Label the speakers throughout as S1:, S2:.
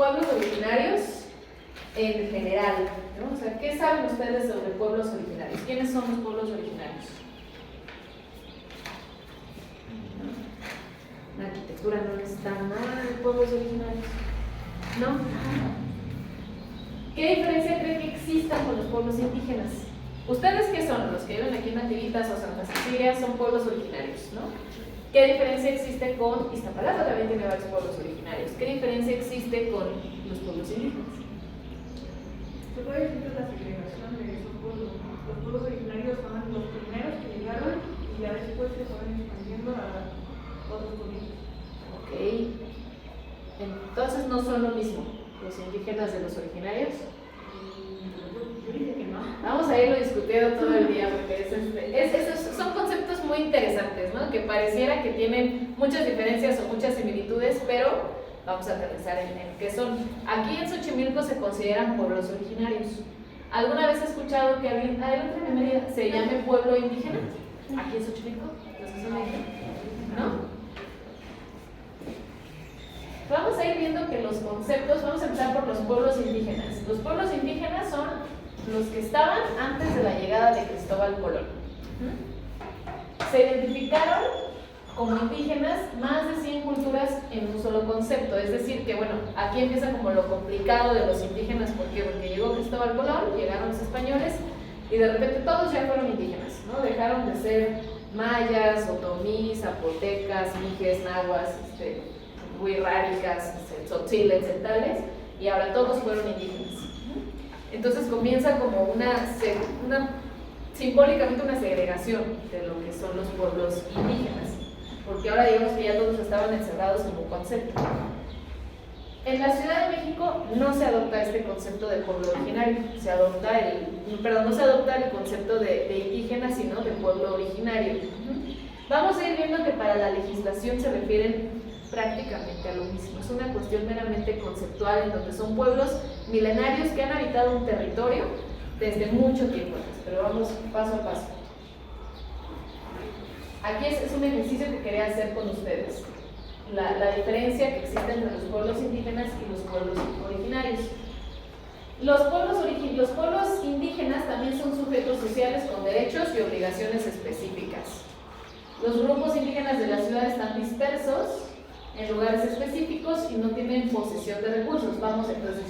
S1: pueblos originarios en general, ¿no? O sea, ¿qué saben ustedes sobre pueblos originarios? ¿Quiénes son los pueblos originarios? La arquitectura no está nada de pueblos originarios, ¿no? ¿Qué diferencia creen que existan con los pueblos indígenas? ¿Ustedes qué son? Los que viven aquí en Nativitas o Santa Cecilia son pueblos originarios, ¿no? ¿Qué diferencia existe con Iztapalapa? También tiene varios pueblos originarios. ¿Qué diferencia existe con los pueblos indígenas?
S2: Se puede decir que la segregación de esos pueblos. Los pueblos originarios son los primeros que llegaron y ya después se fueron expandiendo a otros pueblos.
S1: Ok. Entonces no son lo mismo los indígenas de los originarios.
S2: Yo dije que no.
S1: Vamos a irlo discutiendo todo el día porque son conceptos muy interesantes, ¿no? Que pareciera que tienen muchas diferencias o muchas similitudes, pero vamos a aterrizar en qué son. Aquí en Xochimilco se consideran pueblos originarios. ¿Alguna vez he escuchado que alguien, adelante en Mérida, se llame pueblo indígena? Aquí en Xochimilco, ¿no? Vamos a ir viendo que los conceptos, vamos a empezar por los pueblos indígenas. Los pueblos indígenas son los que estaban antes de la llegada de Cristóbal Colón. Se identificaron como indígenas más de 100 culturas en un solo concepto, es decir que bueno, aquí empieza como lo complicado de los indígenas. ¿Por qué? Porque llegó Cristóbal Colón, llegaron los españoles y de repente todos ya fueron indígenas, ¿no? Dejaron de ser mayas, otomís, zapotecas, mijes, nahuas, huirráricas, tzotziles, centrales, y ahora todos fueron indígenas. Entonces comienza como simbólicamente una segregación de lo que son los pueblos indígenas, porque ahora digamos que ya todos estaban encerrados en un concepto. En la Ciudad de México no se adopta este concepto de pueblo originario, no se adopta el concepto de indígena, sino de pueblo originario. Vamos a ir viendo que para la legislación se refieren prácticamente a lo mismo. Es una cuestión meramente conceptual en donde son pueblos milenarios que han habitado un territorio desde mucho tiempo atrás, pero vamos paso a paso. Aquí es un ejercicio que quería hacer con ustedes, la diferencia que existe entre los pueblos indígenas y los pueblos originarios. Los pueblos indígenas también son sujetos sociales con derechos y obligaciones específicas. Los grupos indígenas de la ciudad están dispersos en lugares específicos y no tienen posesión de recursos. Vamos entonces,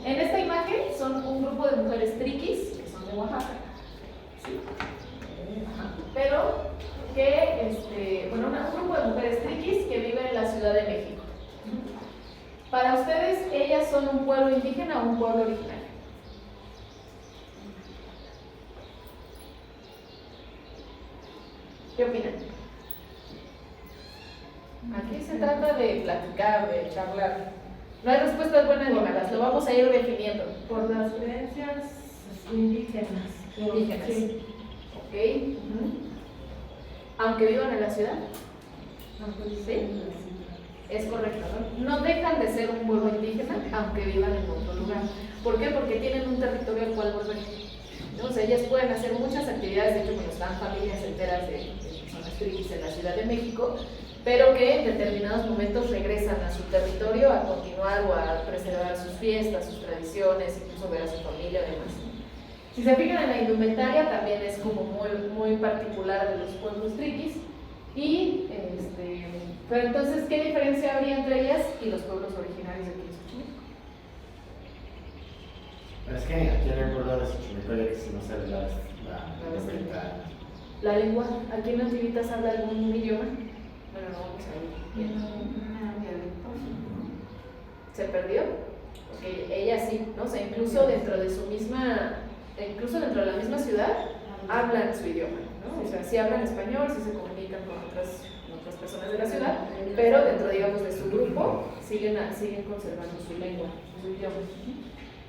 S1: en esta imagen son un grupo de mujeres triquis, que son de Oaxaca, ¿sí? Pero que, un grupo de mujeres triquis que viven en la Ciudad de México. Para ustedes, ¿ellas son un pueblo indígena o un pueblo originario? ¿Qué opinan? Aquí se trata de platicar, de charlar. No hay respuestas buenas ni malas, lo vamos a ir definiendo.
S2: Por las creencias indígenas.
S1: Indígenas.
S2: Sí.
S1: Ok. Aunque vivan en la ciudad. ¿Sí? Es correcto, ¿no? No dejan de ser un pueblo indígena aunque vivan en otro lugar. ¿Por qué? Porque tienen un territorio al cual volver, ¿no? O sea, ellas pueden hacer muchas actividades, de hecho, bueno, están familias enteras de personas triquis en la Ciudad de México, pero que en determinados momentos regresan a su territorio a continuar o a preservar sus fiestas, sus tradiciones, incluso ver a su familia y demás. Si se fijan en la indumentaria, también es como muy particular de los pueblos triquis. Pero entonces, ¿qué diferencia habría entre ellas y los pueblos originarios de aquí en Xochimilco?
S3: Pero es que aquí en el pueblo de Xochimilco ya que si no sabe la indumentaria.
S1: La lengua, ¿aquí en Nativitas habla algún idioma? Bueno, no vamos a ver. ¿Se perdió? Porque ella sí, ¿no? O sea, incluso dentro de la misma ciudad hablan su idioma, ¿no? O sea, sí hablan español, sí se comunican con otras personas de la ciudad, pero dentro, digamos, de su grupo siguen conservando su lengua, su idioma.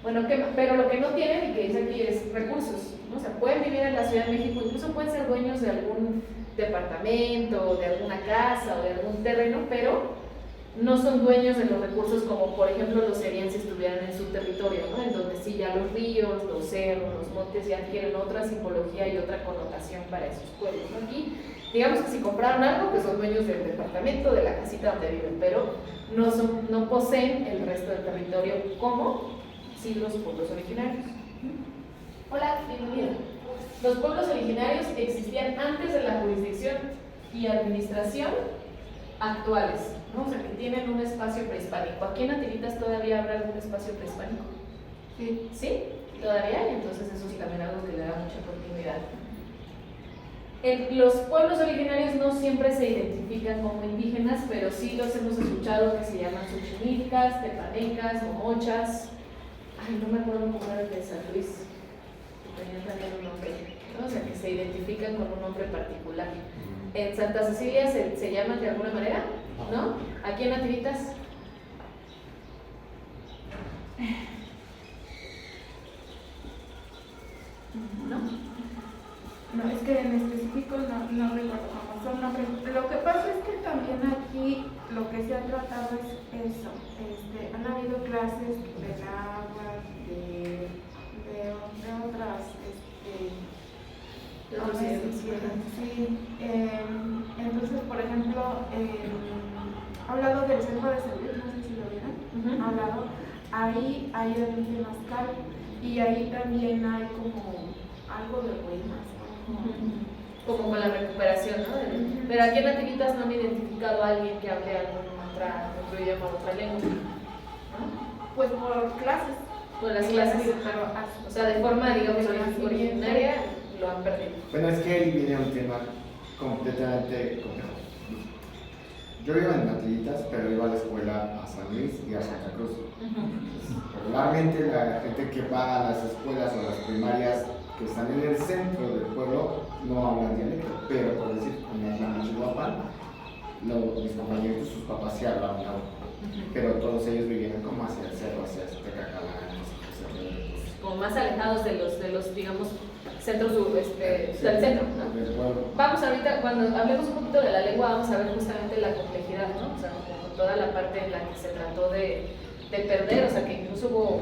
S1: Bueno, pero lo que no tienen y que dice aquí es recursos, ¿no? O sea, pueden vivir en la Ciudad de México, incluso pueden ser dueños de algún departamento, de alguna casa o de algún terreno, pero no son dueños de los recursos como por ejemplo lo serían si estuvieran en su territorio, ¿no? En donde sí ya los ríos, los cerros, los montes ya adquieren otra simbología y otra connotación para esos pueblos, ¿no? Aquí, digamos que si compraron algo, pues son dueños del departamento, de la casita donde viven, pero no poseen el resto del territorio como sí los pueblos originarios. Hola, bienvenida. Los pueblos originarios existían antes de la jurisdicción y administración actuales, ¿no? O sea, que tienen un espacio prehispánico. ¿Aquí en Nativitas todavía habrá algún espacio prehispánico?
S2: Sí.
S1: ¿Sí? Todavía hay, entonces eso sí también algo que le da mucha continuidad. Los pueblos originarios no siempre se identifican como indígenas, pero sí los hemos escuchado que se llaman xochimilcas, tepanecas, momochas. Ay, no me acuerdo cómo era el de San Luis. Tenían también un nombre, ¿no? O sea, que se identifican con un nombre particular. En Santa Cecilia se llaman de alguna manera, ¿no? Aquí en Nativitas. ¿No?
S4: No, es que en específico no recuerdo cómo son nombres. Lo que pasa es que también aquí lo que se ha tratado es eso. Han habido clases del agua, de otras sí. Entonces, por ejemplo, ha hablado del centro de salud, no sé si lo vieron, ha hablado, ahí hay el temazcal y ahí también hay como algo de ruinas,
S1: como con la recuperación, ¿no? Pero aquí en Nativitas no han identificado a alguien que hable algún otro idioma, otra lengua, ¿no?
S4: pues por clases.
S1: Por las clases,
S4: pero
S1: o sea, de forma, digamos, originaria, lo han perdido.
S3: Bueno, es que ahí viene un tema completamente complejo. Yo iba en Nativitas, pero iba a la escuela a San Luis y a Santa Cruz. Regularmente la gente que va a las escuelas o las primarias que están en el centro del pueblo no hablan dialecto, pero por decir, en Atlanta, mis compañeros, sus papás sí hablaban algo, pero todos ellos vivían como hacia el cerro, hacia Tecacalán,
S1: como más alejados de los digamos, centros del centro, ¿no? Vamos ahorita, cuando hablemos un poquito de la lengua, vamos a ver justamente la complejidad, ¿no? O sea, como toda la parte en la que se trató de perder, o sea, que incluso hubo,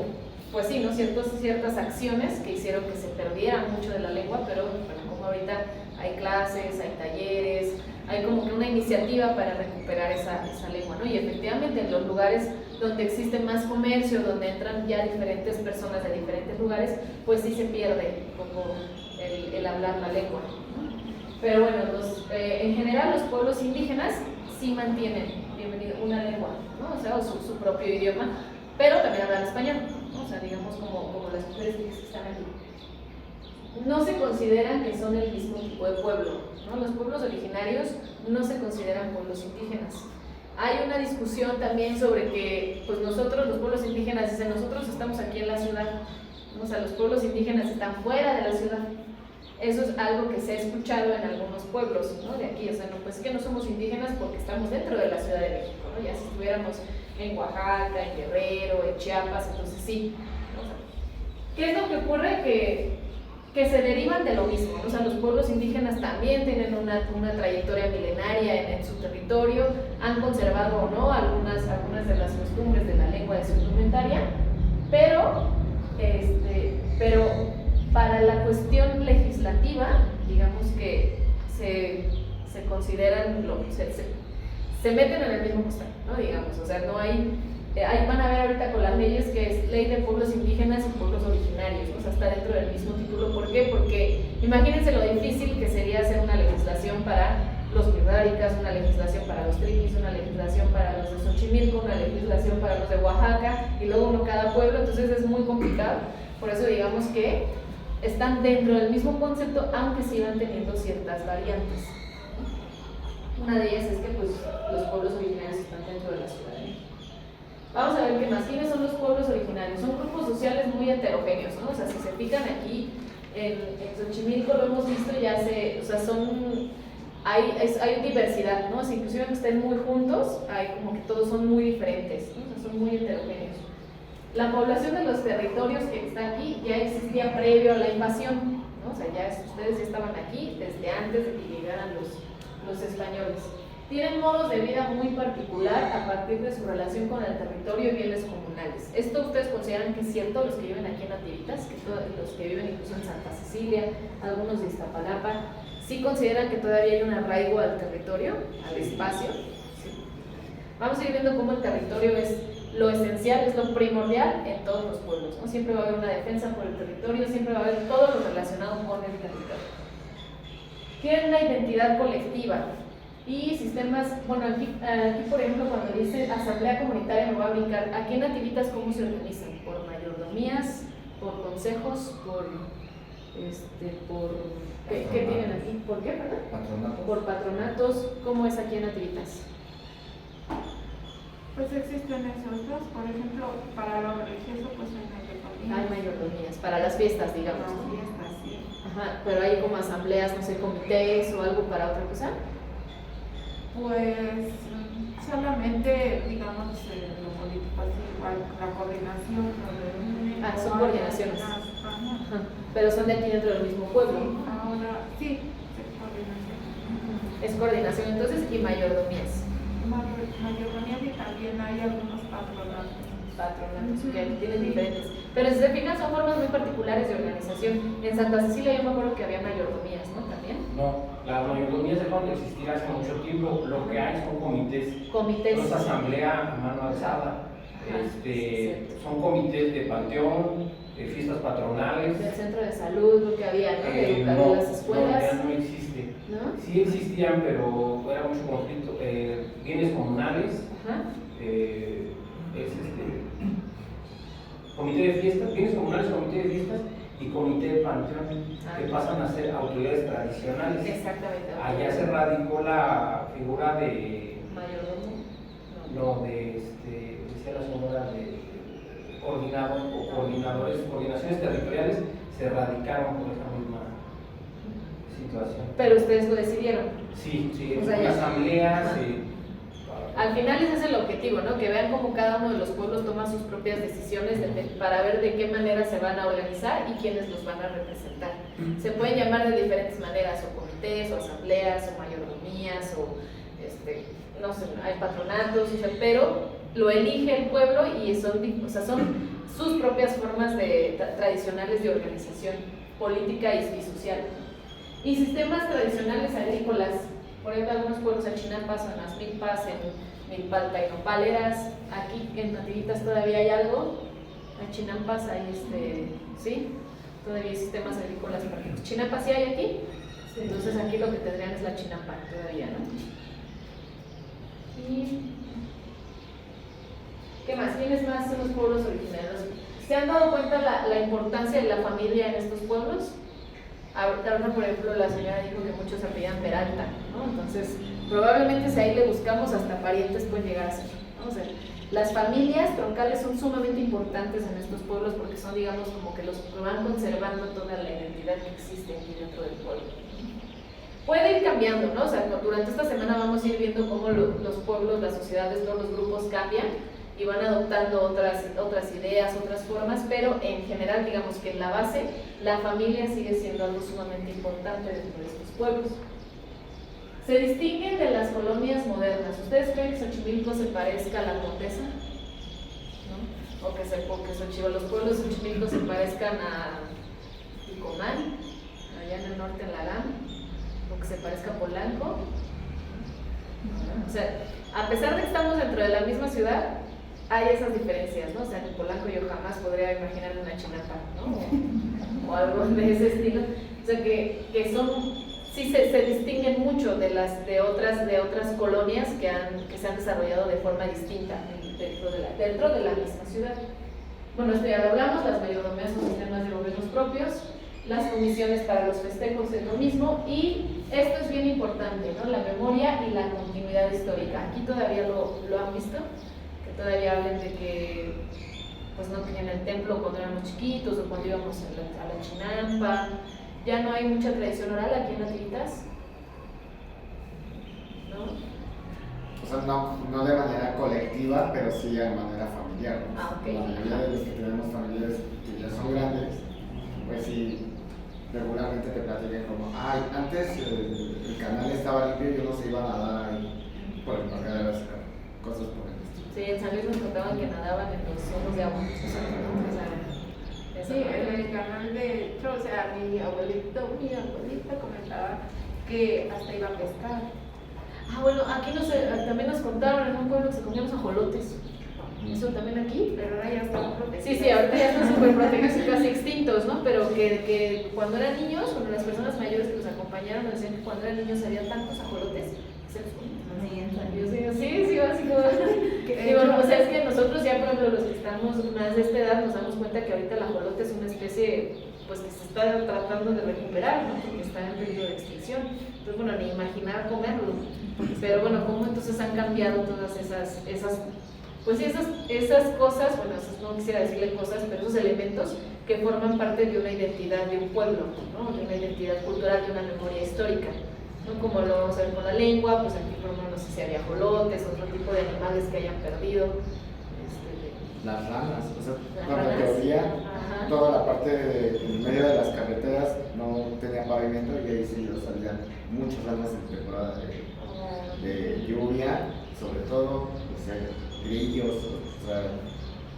S1: pues sí, ¿no? Ciertas acciones que hicieron que se perdiera mucho de la lengua, pero bueno, como ahorita hay clases, hay talleres, hay como que una iniciativa para recuperar esa lengua, ¿no? Y efectivamente en los lugares donde existe más comercio, donde entran ya diferentes personas de diferentes lugares, pues sí se pierde un poco el hablar la lengua, ¿no? Pero bueno, en general los pueblos indígenas sí mantienen una lengua, ¿no? O sea, o su propio idioma, pero también hablan español, ¿no? O sea, digamos como las mujeres que están aquí. No se consideran que son el mismo tipo de pueblo, ¿no? Los pueblos originarios no se consideran pueblos indígenas. Hay una discusión también sobre que, pues nosotros, los pueblos indígenas, dicen, nosotros estamos aquí en la ciudad, ¿no? O sea, los pueblos indígenas están fuera de la ciudad. Eso es algo que se ha escuchado en algunos pueblos, ¿no? De aquí, o sea, no, pues es que no somos indígenas porque estamos dentro de la Ciudad de México, ¿no? Ya si estuviéramos en Oaxaca, en Guerrero, en Chiapas, entonces sí, ¿no? O sea, ¿qué es lo que ocurre? Que se derivan de lo mismo, ¿no? O sea, los pueblos indígenas también tienen una trayectoria milenaria en su territorio, han conservado o no algunas de las costumbres de la lengua de su indumentaria, pero para la cuestión legislativa, digamos que se consideran, se meten en el mismo costal, ¿no? Digamos, o sea, no hay, ahí van a ver ahorita con las leyes que es ley de pueblos indígenas y pueblos originarios, o sea, está dentro del mismo título. ¿Por qué? Porque imagínense lo difícil que sería hacer una legislación para los mirráricas, una legislación para los triquis, una legislación para los de Xochimilco, una legislación para los de Oaxaca, y luego uno cada pueblo, entonces es muy complicado. Por eso digamos que están dentro del mismo concepto, aunque sigan teniendo ciertas variantes. Una de ellas es que pues, los pueblos originarios están dentro de la Ciudad de México. Vamos a ver qué más. ¿Quiénes son los pueblos originarios? Son grupos sociales muy heterogéneos, ¿no? O sea, si se fijan aquí, en Xochimilco lo hemos visto, o sea, hay diversidad, ¿no? O sea, inclusive que estén muy juntos, hay como que todos son muy diferentes, ¿no? O sea, son muy heterogéneos. La población de los territorios que está aquí ya existía previo a la invasión, ¿no? O sea, ustedes ya estaban aquí desde antes de que llegaran los españoles. Tienen modos de vida muy particular a partir de su relación con el territorio y bienes comunales. ¿Esto ustedes consideran que es cierto, los que viven aquí en Nativitas, los que viven incluso en Santa Cecilia, algunos de Iztapalapa, sí consideran que todavía hay un arraigo al territorio, al espacio? Sí. Vamos a ir viendo cómo el territorio es lo esencial, es lo primordial en todos los pueblos, ¿no? Siempre va a haber una defensa por el territorio, siempre va a haber todo lo relacionado con el territorio. Quieren una identidad colectiva y sistemas, bueno, aquí por ejemplo cuando dice asamblea comunitaria me voy a brincar, aquí en Nativitas ¿cómo se organizan? ¿Por mayordomías? ¿Por consejos? ¿Qué tienen aquí? ¿Por qué, perdón?
S3: Patronatos.
S1: Por patronatos. ¿Cómo es aquí en Nativitas?
S4: Pues existen esos dos, por ejemplo, para lo religioso pues hay mayordomías.
S1: Hay mayordomías, para las fiestas, digamos,
S4: Las
S1: ¿no?
S4: fiestas, sí.
S1: Ajá, pero hay como asambleas, no sé, comités o algo para otra cosa.
S4: Pues solamente, digamos, lo político, así, igual, la coordinación, lo de
S1: Ah, son coordinaciones.
S4: Ajá.
S1: Ajá, pero son de aquí dentro del mismo pueblo.
S4: Ahora, sí, coordinación.
S1: Es coordinación entonces y mayordomías.
S4: Mayordomías y también hay algunos patronatos.
S1: Patronatos, que tienen diferentes. Pero si se fijan, son formas muy particulares de organización. En Santa Cecilia yo me acuerdo que había mayordomías, ¿no? También.
S5: No, las mayordomías dejaron de existir hace mucho tiempo. Lo que hay son comités.
S1: Comités.
S5: No es asamblea a mano alzada. Son comités de panteón, de fiestas patronales.
S1: Del centro de salud, lo que había, ¿no? De
S5: No,
S1: las escuelas.
S5: ya no existe.
S1: ¿No?
S5: Sí existían, pero era mucho conflicto. Bienes comunales,
S1: Ajá.
S5: comité de fiestas, bienes comunales, comité de fiestas y comité de panteón, que pasan a ser autoridades tradicionales.
S1: Exactamente.
S5: Allá se radicó la figura de,
S1: Mayordomo.
S5: no, decía la señora, de coordinador o coordinadores, coordinaciones territoriales, se radicaron por esa misma situación.
S1: Pero ustedes lo decidieron.
S5: Sí,
S1: O sea,
S5: una
S1: ya.
S5: asamblea,
S1: Ajá.
S5: sí.
S1: Al final ese es el objetivo, ¿no? Que vean cómo cada uno de los pueblos toma sus propias decisiones para ver de qué manera se van a organizar y quiénes los van a representar. Se pueden llamar de diferentes maneras, o comités, o asambleas, o mayordomías, o no sé, hay patronatos, pero lo elige el pueblo y son sus propias formas tradicionales de organización política y social. Y sistemas tradicionales agrícolas. Por ejemplo, algunos pueblos en Chinampas o en las Milpas, en Milpalta y Nopaleras. Aquí en Nativitas todavía hay algo. En Chinampas hay sí, todavía hay sistemas agrícolas prácticos. ¿Chinampas sí hay aquí? Sí. Entonces aquí lo que tendrían es la Chinampa todavía, ¿no? ¿Y qué más? ¿Quiénes más son los pueblos originarios? ¿Se han dado cuenta la importancia de la familia en estos pueblos? Ahorita, por ejemplo, la señora dijo que muchos se apellidan Peralta, ¿no? Entonces, probablemente si ahí le buscamos, hasta parientes pueden llegar a ser, ¿no? O sea, las familias troncales son sumamente importantes en estos pueblos porque son, digamos, como que los que van conservando toda la identidad que existe aquí dentro del pueblo. Puede ir cambiando, ¿no? O sea, durante esta semana vamos a ir viendo cómo los pueblos, las sociedades, todos los grupos cambian y van adoptando otras ideas, otras formas, pero en general, digamos que en la base, la familia sigue siendo algo sumamente importante dentro de estos pueblos. Se distinguen de las colonias modernas. ¿Ustedes creen que Xochimilco se parezca a la Condesa? ¿No? O que los pueblos de Xochimilco se parezcan a Ticomán, allá en el norte en la GAM, o que se parezca a Polanco. O sea, a pesar de que estamos dentro de la misma ciudad, hay esas diferencias, ¿no? O sea, en Polanco yo jamás podría imaginarme una Chinampa, ¿no? O algo de ese estilo. O sea, que sí se distinguen mucho de otras colonias que se han desarrollado de forma distinta dentro de la misma ciudad. Bueno, esto ya lo hablamos, las mayordomías son sistemas de gobiernos propios, las comisiones para los festejos es lo mismo, y esto es bien importante, ¿no? La memoria y la continuidad histórica. Aquí todavía lo han visto, que todavía hablen de que pues no tenían el templo cuando éramos chiquitos o cuando íbamos a la Chinampa. Ya no hay mucha tradición oral aquí en Nativitas, ¿no?
S3: O sea, no de manera colectiva, pero sí de manera familiar, ¿no?
S1: Ah, ok.
S3: La mayoría de los que tenemos familiares que ya son grandes, pues sí, regularmente te platican como, ay, antes el canal estaba limpio y uno se iba a nadar ahí. por embarcaderas, cosas por el estilo.
S1: Sí, en San Luis nos contaban que nadaban en los ojos de agua.
S4: Sí, en el canal de hecho, o sea, mi abuelita comentaba que hasta iba a pescar.
S1: Ah, bueno, aquí también nos contaron en un pueblo que se comían los ajolotes. Eso también aquí.
S4: Pero ahora ya están protegidos.
S1: Sí, sí, ahorita ya están súper protegidos y casi extintos, ¿no? Pero que cuando eran niños, cuando las personas mayores que los acompañaron nos decían que cuando eran niños había tantos ajolotes que se los comían. Yo digo, sí, así como... Digo, o sea, es que nosotros ya, por ejemplo, los que estamos más de esta edad, nos damos cuenta que ahorita el ajolote es una especie, pues, que se está tratando de recuperar, ¿no? Porque está en peligro de extinción. Entonces, bueno, ni imaginar comerlo. Pero bueno, ¿cómo entonces han cambiado todas pues sí, esas cosas, bueno, no quisiera decirle cosas, pero esos elementos que forman parte de una identidad de un pueblo, ¿no? De una identidad cultural, de una memoria histórica, ¿no? Como lo vamos a ver con la lengua, pues aquí por lo menos no sé si había ajolotes, otro tipo de animales que hayan perdido.
S3: Las ranas, o sea,
S1: Las
S3: la
S1: ranas.
S3: teoría,
S1: Ajá.
S3: toda la parte en medio de las carreteras no tenía pavimento y ahí sí salían muchas ranas en temporada de lluvia, sobre todo, o sea, grillos, o sea,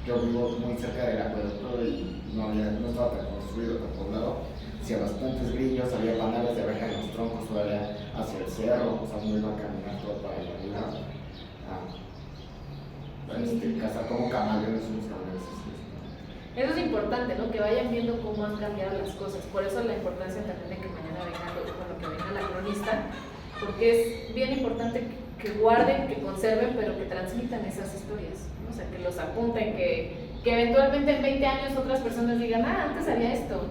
S3: yo vivo muy cerca del acueducto y no estaba tan construido, tan poblado, hacía bastantes grillos, había panales de abeja en los troncos todavía hacia el cerro, o sea, uno iba a caminar todo para allá arriba. Cazar como camaleones unos camaleones.
S1: Eso es importante, ¿no? Que vayan viendo cómo han cambiado las cosas. Por eso la importancia también de que mañana venga la cronista, porque es bien importante que guarden, que conserven, pero que transmitan esas historias, ¿no? O sea, que los apunten, que eventualmente en 20 años otras personas digan, antes había esto,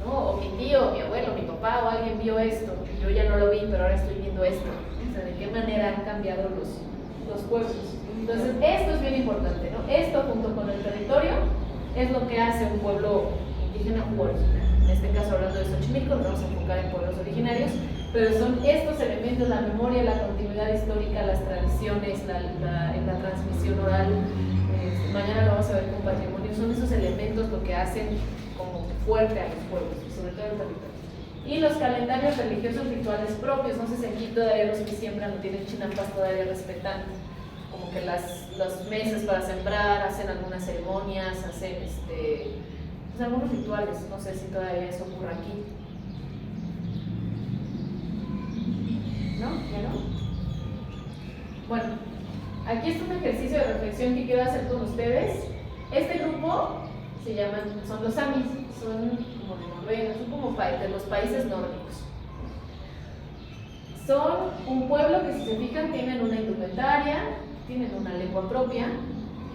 S1: ¿no? O mi tío, mi abuelo, mi papá o alguien vio esto, yo ya no lo vi, pero ahora estoy viendo esto. O sea, de qué manera han cambiado los pueblos. Entonces, esto es bien importante, ¿no? Esto junto con el territorio es lo que hace un pueblo indígena u original. En este caso, hablando de Xochimilco, nos vamos a enfocar en pueblos originarios, pero son estos elementos, la memoria, la continuidad histórica, las tradiciones, la transmisión oral. Mañana lo vamos a ver con patrimonio. Son esos elementos lo que hacen como fuerte a los pueblos, sobre todo el territorio. Y los calendarios religiosos rituales propios, no sé si aquí todavía los que siembran o tienen chinampas todavía respetan como que los meses para sembrar, hacen algunas ceremonias, hacen pues algunos rituales, no sé si todavía eso ocurre aquí. ¿No? ¿Ya no? Bueno, aquí es un ejercicio de reflexión que quiero hacer con ustedes. Este grupo son los samis, son como de Noruega, son como de los países nórdicos. Son un pueblo que, si se fijan, tienen una indumentaria, tienen una lengua propia,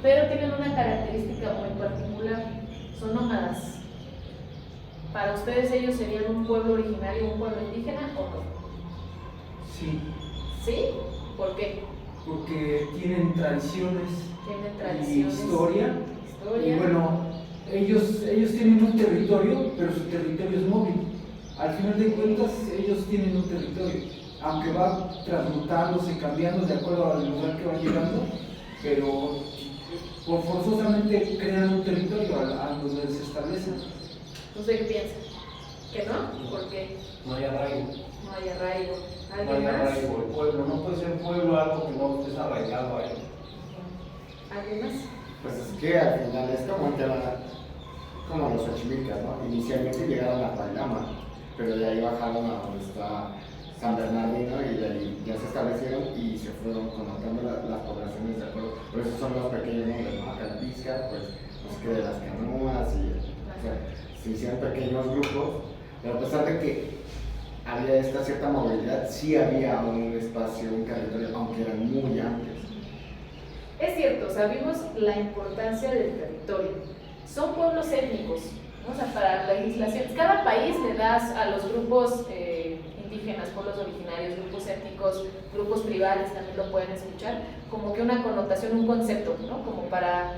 S1: pero tienen una característica muy particular: son nómadas. ¿Para ustedes ellos serían un pueblo originario, un pueblo indígena o no?
S5: Sí.
S1: ¿Sí? ¿Por qué?
S5: Porque tienen tradiciones, y historia. Y bueno, ellos tienen un territorio, pero su territorio es móvil. Al final de cuentas, ellos tienen un territorio, aunque va transmutándose, cambiando de acuerdo al lugar que va llegando, pero forzosamente crean un territorio a donde se establecen.
S1: ¿Usted qué piensa? ¿Que no? ¿Por qué?
S5: No hay arraigo.
S1: No hay arraigo.
S5: No hay
S1: ¿Alguien más?
S5: arraigo. El pueblo no puede ser pueblo algo que no estés arraigado a él.
S1: ¿Alguien más?
S3: Pues es que al final es como un tema, como los xochimilcas, ¿no? Inicialmente llegaron a Pailama, pero de ahí bajaron a donde está San Bernardino y de ahí ya se establecieron y se fueron conectando las poblaciones de acuerdo. Por eso son los pequeños nombres, ¿no? Acalpisca, pues no sé qué, de las canoas y o sea, se hicieron pequeños grupos, pero a pesar de que había esta cierta movilidad, sí había un espacio, un territorio, aunque eran muy amplios.
S1: Es cierto, sabemos la importancia del territorio. Son pueblos étnicos, ¿no? O sea, para legislaciones. Cada país le da a los grupos indígenas, pueblos originarios, grupos étnicos, grupos tribales, también lo pueden escuchar, como que una connotación, un concepto, ¿no? Como para,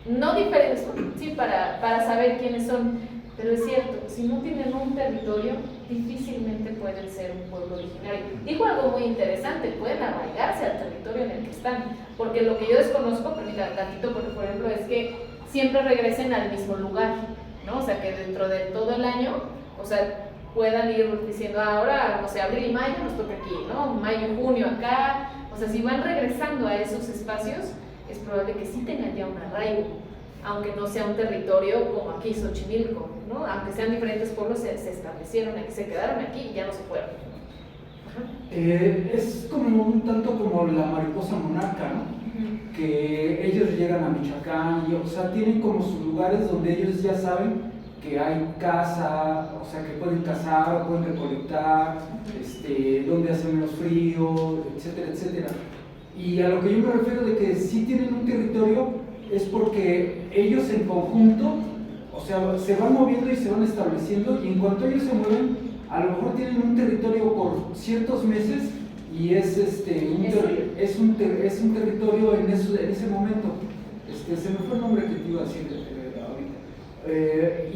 S1: no diferentes, sí, para saber quiénes son. Pero es cierto, si no tienen un territorio, difícilmente pueden ser un pueblo originario. Dijo algo muy interesante: pueden arraigarse al territorio en el que están, porque lo que yo desconozco, permítanme tantito, porque por ejemplo es que siempre regresen al mismo lugar, ¿no? O sea, que dentro de todo el año, o sea, puedan ir diciendo, ahora, no sé, abril y mayo nos toca aquí, ¿no? Mayo y junio acá, O sea, si van regresando a esos espacios, es probable que sí tengan ya un arraigo, aunque no sea un territorio como aquí Xochimilco, ¿no? Aunque sean diferentes pueblos, se establecieron aquí, se quedaron aquí y ya no se fueron.
S5: Es como un tanto como la mariposa monarca, ¿no? Que ellos llegan a Michoacán y, o sea, tienen como sus lugares donde ellos ya saben que hay caza, o sea, que pueden cazar, pueden recolectar, donde hace menos frío, etcétera, etcétera. Y a lo que yo me refiero de que sí tienen un territorio es porque ellos en conjunto, o sea, se van moviendo y se van estableciendo, y en cuanto ellos se mueven, a lo mejor tienen un territorio por ciertos meses y es un territorio en ese momento. Se me fue el nombre que te iba a decir ahorita.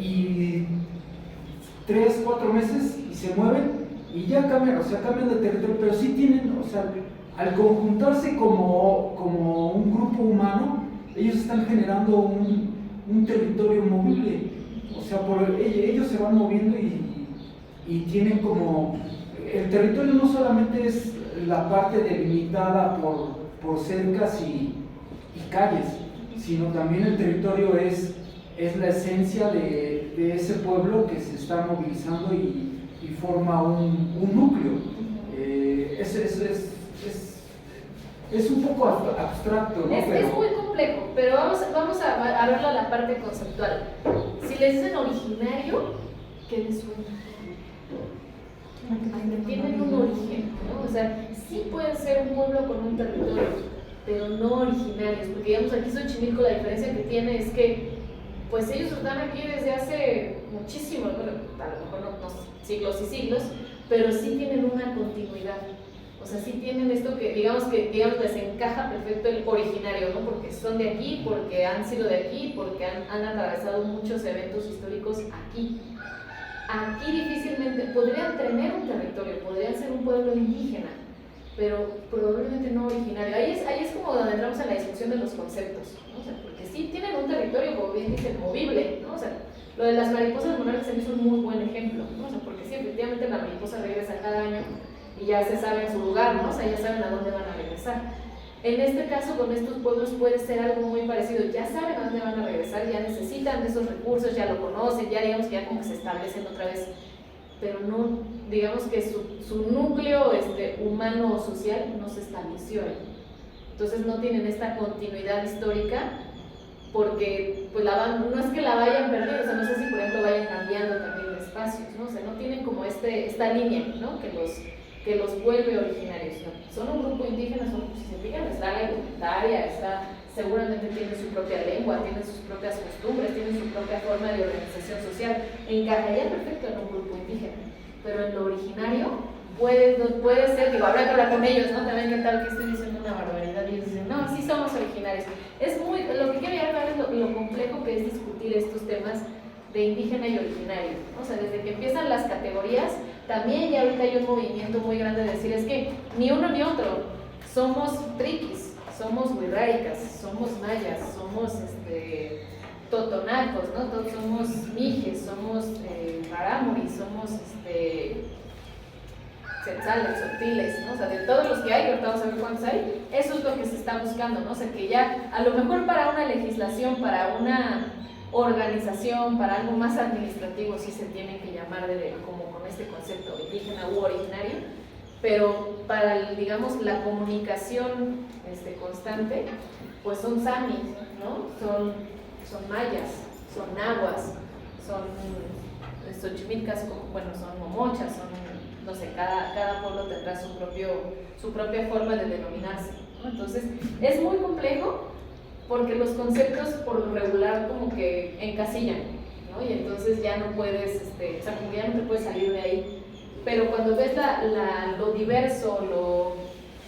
S5: Y 3, 4 meses y se mueven y ya cambian, o sea, cambian de territorio, pero sí tienen, o sea, al conjuntarse como un grupo humano, ellos están generando un territorio movible. O sea, ellos se van moviendo y tienen como... El territorio no solamente es la parte delimitada por cercas y calles, sino también el territorio es la esencia de ese pueblo que se está movilizando y forma un núcleo. Es un poco abstracto, ¿no?
S1: Es muy complejo, pero vamos a verlo a la parte conceptual. Si les dicen originario, ¿qué les suena? Tienen un origen, ¿no? O sea, sí pueden ser un pueblo con un territorio, pero no originarios, porque digamos aquí Xochimilco la diferencia que tiene es que pues ellos están aquí desde hace muchísimo, bueno, a lo mejor no siglos y siglos, pero sí tienen una continuidad. O sea, sí tienen esto que digamos les encaja perfecto el originario, ¿no? Porque son de aquí, porque han sido de aquí, porque han atravesado muchos eventos históricos aquí. Aquí difícilmente podrían tener un territorio, podrían ser un pueblo indígena, pero probablemente no originario. Ahí es como donde entramos en la discusión de los conceptos, ¿no? O sea, porque sí tienen un territorio, como bien dicen, movible, ¿no? O sea, lo de las mariposas monarcas se me hizo un muy buen ejemplo, ¿no? O sea, porque sí, efectivamente la mariposa regresa cada año y ya se sabe su lugar, ¿no? O sea, ya saben a dónde van a regresar. En este caso, con estos pueblos puede ser algo muy parecido. Ya saben a dónde van a regresar, ya necesitan de esos recursos, ya lo conocen, ya digamos que ya como que se establecen otra vez. Pero no, digamos que su núcleo humano o social no se estableció ahí. Entonces no tienen esta continuidad histórica porque pues no es que la vayan perdiendo, o sea, no sé si por ejemplo vayan cambiando también de espacios, ¿no? O sea, no tienen como esta línea, ¿no? que los vuelve originarios, ¿no? Son un grupo indígena, si se fijan, está la indumentaria, seguramente tienen su propia lengua, tienen sus propias costumbres, tienen su propia forma de organización social, encajaría perfecto en un grupo indígena, pero en lo originario puede ser, digo, habrá que hablar con ellos, ¿no? También qué tal que estoy diciendo una barbaridad y ellos dicen, no, sí somos originarios. Lo que quiero llegar es lo complejo que es discutir estos temas de indígena y originario, ¿no? O sea, desde que empiezan las categorías, también ya ahorita hay un movimiento muy grande de decir, es que ni uno ni otro, somos triquis, somos huirráicas, somos mayas, somos totonacos, ¿no? Todos somos mijes, somos rarámuris, somos quetzales, sotiles, ¿no? O sea, de todos los que hay, ahorita vamos a ver cuántos hay, eso es lo que se está buscando, ¿no? O sea, que ya a lo mejor para una legislación, para una organización, para algo más administrativo sí se tiene que llamar como con este concepto indígena u originario, pero para digamos la comunicación constante, pues son samis, ¿no? Son mayas, son nahuas, son xochimilcas, bueno, son momochas, son, no sé, cada pueblo tendrá su propia forma de denominarse, ¿no? Entonces es muy complejo porque los conceptos por lo regular como que encasillan, ¿no? Y entonces ya no puedes, o sea, como que ya no te puedes salir de ahí. Pero cuando ves lo diverso,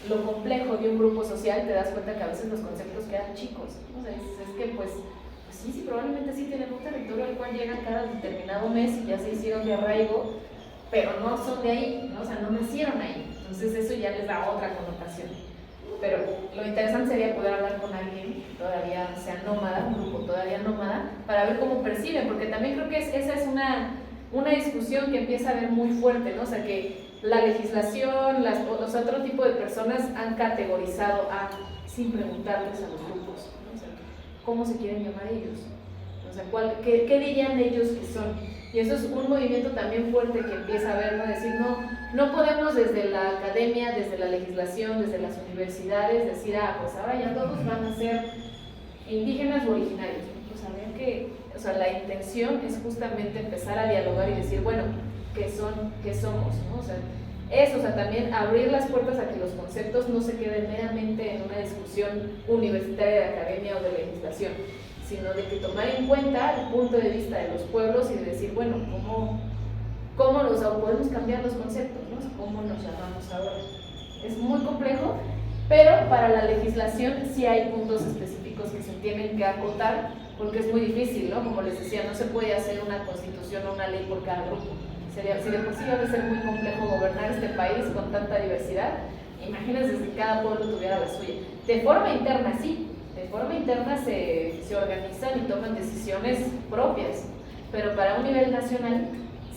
S1: lo complejo de un grupo social, te das cuenta que a veces los conceptos quedan chicos, ¿no? O sea, es que pues sí, probablemente sí tienen un territorio al cual llegan cada determinado mes y ya se hicieron de arraigo, pero no son de ahí, ¿no? O sea, no nacieron ahí. Entonces eso ya les da otra connotación. Pero lo interesante sería poder hablar con alguien que todavía sea nómada, un grupo todavía nómada, para ver cómo perciben, porque también creo que esa es una discusión que empieza a ver muy fuerte, ¿no? O sea, que la legislación, otro tipo de personas han categorizado sin preguntarles a los grupos, ¿no? O sea, ¿cómo se quieren llamar ellos? O sea, ¿qué dirían ellos que son? Y eso es un movimiento también fuerte que empieza a ver, ¿no? Decir, no podemos desde la academia, desde la legislación, desde las universidades, decir, pues ahora ya todos van a ser indígenas o originarios, ¿no? Pues a ver o sea, la intención es justamente empezar a dialogar y decir, bueno, ¿qué somos? ¿No? O sea, también abrir las puertas a que los conceptos no se queden meramente en una discusión universitaria de academia o de legislación, sino de que tomar en cuenta el punto de vista de los pueblos y de decir, bueno, ¿cómo podemos cambiar los conceptos? ¿No? ¿Cómo nos llamamos ahora? Es muy complejo, pero para la legislación sí hay puntos específicos que se tienen que acotar, porque es muy difícil, ¿no? Como les decía, no se puede hacer una constitución o una ley por cada grupo. Si de por sí debe ser muy complejo gobernar este país con tanta diversidad, imagínense si cada pueblo tuviera la suya. De forma interna sí, de forma interna se organizan y toman decisiones propias, pero para un nivel nacional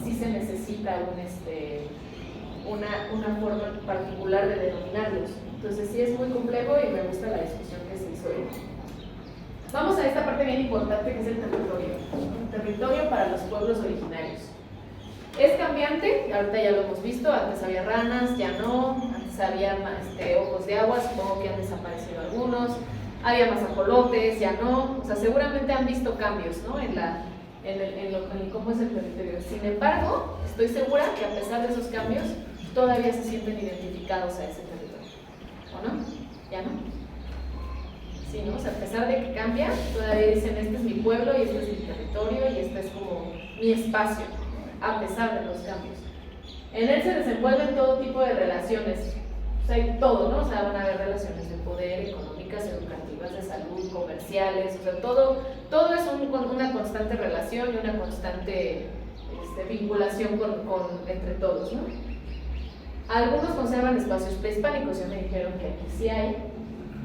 S1: sí se necesita una forma particular de denominarlos. Entonces sí es muy complejo y me gusta la discusión que se hizo hoy. Vamos a esta parte bien importante que es el territorio. El territorio para los pueblos originarios. Es cambiante, ahorita ya lo hemos visto, antes había ranas, ya no, antes había ojos de agua, supongo que han desaparecido algunos, había más ajolotes, ya no, o sea, seguramente han visto cambios, ¿no? En cómo es el territorio. Sin embargo, estoy segura que a pesar de esos cambios, todavía se sienten identificados a ese territorio, ¿o no? ¿Ya no? Sí, ¿no? O sea, a pesar de que cambia, todavía dicen, este es mi pueblo y este es mi territorio y este es como mi espacio, a pesar de los cambios. En él se desenvuelven todo tipo de relaciones, o sea, hay todo, ¿no? O sea, van a haber relaciones de poder, económicas, educativas, de salud, comerciales, o sea, todo es una constante relación y una constante vinculación entre todos, ¿no? Algunos conservan espacios prehispánicos, ya me dijeron que aquí sí hay.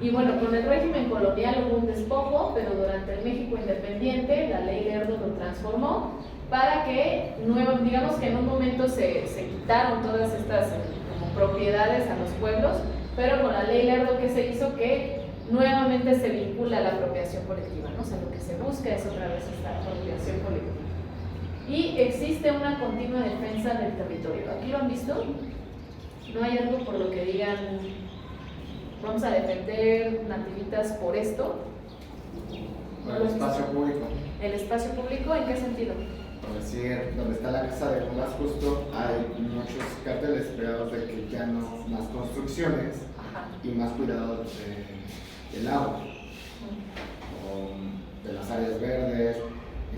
S1: Y bueno, con el régimen colonial hubo un despojo, pero durante el México independiente la ley Lerdo lo transformó para que, digamos que en un momento se quitaron todas estas como propiedades a los pueblos, pero con la ley Lerdo que se hizo que nuevamente se vincula a la apropiación colectiva, ¿no? O sea, lo que se busca es otra vez esta apropiación colectiva. Y existe una continua defensa del territorio. ¿Aquí lo han visto? No hay algo por lo que digan, vamos a defender nativitas por esto.
S3: El espacio público.
S1: ¿El espacio público en qué sentido?
S3: Por decir, donde está la casa de Tomás Justo, hay muchos carteles pegados de que ya no más construcciones.
S1: Ajá.
S3: Y más cuidado del agua, de las áreas verdes,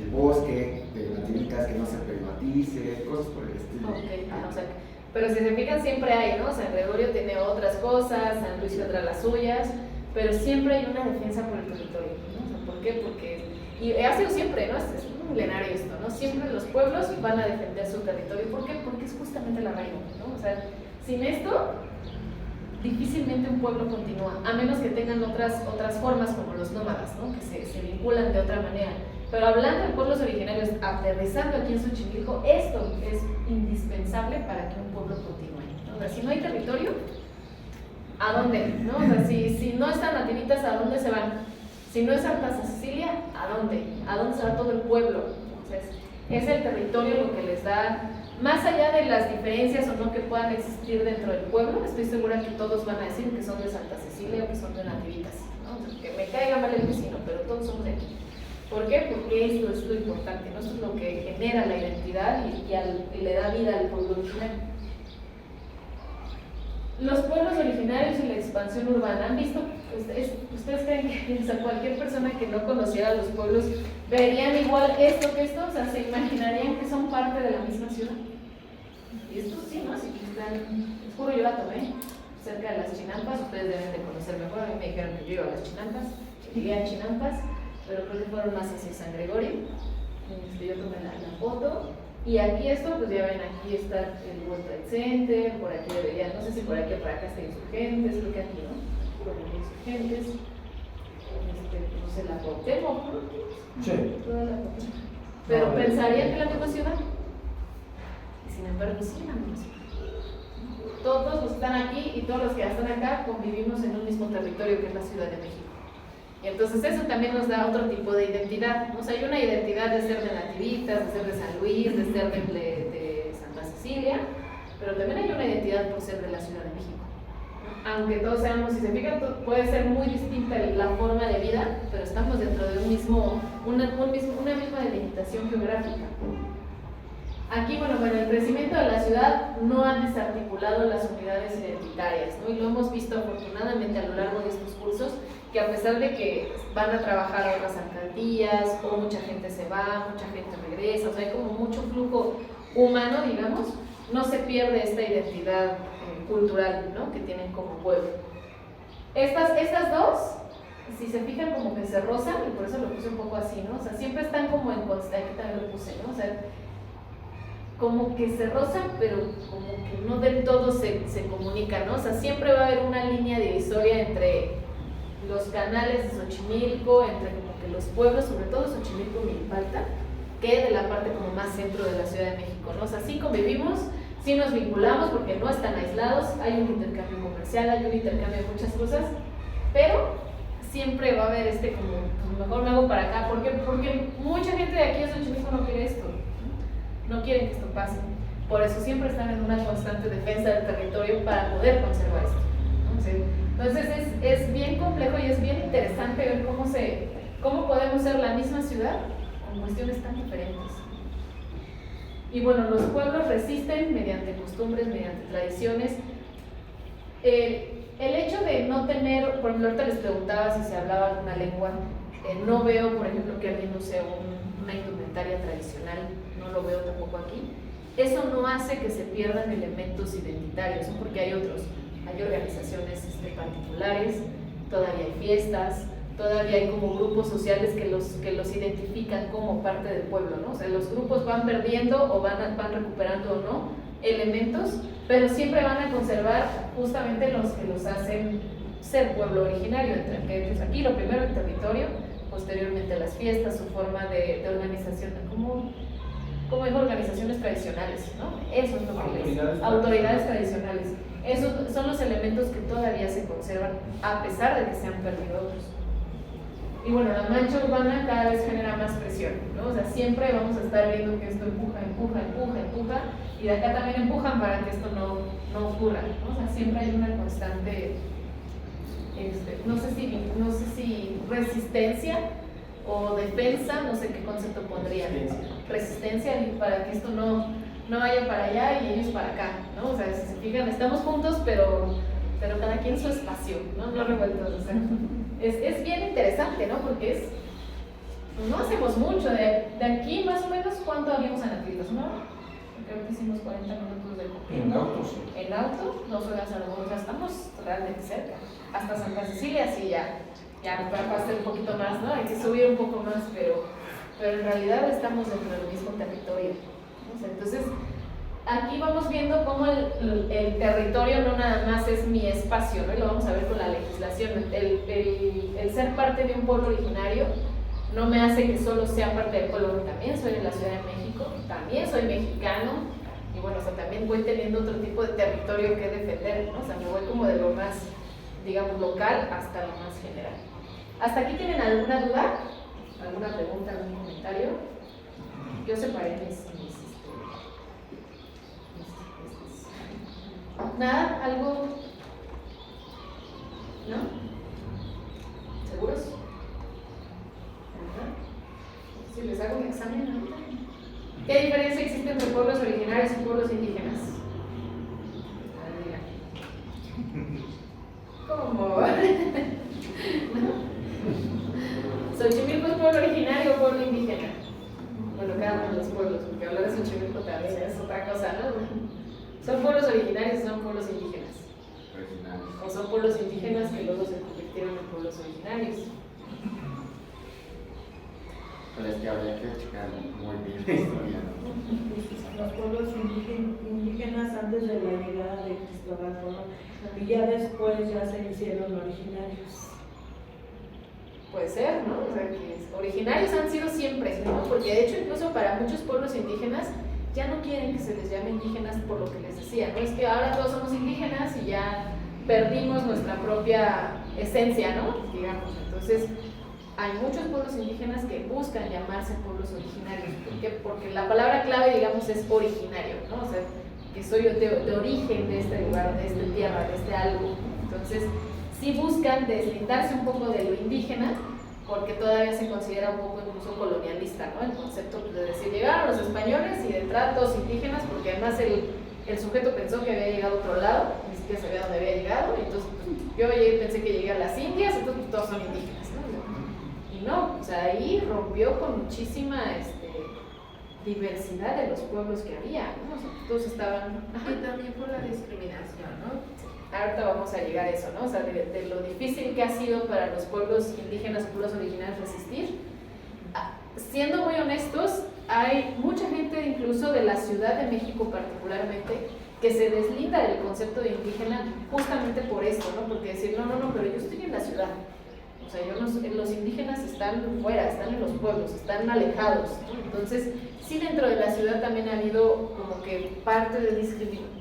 S3: el bosque, de nativitas que no se privatice, cosas por el estilo.
S1: Okay. O sea, pero si se fijan siempre hay, ¿no? San Gregorio tiene otras cosas, San Luis tendrá las suyas, pero siempre hay una defensa por el territorio, ¿no? O sea, ¿por qué? Y ha sido siempre, ¿no? Es un milenario esto, ¿no? Siempre los pueblos van a defender su territorio. ¿Por qué? Porque es justamente el arraigo, ¿no? O sea, sin esto, difícilmente un pueblo continúa, a menos que tengan otras formas como los nómadas, ¿no? Que se vinculan de otra manera. Pero hablando de pueblos originarios, aterrizando aquí en Xochimilco, esto es indispensable para que un pueblo continúe, ¿no? O sea, si no hay territorio, ¿a dónde? ¿No? O sea, si no están nativitas, ¿a dónde se van? Si no es Santa Cecilia, ¿a dónde? ¿A dónde se va todo el pueblo? Entonces, es el territorio lo que les da, más allá de las diferencias o no que puedan existir dentro del pueblo, estoy segura que todos van a decir que son de Santa Cecilia o que son de nativitas, ¿no? O sea, que me caiga mal el vecino, pero todos somos de aquí. ¿Por qué? Porque esto es lo importante, ¿no? Esto es lo que genera la identidad y le da vida al pueblo originario. Los pueblos originarios y la expansión urbana, ¿han visto? ¿Ustedes creen que cualquier persona que no conociera los pueblos verían igual esto que esto? O sea, ¿se imaginarían que son parte de la misma ciudad? Y esto sí, ¿no? Así que están, es puro, yo la tomé cerca de las Chinampas, ustedes deben de conocer mejor, a mí me dijeron que yo iba a las Chinampas, llegué a Chinampas, pero creo que fueron más hacia San Gregorio. Yo tomé la foto. Y aquí esto, pues ya ven, aquí está el World Trade Center, por aquí debería, no sé si por aquí o por acá está Insurgentes, creo que aquí, ¿no? Por aquí Insurgentes, no sé, la Cuauhtémoc, ¿no?
S5: Sí.
S1: Toda la Cuauhtémoc. Pero pensarían que la misma ciudad. Sin embargo, sí eran unos. Todos los que están aquí y todos los que están acá convivimos en un mismo territorio que es la Ciudad de México. Y entonces eso también nos da otro tipo de identidad. O sea, hay una identidad de ser de Nativitas, de ser de San Luis, de ser de Santa Cecilia, pero también hay una identidad por ser de la Ciudad de México. Aunque todos seamos, si se fijan, puede ser muy distinta la forma de vida, pero estamos dentro de una misma delimitación geográfica. Aquí, bueno, con el crecimiento de la ciudad no han desarticulado las unidades identitarias, ¿no? Y lo hemos visto afortunadamente a lo largo de estos cursos, que a pesar de que van a trabajar a otras alcaldías, o mucha gente se va, mucha gente regresa, o sea, hay como mucho flujo humano, digamos, no se pierde esta identidad cultural, ¿no? Que tienen como pueblo. Estas dos, si se fijan, como que se rozan, y por eso lo puse un poco así, ¿no? O sea, siempre están como en constante, aquí también lo puse, ¿no? O sea, como que se rozan, pero como que no del todo se comunican, ¿no? O sea, siempre va a haber una línea divisoria entre los canales de Xochimilco, entre como que los pueblos, sobre todo Xochimilco y Milpalta, que de la parte como más centro de la Ciudad de México, ¿no? O sea, sí convivimos, sí nos vinculamos porque no están aislados, hay un intercambio comercial, hay un intercambio de muchas cosas, pero siempre va a haber como, pues mejor me hago para acá, porque mucha gente de aquí de Xochimilco no quiere esto, no quieren que esto pase, por eso siempre están en una constante defensa del territorio para poder conservar esto, ¿no? Sí. Entonces es bien complejo y es bien interesante ver cómo podemos ser la misma ciudad con cuestiones tan diferentes. Y bueno, los pueblos resisten mediante costumbres, mediante tradiciones. El hecho de no tener, por ejemplo, ahorita les preguntaba si se hablaba alguna lengua, no veo, por ejemplo, que alguien use una indumentaria tradicional, no lo veo tampoco aquí. Eso no hace que se pierdan elementos identitarios, ¿no? Porque hay organizaciones particulares, todavía hay fiestas, todavía hay como grupos sociales que los identifican como parte del pueblo, ¿no? O sea, los grupos van perdiendo o van recuperando o no elementos, pero siempre van a conservar justamente los que los hacen ser pueblo originario, entre ellos aquí lo primero el territorio, posteriormente las fiestas, su forma de organización, como organizaciones tradicionales, ¿no? Eso es lo que autoridades tradicionales. Esos son los elementos que todavía se conservan, a pesar de que se han perdido otros. Y bueno, la mancha urbana cada vez genera más presión, ¿no? O sea, siempre vamos a estar viendo que esto empuja, y de acá también empujan para que esto no ocurra, ¿no? O sea, siempre hay una constante, no sé si resistencia o defensa, no sé qué concepto pondría. Resistencia para que esto no vaya para allá y ellos para acá, ¿no? O sea, si se fijan, estamos juntos, pero cada quien su espacio, ¿no? No revueltos, o sea, es bien interesante, ¿no? Porque no hacemos mucho, de aquí más o menos, ¿cuánto habíamos a Nativitas? ¿Una hora? Creo que hicimos 40 minutos de copia.
S5: En auto, sí.
S1: En auto, 2 horas a lo mejor, estamos realmente cerca. Hasta Santa Cecilia, sí, ya va a ser un poquito más, ¿no? Hay que subir un poco más, pero en realidad estamos dentro del mismo territorio. Entonces, aquí vamos viendo cómo el territorio no nada más es mi espacio, ¿no? Y lo vamos a ver con la legislación. El ser parte de un pueblo originario no me hace que solo sea parte del pueblo, también soy de la Ciudad de México, también soy mexicano, y bueno, o sea, también voy teniendo otro tipo de territorio que defender, ¿no? O sea, me voy como de lo más, digamos, local hasta lo más general. ¿Hasta aquí tienen alguna duda? ¿Alguna pregunta, algún comentario? Yo separé ¿Nada? ¿Algo? ¿No? ¿Seguros? Si les hago un examen ahorita. ¿Qué diferencia existe entre pueblos originarios y pueblos indígenas? ¿Cómo? ¿No? ¿Xochimilco es pueblo originario o pueblo indígena? Bueno, cada uno de los pueblos, porque hablar de Xochimilco también es otra cosa, ¿no? ¿Son pueblos originarios o son pueblos indígenas?
S3: Originarios.
S1: ¿O son pueblos indígenas que luego se convirtieron en pueblos originarios?
S3: Pero es que habría que checar muy bien la historia, ¿no?
S2: Los pueblos indígenas antes de la llegada de Cristóbal Colón y ya después ya se hicieron originarios.
S1: Puede ser, ¿no? O sea, que originarios han sido siempre, ¿no? Porque de hecho incluso para muchos pueblos indígenas ya no quieren que se les llame indígenas por lo que les decía, ¿no? Es que ahora todos somos indígenas y ya perdimos nuestra propia esencia, ¿no? Digamos, entonces hay muchos pueblos indígenas que buscan llamarse pueblos originarios. ¿Por qué? Porque la palabra clave, digamos, es originario, ¿no? O sea, que soy de origen de este lugar, de esta tierra, de este algo. Entonces, sí buscan deslindarse un poco de lo indígena, porque todavía se considera un poco incluso colonialista, ¿no? El concepto de decir, llegaron los españoles y de tratos indígenas, porque además el sujeto pensó que había llegado a otro lado, ni siquiera sabía dónde había llegado, y entonces pues, yo pensé que llegué a las Indias, entonces pues, todos son indígenas, ¿no? Y no, o sea, ahí rompió con muchísima diversidad de los pueblos que había, ¿no? O sea, todos estaban...
S4: Y también por la discriminación, ¿no?
S1: Ahorita vamos a llegar a eso, ¿no? O sea, de lo difícil que ha sido para los pueblos indígenas, pueblos originarios resistir. Siendo muy honestos, hay mucha gente, incluso de la Ciudad de México particularmente, que se deslinda del concepto de indígena justamente por esto, ¿no? Porque decir, no, pero yo estoy en la ciudad. O sea, los indígenas están fuera, están en los pueblos, están alejados, ¿no? Entonces, sí, dentro de la ciudad también ha habido como que parte de discriminación,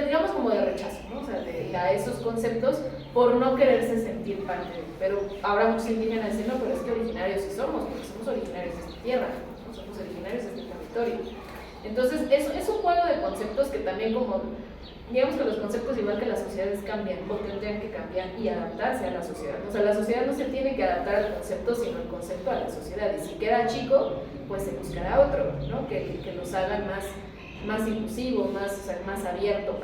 S1: digamos como de rechazo, ¿no? O sea, a esos conceptos por no quererse sentir parte de. Pero habrá muchos indígenas diciendo, no, pero es que originarios sí somos, porque somos originarios de esta tierra, ¿no? Somos originarios de este territorio. Entonces, es un juego de conceptos que también como, digamos que los conceptos igual que las sociedades cambian, o tendrían que cambiar y adaptarse a la sociedad. O sea, la sociedad no se tiene que adaptar al concepto, sino el concepto a la sociedad. Y si queda chico, pues se buscará otro, ¿no? Que los hagan más inclusivo, más abierto.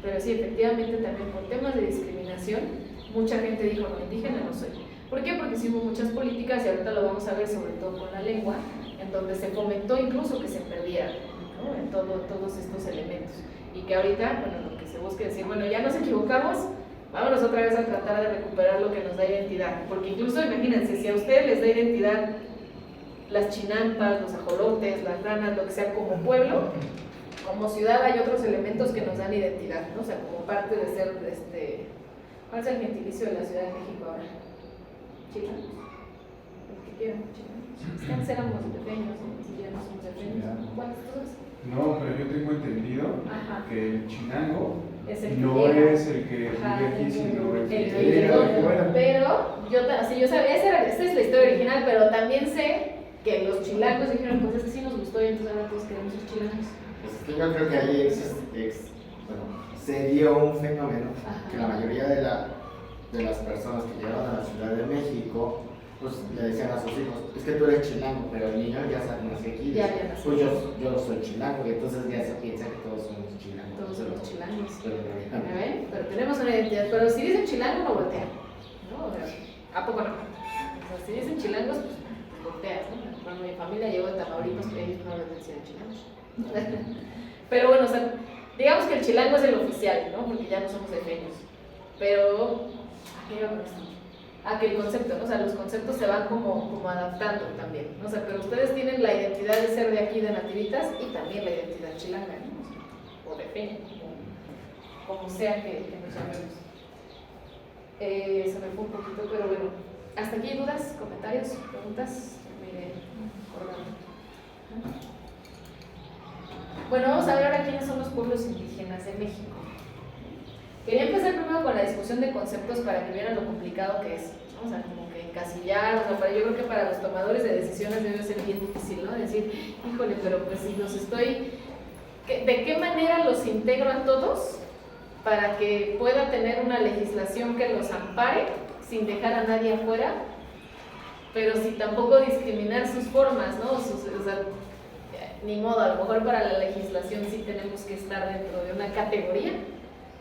S1: Pero sí, efectivamente también por temas de discriminación, mucha gente dijo, no, indígena no soy. ¿Por qué? Porque sí hubo muchas políticas, y ahorita lo vamos a ver sobre todo con la lengua, en donde se fomentó incluso que se perdiera, ¿no? En todos estos elementos. Y que ahorita, bueno, lo que se busca es decir, bueno, ya nos equivocamos, vámonos otra vez a tratar de recuperar lo que nos da identidad. Porque incluso, imagínense, si a ustedes les da identidad las chinampas, los ajolotes, las ranas, lo que sea como pueblo, como ciudad hay otros elementos que nos dan identidad, ¿no? O sea, como parte de ser, ¿cuál es el gentilicio de la Ciudad de México ahora? ¿Chilanos? Los que quieran, chilanos. Es que antes éramos pequeños, y ya no somos pequeños. ¿Cuáles todos?
S6: No, pero yo tengo entendido que el chinango
S1: es el
S6: no
S1: llega.
S6: Es el que vive aquí, sino el que
S1: llega.
S6: fuera.
S1: Pero yo sabía, esta es la historia original, pero también sé que los chilangos dijeron, pues ese sí nos gustó y entonces ahora todos queremos ser chilangos.
S3: Pues es que yo creo que ahí se dio un fenómeno que la mayoría de las personas que llegaron a la Ciudad de México, pues le decían a sus hijos, es que tú eres chilango, pero el niño ya nació aquí. Pues yo soy chilango, y entonces ya se piensa que todos somos chilangos.
S1: Todos somos chilangos.
S3: Pero,
S1: ¿ven? Pero tenemos una identidad. Pero si dicen chilango, no voltean, ¿no? O sea, ¿a poco no? O sea, si dicen chilangos, pues volteas, ¿no? Bueno, mi familia llegó de Tamaulipas, pero ellos no les decían chilangos. Pero bueno, o sea, digamos que el chilango es el oficial, ¿no? Porque ya no somos efeños. Pero, ¿a qué iba con esto? A que el concepto, ¿no? O sea, los conceptos se van como adaptando también, ¿no? O sea, pero ustedes tienen la identidad de ser de aquí, de nativitas, y también la identidad chilanga, ¿no? O de efeño, como sea que nos llamemos. Se me fue un poquito, pero bueno. ¿Hasta aquí dudas, comentarios, preguntas? Me iré acordando. Bueno, vamos a ver ahora quiénes son los pueblos indígenas de México. Quería empezar primero con la discusión de conceptos para que vieran lo complicado que es, ¿no? O sea, como que encasillar, o sea, yo creo que para los tomadores de decisiones debe ser bien difícil, ¿no? Decir, híjole, pero pues si los estoy... ¿De qué manera los integro a todos para que pueda tener una legislación que los ampare sin dejar a nadie afuera, pero sin tampoco discriminar sus formas, ¿no? O sea, ni modo, a lo mejor para la legislación sí tenemos que estar dentro de una categoría,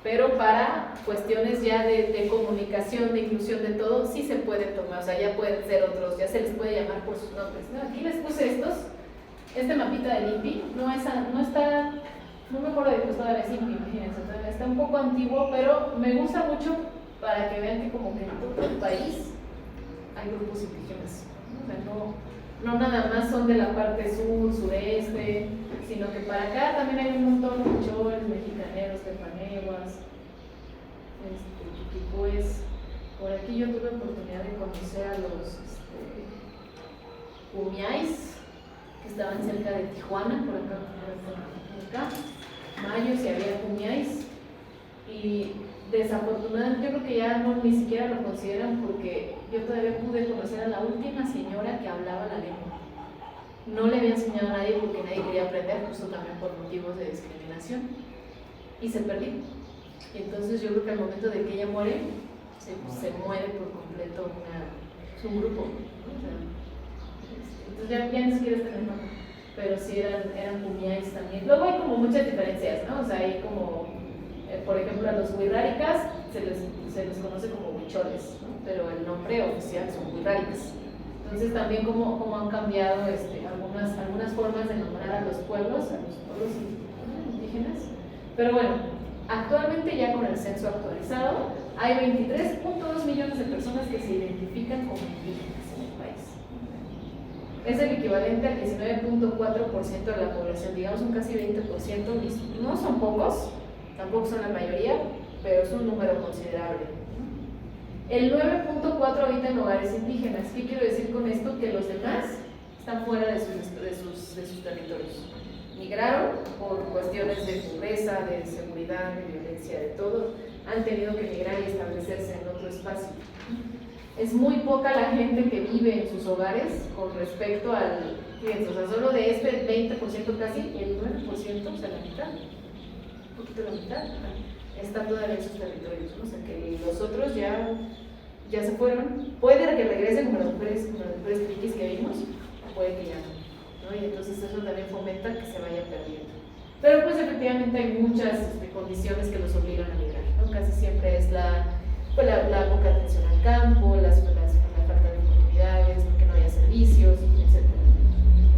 S1: pero para cuestiones ya de comunicación, de inclusión, de todo, sí se puede tomar, o sea, ya pueden ser otros, ya se les puede llamar por sus nombres, ¿no? Aquí les puse este mapita del INPI, no me acuerdo de que todavía es INPI, imagínense, está un poco antiguo, pero me gusta mucho para que vean que como que en todo el país hay grupos indígenas, ¿no? O sea, no nada más son de la parte sur, sureste, sino que para acá también hay un montón de huicholes, mexicaneros, tepaneguas, chiquicues. Por aquí yo tuve oportunidad de conocer a los umiais, que estaban cerca de Tijuana, por acá, mayos, y había cumiáis, y desafortunadamente yo creo que ya no, ni siquiera lo consideran, porque yo todavía pude conocer a la última señora que hablaba la lengua. No le había enseñado a nadie porque nadie quería aprender, justo también por motivos de discriminación, y se perdió. Y entonces yo creo que al momento de que ella muere, se muere por completo un grupo, ¿no? O sea, entonces ya ni siquiera está en el mapa, pero sí eran cumiáis también. Luego hay como muchas diferencias, ¿no? O sea, hay como, por ejemplo, a los huirráricas se les conoce como huicholes, ¿no? Pero el nombre oficial son huirráricas. Entonces también como han cambiado algunas formas de nombrar a los pueblos indígenas. Pero bueno, actualmente ya con el censo actualizado, hay 23.2 millones de personas que se identifican como indígenas en el país. Es el equivalente al 19.4% de la población, digamos un casi 20%, no son pocos, tampoco son la mayoría, pero es un número considerable. El 9.4% habita en hogares indígenas. ¿Qué quiero decir con esto? Que los demás están fuera de sus territorios. Migraron por cuestiones de pobreza, de seguridad, de violencia, de todo. Han tenido que migrar y establecerse en otro espacio. Es muy poca la gente que vive en sus hogares con respecto al, fíjense, o sea, solo de este 20% casi, el 9%, o sea, la mitad, un poquito la mitad, están todavía en sus territorios, ¿no? O sea, que los otros ya se fueron. Puede que regresen como las mujeres triquis que vimos, o puede que ya no, y entonces eso también fomenta que se vaya perdiendo. Pero pues efectivamente hay muchas condiciones que los obligan a migrar, ¿no? Casi siempre es la poca atención al campo, la falta de oportunidades, que no haya servicios, etc.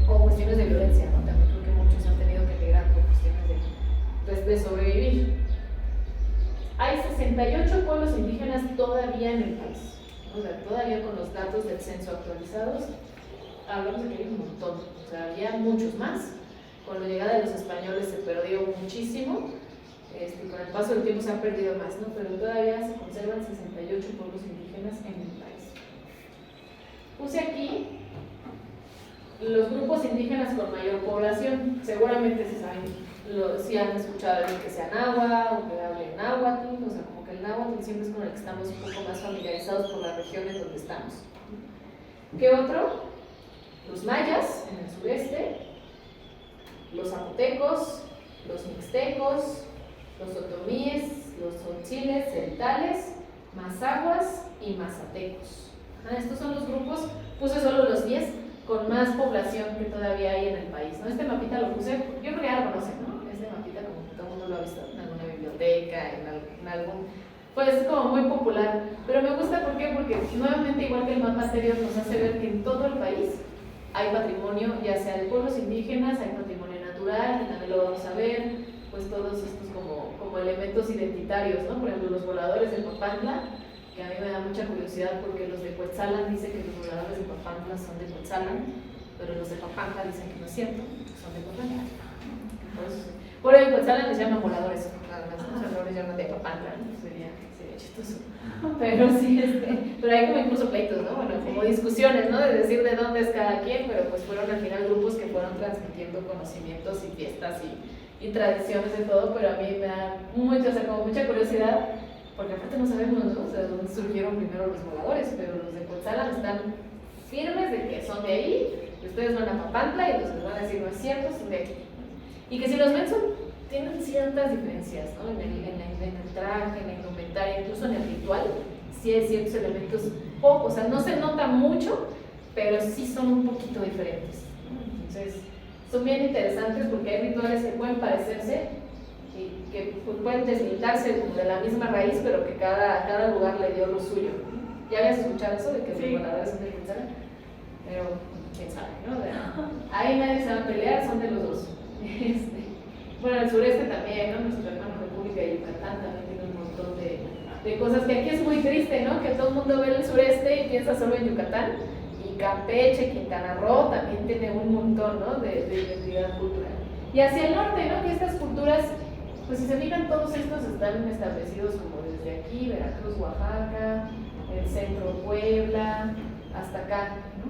S1: O cuestiones de violencia, ¿no? También creo que muchos han tenido que migrar por cuestiones de sobrevivir. Hay 68 pueblos indígenas todavía en el país, ¿no? O sea, todavía con los datos del censo actualizados, hablamos de que hay un montón, o sea, había muchos más. Con la llegada de los españoles se perdió muchísimo, con el paso del tiempo se han perdido más, ¿no? Pero todavía se conservan 68 pueblos indígenas en el país. Puse aquí los grupos indígenas con mayor población. Seguramente se saben, si han escuchado a alguien que sea náhuatl o que hable náhuatl, o sea, como que el náhuatl siempre es con el que estamos un poco más familiarizados por las regiones donde estamos. ¿Qué otro? Los mayas en el sureste, los zapotecos, los mixtecos, los otomíes, los tzotziles, celtales, mazahuas y mazatecos. Estos son los grupos, puse solo los 10 con más población que todavía hay en el país, ¿no? Este mapita lo puse, yo creo que ya lo conocen, ¿no? Este mapita como que todo el mundo lo ha visto en alguna biblioteca, en algún... Pues es como muy popular, pero me gusta ¿por qué? Porque nuevamente, igual que el mapa anterior, nos hace ver que en todo el país hay patrimonio, ya sea de pueblos indígenas, hay patrimonio natural, que también lo vamos a ver, pues todos estos como elementos identitarios, ¿no? Por ejemplo, los voladores de Papantla, que a mí me da mucha curiosidad porque los de Cuetzalan dicen que los voladores de Papantla son de Cuetzalan, pero los de Papantla dicen que no es cierto, que son de Papantla. Entonces, por el Cuetzalan les llaman voladores, nada más, ¿no? O sea, no les llaman de Papantla, ¿no? Sería chistoso. Pero sí, pero hay como incluso pleitos, ¿no? Bueno, como discusiones, ¿no? De decir de dónde es cada quien, pero pues fueron al final grupos que fueron transmitiendo conocimientos y fiestas y tradiciones de todo, pero a mí me da mucho, o sea, como mucha curiosidad, porque aparte no sabemos, ¿no? O sea, de dónde surgieron primero los voladores, pero los de Cuetzalan están firmes de que son de ahí, y ustedes van a Papantla y entonces van a decir, no es cierto, son de aquí. Y que si los ven tienen ciertas diferencias, ¿no? En el traje, en la indumentaria, incluso en el ritual, sí hay ciertos elementos pocos, o sea, no se nota mucho, pero sí son un poquito diferentes, ¿no? Entonces, son bien interesantes porque hay rituales que pueden parecerse y que pueden deslindarse como de la misma raíz, pero que cada lugar le dio lo suyo. ¿Ya habías escuchado eso de que los voladores son de Cuetzalan? Pero quién sabe, ¿no? Ahí nadie se va a pelear, son de los dos. Bueno, el sureste también, ¿no? Nuestra hermana República de Yucatán también tiene un montón de cosas que aquí es muy triste, ¿no? Que todo el mundo ve el sureste y piensa solo en Yucatán. Y Campeche, Quintana Roo también tiene un montón, ¿no? de identidad cultural. Y hacia el norte, ¿no? Que estas culturas, pues si se fijan, todos estos están establecidos como desde aquí, Veracruz, Oaxaca, el centro Puebla, hasta acá, ¿no?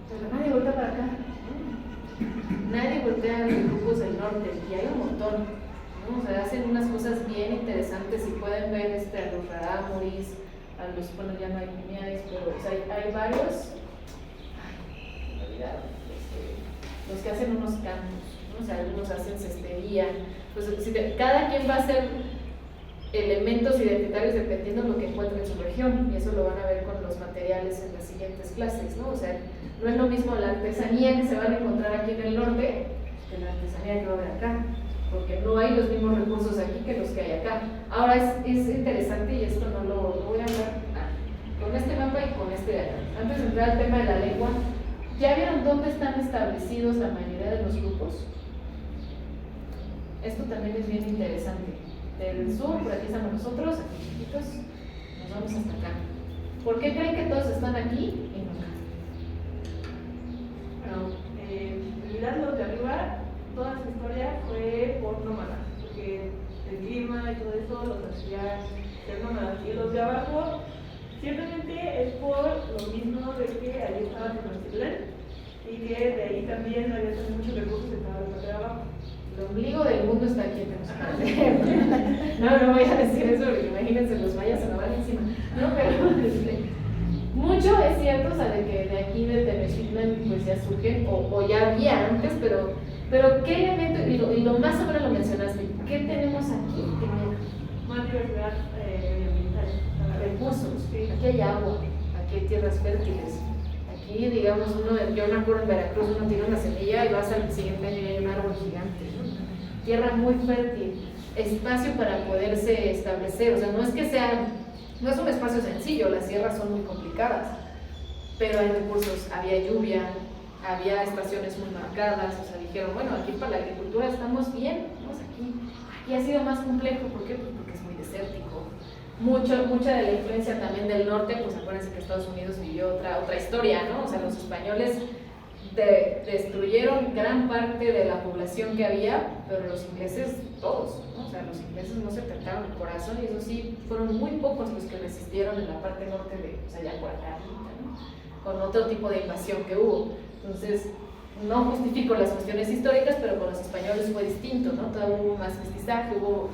S1: Pero nadie vuelta para acá, ¿no? nadie voltea a los grupos del norte, y hay un montón, ¿no? O sea, hacen unas cosas bien interesantes y pueden ver a los rarámuris, a los, bueno, ya no hay miaes, pero o sea, hay varios, en realidad, los que hacen unos campos, ¿no? O sea, algunos hacen cestería, pues cada quien va a hacer elementos identitarios dependiendo de lo que encuentre en su región, y eso lo van a ver con los materiales en las siguientes clases, ¿no? O sea, no es lo mismo la artesanía que se van a encontrar aquí en el norte que la artesanía que va a haber acá, porque no hay los mismos recursos aquí que los que hay acá. Ahora es interesante, y esto no lo voy a hablar con este mapa y con este de acá. Antes de entrar al tema de la lengua, ¿ya vieron dónde están establecidos la mayoría de los grupos? Esto también es bien interesante. Del sur, por aquí estamos nosotros, aquí chiquitos, nos vamos hasta acá. ¿Por qué creen que todos están aquí y no acá?
S2: Bueno, en realidad los de arriba, toda su historia fue por nómadas, porque el clima y todo eso los hacía ser nómadas. Y los de abajo, ciertamente es por lo mismo de que allí estaba Tenochtitlán y que de ahí también había muchos recursos que estaban de abajo.
S1: El ombligo del mundo está aquí en Tenochtitlán. No voy a decir eso porque imagínense, los mayas se me van encima. No, pero mucho es cierto, o sea, de que de aquí de Tenochtitlán pues ya surgen, o ya había antes, pero ¿qué elemento? Y lo más sobre lo mencionaste, ¿qué tenemos aquí?
S2: Más diversidad medioambiental.
S1: Recursos, sí. Aquí hay agua, aquí hay tierras fértiles. Aquí, digamos, yo me acuerdo en Veracruz, uno tira una semilla y vas al siguiente año y hay un árbol gigante, ¿no? Tierra muy fértil, espacio para poderse establecer, o sea, no es un espacio sencillo, las sierras son muy complicadas, pero hay recursos, había lluvia, había estaciones muy marcadas, o sea, dijeron, bueno, aquí para la agricultura estamos bien, vamos aquí ha sido más complejo, ¿por qué? Pues porque es muy desértico. Mucha de la influencia también del norte, pues acuérdense que Estados Unidos vivió otra historia, ¿no? O sea, los españoles destruyeron gran parte de la población que había, pero los ingleses todos, ¿no? O sea, los ingleses no se trataron el corazón, y eso sí, fueron muy pocos los que resistieron en la parte norte de, o sea, ya por acá, ¿no? Con otro tipo de invasión que hubo. Entonces, no justifico las cuestiones históricas, pero con los españoles fue distinto, ¿no? Todavía hubo más mestizaje, hubo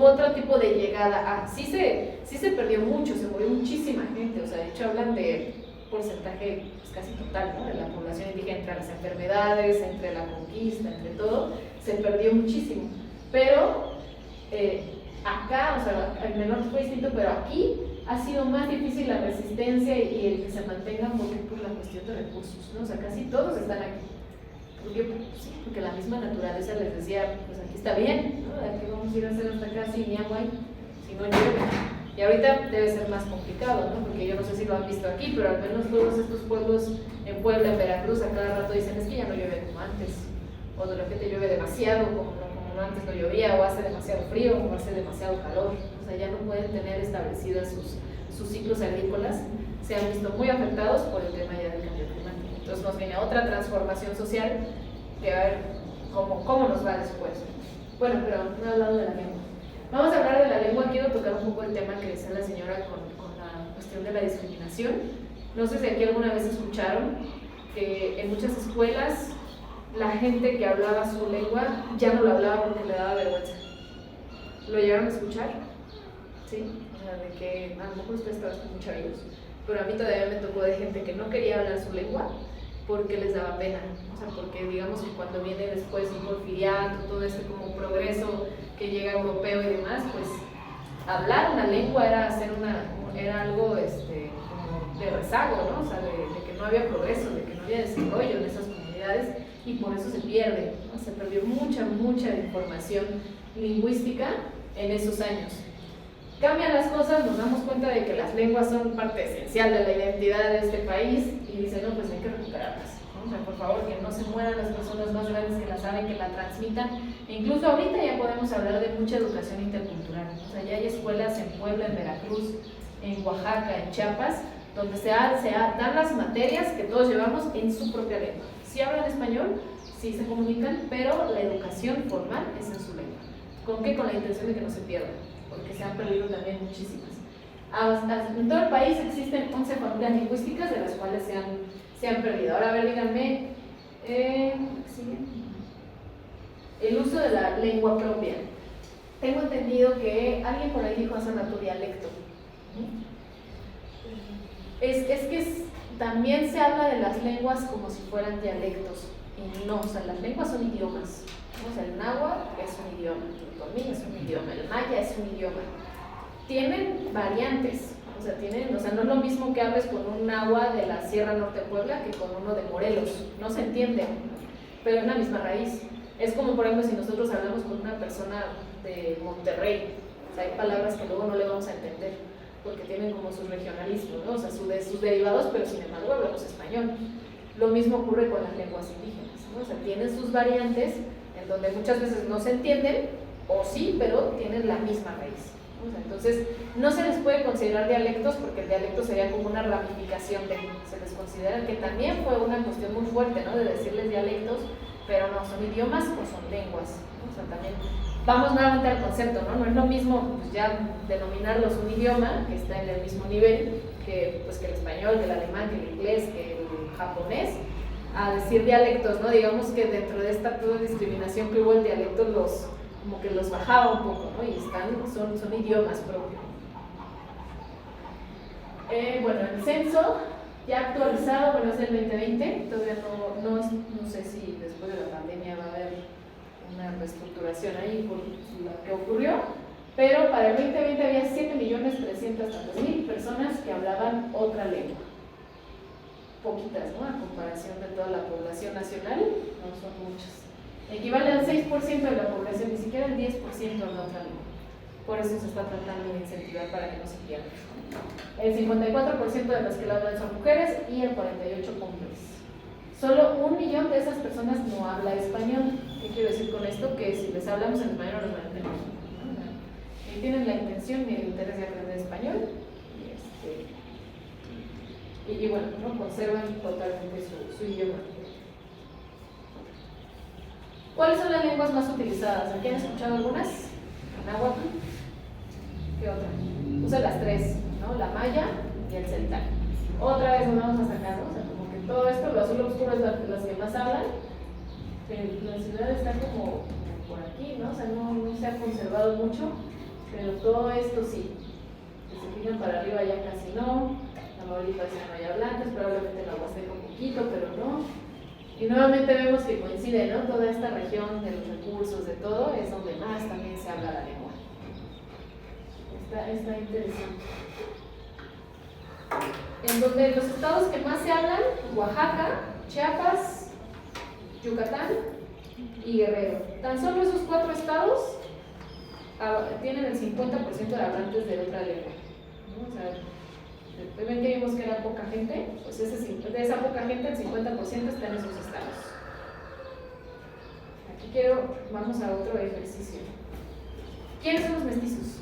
S1: otro tipo de llegada. Sí se perdió mucho, se murió muchísima gente, o sea, de hecho hablan de porcentaje pues, casi total, ¿no? De la población indígena, entre las enfermedades, entre la conquista, entre todo, se perdió muchísimo. Pero acá, o sea, en el norte fue distinto, pero aquí ha sido más difícil la resistencia y el que se mantengan por la cuestión de recursos, ¿no? O sea, casi todos están aquí. Porque la misma naturaleza les decía, pues aquí está bien, ¿no? Aquí vamos a ir a hacer hasta acá sin agua, si no llueve. Y ahorita debe ser más complicado, ¿no? Porque yo no sé si lo han visto aquí, pero al menos todos estos pueblos en Puebla, en Veracruz, a cada rato dicen, es que ya no llueve como antes, o de repente llueve demasiado, como no antes no llovía, o hace demasiado frío, o hace demasiado calor. O sea, ya no pueden tener establecidas sus ciclos agrícolas, se han visto muy afectados por el tema ya del cambio climático. Entonces nos viene otra transformación social que a ver cómo nos va después. Bueno, pero no he hablado de la lengua. Vamos a hablar de la lengua. Quiero tocar un poco el tema que decía la señora con la cuestión de la discriminación. No sé si aquí alguna vez escucharon que en muchas escuelas la gente que hablaba su lengua ya no la hablaba porque le daba vergüenza. ¿Lo llegaron a escuchar? ¿Sí? O sea, de que a lo mejor ustedes estaban muy chavillos, pero a mí todavía me tocó de gente que no quería hablar su lengua porque les daba pena, o sea, porque digamos que cuando viene después el porfiriato, todo este como progreso que llega europeo y demás, pues hablar una lengua era algo como de rezago, ¿no? O sea, de que no había progreso, de que no había desarrollo en esas comunidades, y por eso se pierde, ¿no? Se perdió mucha información lingüística en esos años. Cambian las cosas, nos damos cuenta de que las lenguas son parte esencial de la identidad de este país, y dicen, no, pues hay que recuperarlas, ¿no? O sea, por favor, que no se mueran las personas más grandes que la saben, que la transmitan. E incluso ahorita ya podemos hablar de mucha educación intercultural, o sea, ya hay escuelas en Puebla, en Veracruz, en Oaxaca, en Chiapas, donde se dan las materias que todos llevamos en su propia lengua. Sí hablan español, sí se comunican, pero la educación formal es en su lengua. ¿Con qué? Con la intención de que no se pierdan, porque se han perdido también muchísimas. En todo el país existen 11 familias lingüísticas, de las cuales se han perdido. Ahora, a ver, díganme, el uso de la lengua propia. Tengo entendido que alguien por ahí dijo hace rato dialecto. También se habla de las lenguas como si fueran dialectos, y no, o sea, las lenguas son idiomas. O sea, el náhuatl es un idioma, el otomí es un idioma, el maya es un idioma. Tienen variantes, o sea, no es lo mismo que hables con un náhuatl de la Sierra Norte de Puebla que con uno de Morelos, no se entiende, pero es la misma raíz. Es como, por ejemplo, si nosotros hablamos con una persona de Monterrey, o sea, hay palabras que luego no le vamos a entender, porque tienen como su regionalismo, ¿no? O sea, sus derivados, pero sin embargo hablamos español. Lo mismo ocurre con las lenguas indígenas, ¿no? O sea, tienen sus variantes, en donde muchas veces no se entienden, o sí, pero tienen la misma raíz. O sea, entonces, no se les puede considerar dialectos, porque el dialecto sería como una ramificación se les considera que también fue una cuestión muy fuerte, ¿no? De decirles dialectos, pero no, son idiomas o son lenguas, ¿no? O sea, también vamos nuevamente al concepto, ¿no? No es lo mismo pues, ya denominarlos un idioma, que está en el mismo nivel que el español, que el alemán, que el inglés, que el japonés, a decir dialectos, ¿no? Digamos que dentro de esta toda discriminación que hubo, el dialecto como que los bajaba un poco, ¿no? Y son idiomas propios. Bueno, el censo ya actualizado, bueno, es del 2020, todavía no sé si después de la pandemia va a haber una reestructuración ahí por lo que ocurrió, pero para el 2020 había 7.300.000 personas que hablaban otra lengua. Poquitas, ¿no? A comparación de toda la población nacional, no son muchas. Equivale al 6% de la población, ni siquiera el 10% habla otra lengua. Por eso se está tratando de incentivar para que no se pierda. El 54% de las que la hablan son mujeres y el 48% hombres. Solo 1 millón de esas personas no habla español. ¿Qué quiero decir con esto? Que si les hablamos en español no los van a entender. Y tienen la intención y el interés de aprender español y bueno, ¿no? Conservan totalmente su idioma. ¿Cuáles son las lenguas más utilizadas? ¿Aquí han escuchado algunas? ¿Náhuatl? ¿Qué otra? Usa las 3, ¿no? La maya y el celtal. Otra vez nos vamos a sacar, ¿no? O sea, como que todo esto, lo azul oscuro es las que más hablan, pero la ciudad está como por aquí, ¿no? O sea, no se ha conservado mucho, pero todo esto sí. Si se fijan para arriba ya casi no. Tamaulipas ya no hay hablantes, probablemente la Huasteca un poquito, pero no. Y nuevamente vemos que coincide, ¿no? Toda esta región de los recursos, de todo, es donde más también se habla la lengua. Está interesante. En donde los estados que más se hablan, Oaxaca, Chiapas, Yucatán y Guerrero. Tan solo esos 4 estados tienen el 50% de hablantes de otra lengua, ¿no? O sea, ven que vimos que era poca gente, pues de esa poca gente el 50% está en esos estados. Aquí vamos a otro ejercicio. ¿Quiénes son los mestizos?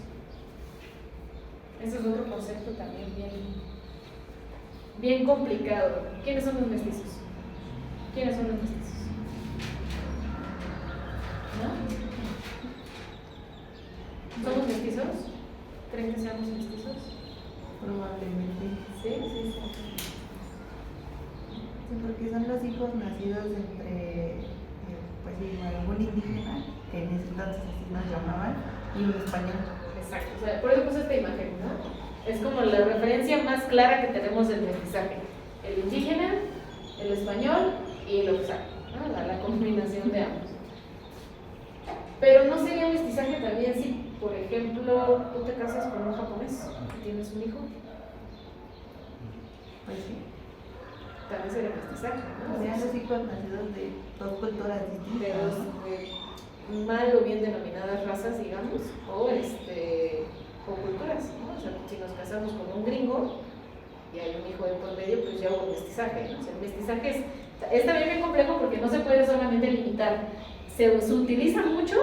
S1: Ese es otro concepto también bien complicado. ¿Quiénes son los mestizos? ¿Quiénes son los mestizos? ¿No? ¿Somos mestizos? ¿Creen que seamos mestizos?
S7: Probablemente.
S1: Sí.
S7: Sí, porque son los hijos nacidos entre, pues sí, algún indígena, que en ese entonces así nos llamaban, y un español.
S1: Exacto, o sea, por eso puse esta imagen, ¿no? Es como la referencia más clara que tenemos del mestizaje. El indígena, el español y el oaxaca, ¿no? La combinación de ambos. Pero no sería mestizaje también si, por ejemplo, tú te casas con un japonés y tienes un hijo.
S7: Pues sí.
S1: También sería mestizaje, ¿no?
S7: Serían los hijos nacidos de 2 culturas distintas.
S1: De dos mal o bien denominadas razas, digamos, o culturas, ¿no? O sea, si nos casamos con un gringo y hay un hijo de por medio, pues ya hubo mestizaje, ¿no? O sea, el mestizaje es también bien complejo porque no se puede solamente limitar. Se utiliza mucho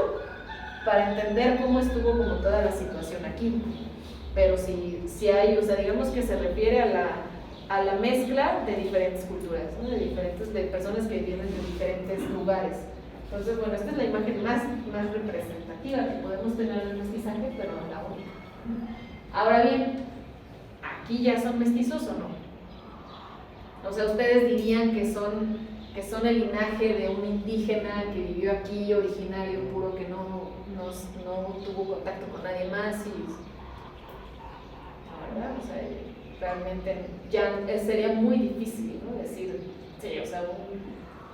S1: para entender cómo estuvo como toda la situación aquí, pero si hay, o sea, digamos que se refiere a la mezcla de diferentes culturas, ¿no? de personas que vienen de diferentes lugares. Entonces, bueno, esta es la imagen más representativa que podemos tener del mestizaje, pero no la única. Ahora bien, ¿aquí ya son mestizos o no? O sea, ¿ustedes dirían que son que son el linaje de un indígena que vivió aquí, originario, puro, que no tuvo contacto con nadie más y, ¿verdad? O sea, realmente ya sería muy difícil, ¿no? Decir, sí, o sea,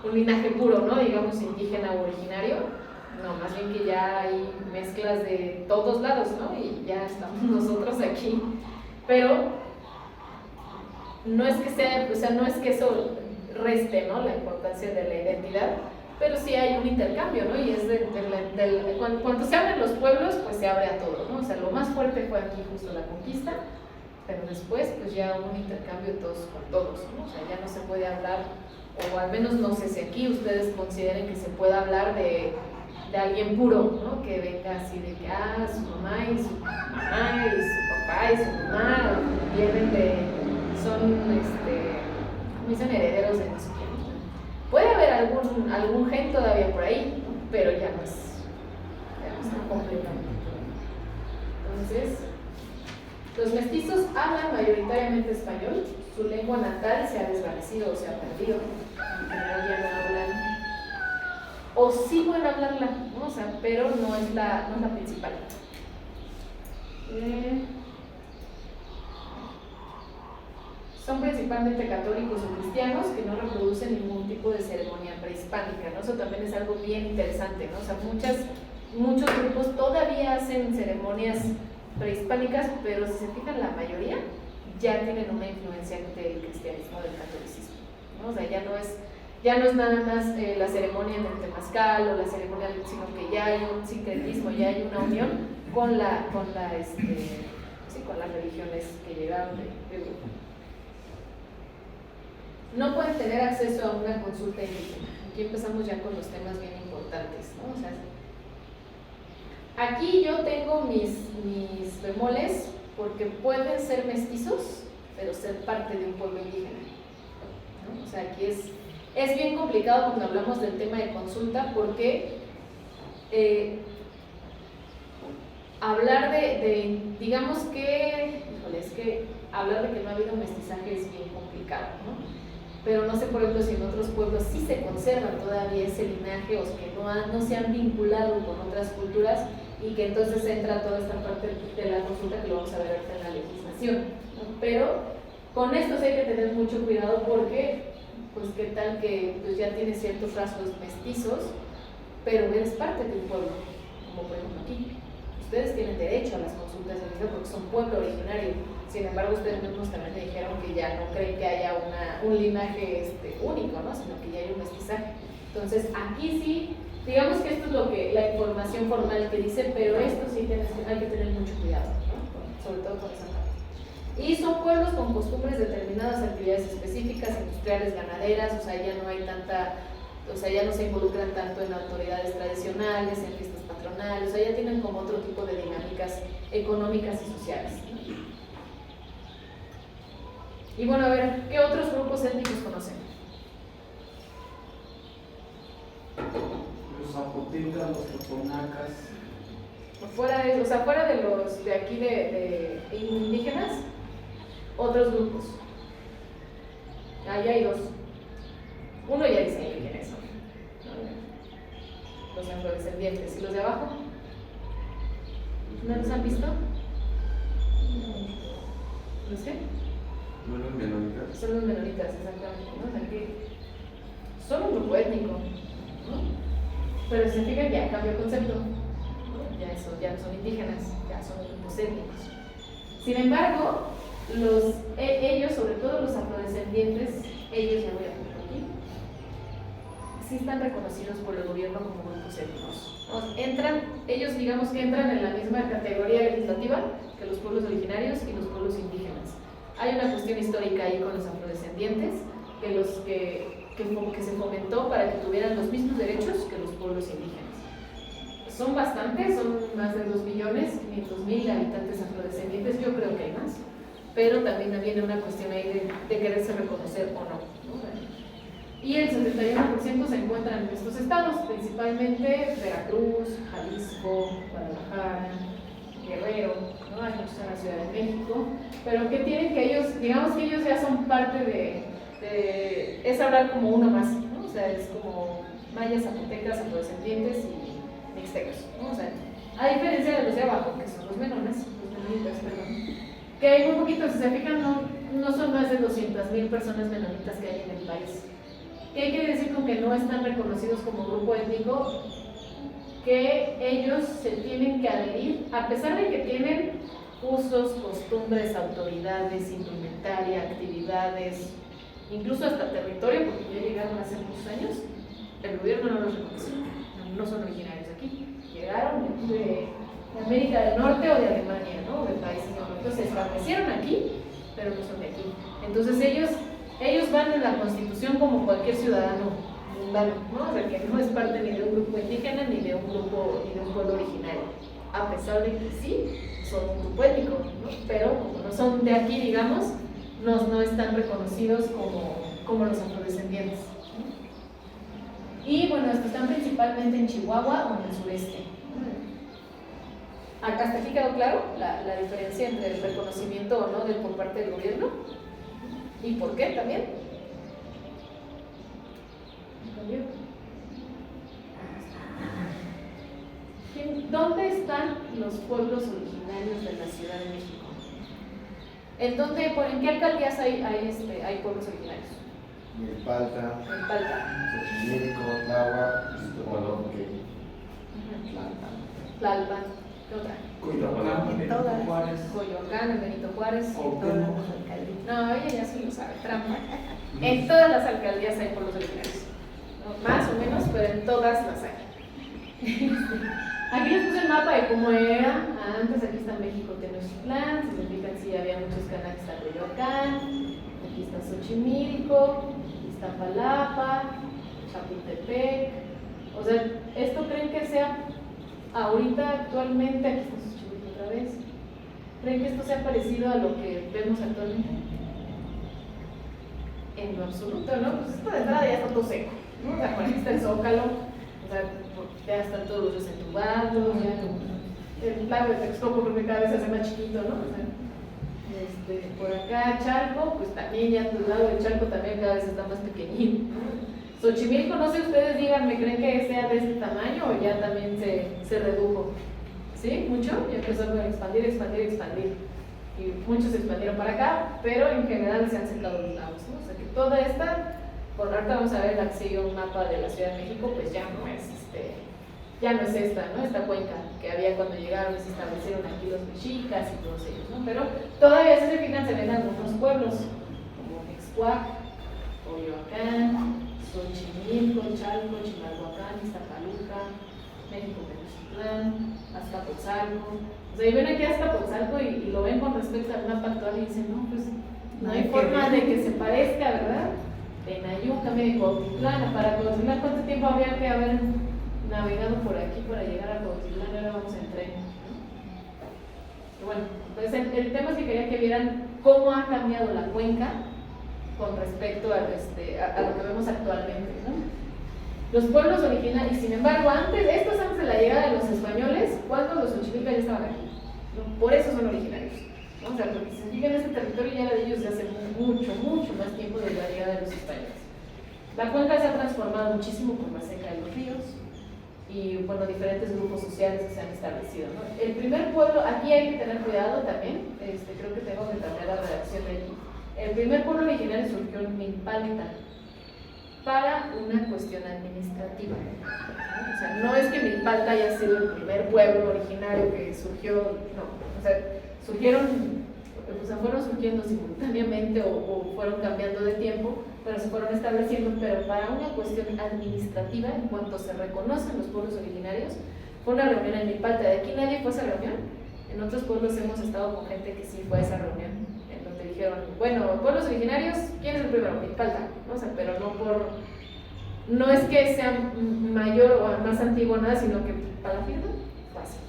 S1: un linaje puro, ¿no? Digamos indígena o originario, no, más bien que ya hay mezclas de todos lados, ¿no? Y ya estamos nosotros aquí, pero no es que sea, o sea, no es que eso reste, ¿no? La importancia de la identidad, pero sí hay un intercambio, ¿no? Y es cuando se abren los pueblos, pues se abre a todo, ¿no? O sea, lo más fuerte fue aquí justo la conquista, pero después pues ya un intercambio todos con todos, ¿no? O sea, ya no se puede hablar, o al menos no sé si aquí ustedes consideren que se pueda hablar de alguien puro, ¿no? Que venga así de que, su mamá y su mamá y su papá y su mamá vienen son, ¿cómo dicen? Herederos de no sé quién. Puede haber algún gen todavía por ahí, ¿no? Pero ya no está completamente. Entonces, los mestizos hablan mayoritariamente español, su lengua natal se ha desvanecido o se ha perdido, en general ya no hablan, o sí pueden hablarla, ¿no? O sea, pero no es la principal. Son principalmente católicos o cristianos que no reproducen ningún tipo de ceremonia prehispánica, ¿no? Eso también es algo bien interesante, ¿no? O sea, muchos grupos todavía hacen ceremonias prehispánicas, pero si se fijan, la mayoría ya tienen una influencia del cristianismo, del catolicismo, ¿no? O sea, ya no es nada más la ceremonia en el temazcal o la ceremonia, sino que ya hay un sincretismo, ya hay una unión con las religiones que llegaron de Europa. No pueden tener acceso a una consulta indígena. Aquí empezamos ya con los temas bien importantes, ¿no? O sea, aquí yo tengo mis bemoles porque pueden ser mestizos, pero ser parte de un pueblo indígena, ¿no? O sea, aquí es bien complicado cuando hablamos del tema de consulta porque hablar digamos que, es que hablar de que no ha habido mestizaje es bien complicado, ¿no? Pero no sé, por ejemplo, si en otros pueblos sí se conserva todavía ese linaje o que no se han vinculado con otras culturas y que entonces entra toda esta parte de la consulta que lo vamos a ver ahorita en la legislación, ¿no? Pero con esto sí hay que tener mucho cuidado porque, pues, qué tal que pues, ya tiene ciertos rasgos mestizos, pero eres parte de un pueblo, como por ejemplo aquí. Ustedes tienen derecho a las consultas de religión porque son pueblo originario. Sin embargo, ustedes mismos también me dijeron que ya no creen que haya un linaje único, ¿no? Sino que ya hay un mestizaje. Entonces, aquí sí, digamos que esto es lo que la información formal que dice, pero esto sí hay que tener mucho cuidado, ¿no? Sobre todo con esa parte. Y son pueblos con costumbres determinadas, actividades específicas, industriales, ganaderas, o sea, ya no hay ya no se involucran tanto en autoridades tradicionales, en fiestas patronales, o sea, ya tienen como otro tipo de dinámicas económicas y sociales. Y bueno, a ver, ¿qué otros grupos étnicos conocen?
S5: Los zapotecas, los totonacas.
S1: Fuera de los de aquí de indígenas, otros grupos. Ahí hay dos. Uno ya dice quiénes son, ¿no? Los afrodescendientes. ¿Y los de abajo? ¿No los han visto? ¿Los qué?
S6: Los menonitas.
S1: Son los menonitas, exactamente, ¿no? O sea que son un grupo étnico, ¿no? Pero si se fijan, ya cambió el concepto, ¿no? Ya no son indígenas, ya son grupos étnicos. Sin embargo, ellos, sobre todo los afrodescendientes, ellos, ya voy a poner aquí, sí están reconocidos por el gobierno como grupos étnicos, ¿no? Ellos digamos que entran en la misma categoría legislativa que los pueblos originarios y los pueblos indígenas. Hay una cuestión histórica ahí con los afrodescendientes, que se fomentó para que tuvieran los mismos derechos que los pueblos indígenas. Son bastantes, son más de 2.500.000 habitantes afrodescendientes, yo creo que hay más, pero también viene una cuestión ahí de quererse reconocer o no, ¿no? Y el 71% se encuentran en estos estados, principalmente Veracruz, Jalisco, Guadalajara, Guerrero, ¿no? Hay muchos en la Ciudad de México, pero que tienen que ellos, digamos que ellos ya son parte es hablar como uno más, ¿no? O O sea, es como mayas, zapotecas, afrodescendientes y mixtecos, ¿no? O sea, a diferencia de los de abajo, que son los menonitas, perdón, que hay muy poquitos, si se fijan, no son más de 200,000 personas menonitas que hay en el país. ¿Qué quiere decir con que no están reconocidos como grupo étnico? Que ellos se tienen que adherir, a pesar de que tienen usos, costumbres, autoridades, indumentaria, actividades, incluso hasta territorio, porque ya llegaron hace muchos años, el gobierno no los reconoció, no son originarios aquí, llegaron de América del Norte o de Alemania, ¿no? De países nórdicos, se establecieron aquí, pero no son de aquí. Entonces ellos van en la Constitución como cualquier ciudadano mundano, ¿no? O sea, que no es parte ni de un grupo indígena ni de un grupo, ni de un pueblo originario, a pesar de que sí son un grupo étnico, ¿no? Pero como no son de aquí, digamos, no están reconocidos como los afrodescendientes, ¿no? Y bueno, estos están principalmente en Chihuahua o en el sureste. Acá hasta aquí quedó claro la diferencia entre el reconocimiento o no por parte del gobierno. ¿Y por qué también? ¿Dónde están los pueblos originarios de la Ciudad de México? ¿En qué alcaldías hay pueblos originarios?
S3: Milpalta, Xochimilco, Tláhuac, Iztapalapa,
S1: Tlalpan, ¿qué otra?
S5: Coyoacán, Benito Juárez.
S1: Coyoacán, Benito Juárez.
S5: Cuauhtémoc.
S1: No, ella ya se lo sabe, trampa. En todas las alcaldías hay pueblos originarios. ¿No? Más o menos, pero en todas las hay. Aquí les puse el mapa de cómo era antes. Aquí está México Tenochtitlán, se fijan si había muchos canales, está Coyoacán, aquí está Xochimilco, Iztapalapa, Chapultepec. O sea, ¿esto creen que sea ahorita, actualmente? Aquí está Xochimilco otra vez. ¿Creen que esto sea parecido a lo que vemos actualmente? En lo absoluto, ¿no? Pues esto de entrada ya está todo seco, ¿no? O sea, por aquí está el Zócalo, o sea, ya están todos los desentubados, ya el lago de Texcoco creo que cada vez se hace más chiquito, ¿no? O sea, por acá Chalco, pues también ya el lago de Chalco también cada vez está más pequeñito, ¿no? Xochimilco, no sé ustedes díganme, ¿creen que sea de este tamaño o ya también se redujo? ¿Sí? ¿Mucho? Ya empezó a expandir. Y muchos se expandieron para acá, pero en general se han secado los lagos, ¿no? O sea que toda esta, por ahorita vamos a ver la que sigue un mapa de la Ciudad de México, pues ya no es esta, ¿no? Esta cuenca que había cuando llegaron y se establecieron aquí los mexicas y todos ellos, ¿no? Pero todavía se fijan, se ven algunos pueblos, como Mixcoac, Coyoacán, Xochimilco, Chalco, Chimalhuacán, Iztapaluca, México Tenochtitlán, Azcapotzalco. O sea, y ven aquí Azcapotzalco y lo ven con respecto al mapa actual y dicen, no, pues no hay forma de que se parezca, ¿verdad? Tenayuca, Cuautitlán, para Cuautitlán, ¿cuánto tiempo había que haber navegado por aquí para llegar a Cuautitlán? Ahora vamos en tren, ¿no? Y bueno, pues el tema es que quería que vieran cómo ha cambiado la cuenca con respecto a lo que vemos actualmente, ¿no? Los pueblos originarios, sin embargo, antes de la llegada de los españoles, cuando los xochimilcas ya estaban aquí, ¿no? Por eso son originarios, ¿no? O sea, porque si se fijan, este territorio ya era de ellos desde hace mucho más tiempo de la llegada de los españoles. La cuenca se ha transformado muchísimo por la seca de los ríos y, bueno, diferentes grupos sociales que se han establecido, ¿no? El primer pueblo, aquí hay que tener cuidado también, creo que tengo que cambiar la redacción de aquí. El primer pueblo originario surgió en Milpalta para una cuestión administrativa, ¿no? O sea, no es que Milpalta haya sido el primer pueblo originario que surgió, no, o sea, fueron surgiendo simultáneamente o fueron cambiando de tiempo, pero se fueron estableciendo, pero para una cuestión administrativa, en cuanto se reconocen los pueblos originarios, fue una reunión en Milpalta. De aquí nadie fue a esa reunión, en otros pueblos hemos estado con gente que sí fue a esa reunión, en donde dijeron, bueno, pueblos originarios, ¿quién es el primero? Milpalta, ¿no? O sea, pero no es que sea mayor o más antiguo nada, sino que para la firma, fácil.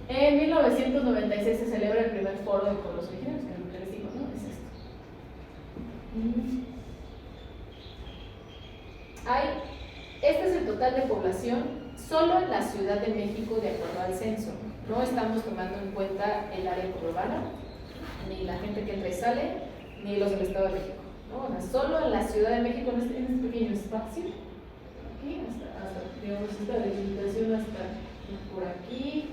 S1: En 1996 se celebra el primer foro de pueblos originarios, que es lo que les digo, ¿no? Es esto. Este es el total de población solo en la Ciudad de México de acuerdo al censo. No estamos tomando en cuenta el área urbana, ni la gente que entra y sale, ni los del Estado de México. ¿no? O sea, solo en la Ciudad de México, en este pequeño espacio, aquí, hasta digamos, esta delimitación hasta por aquí,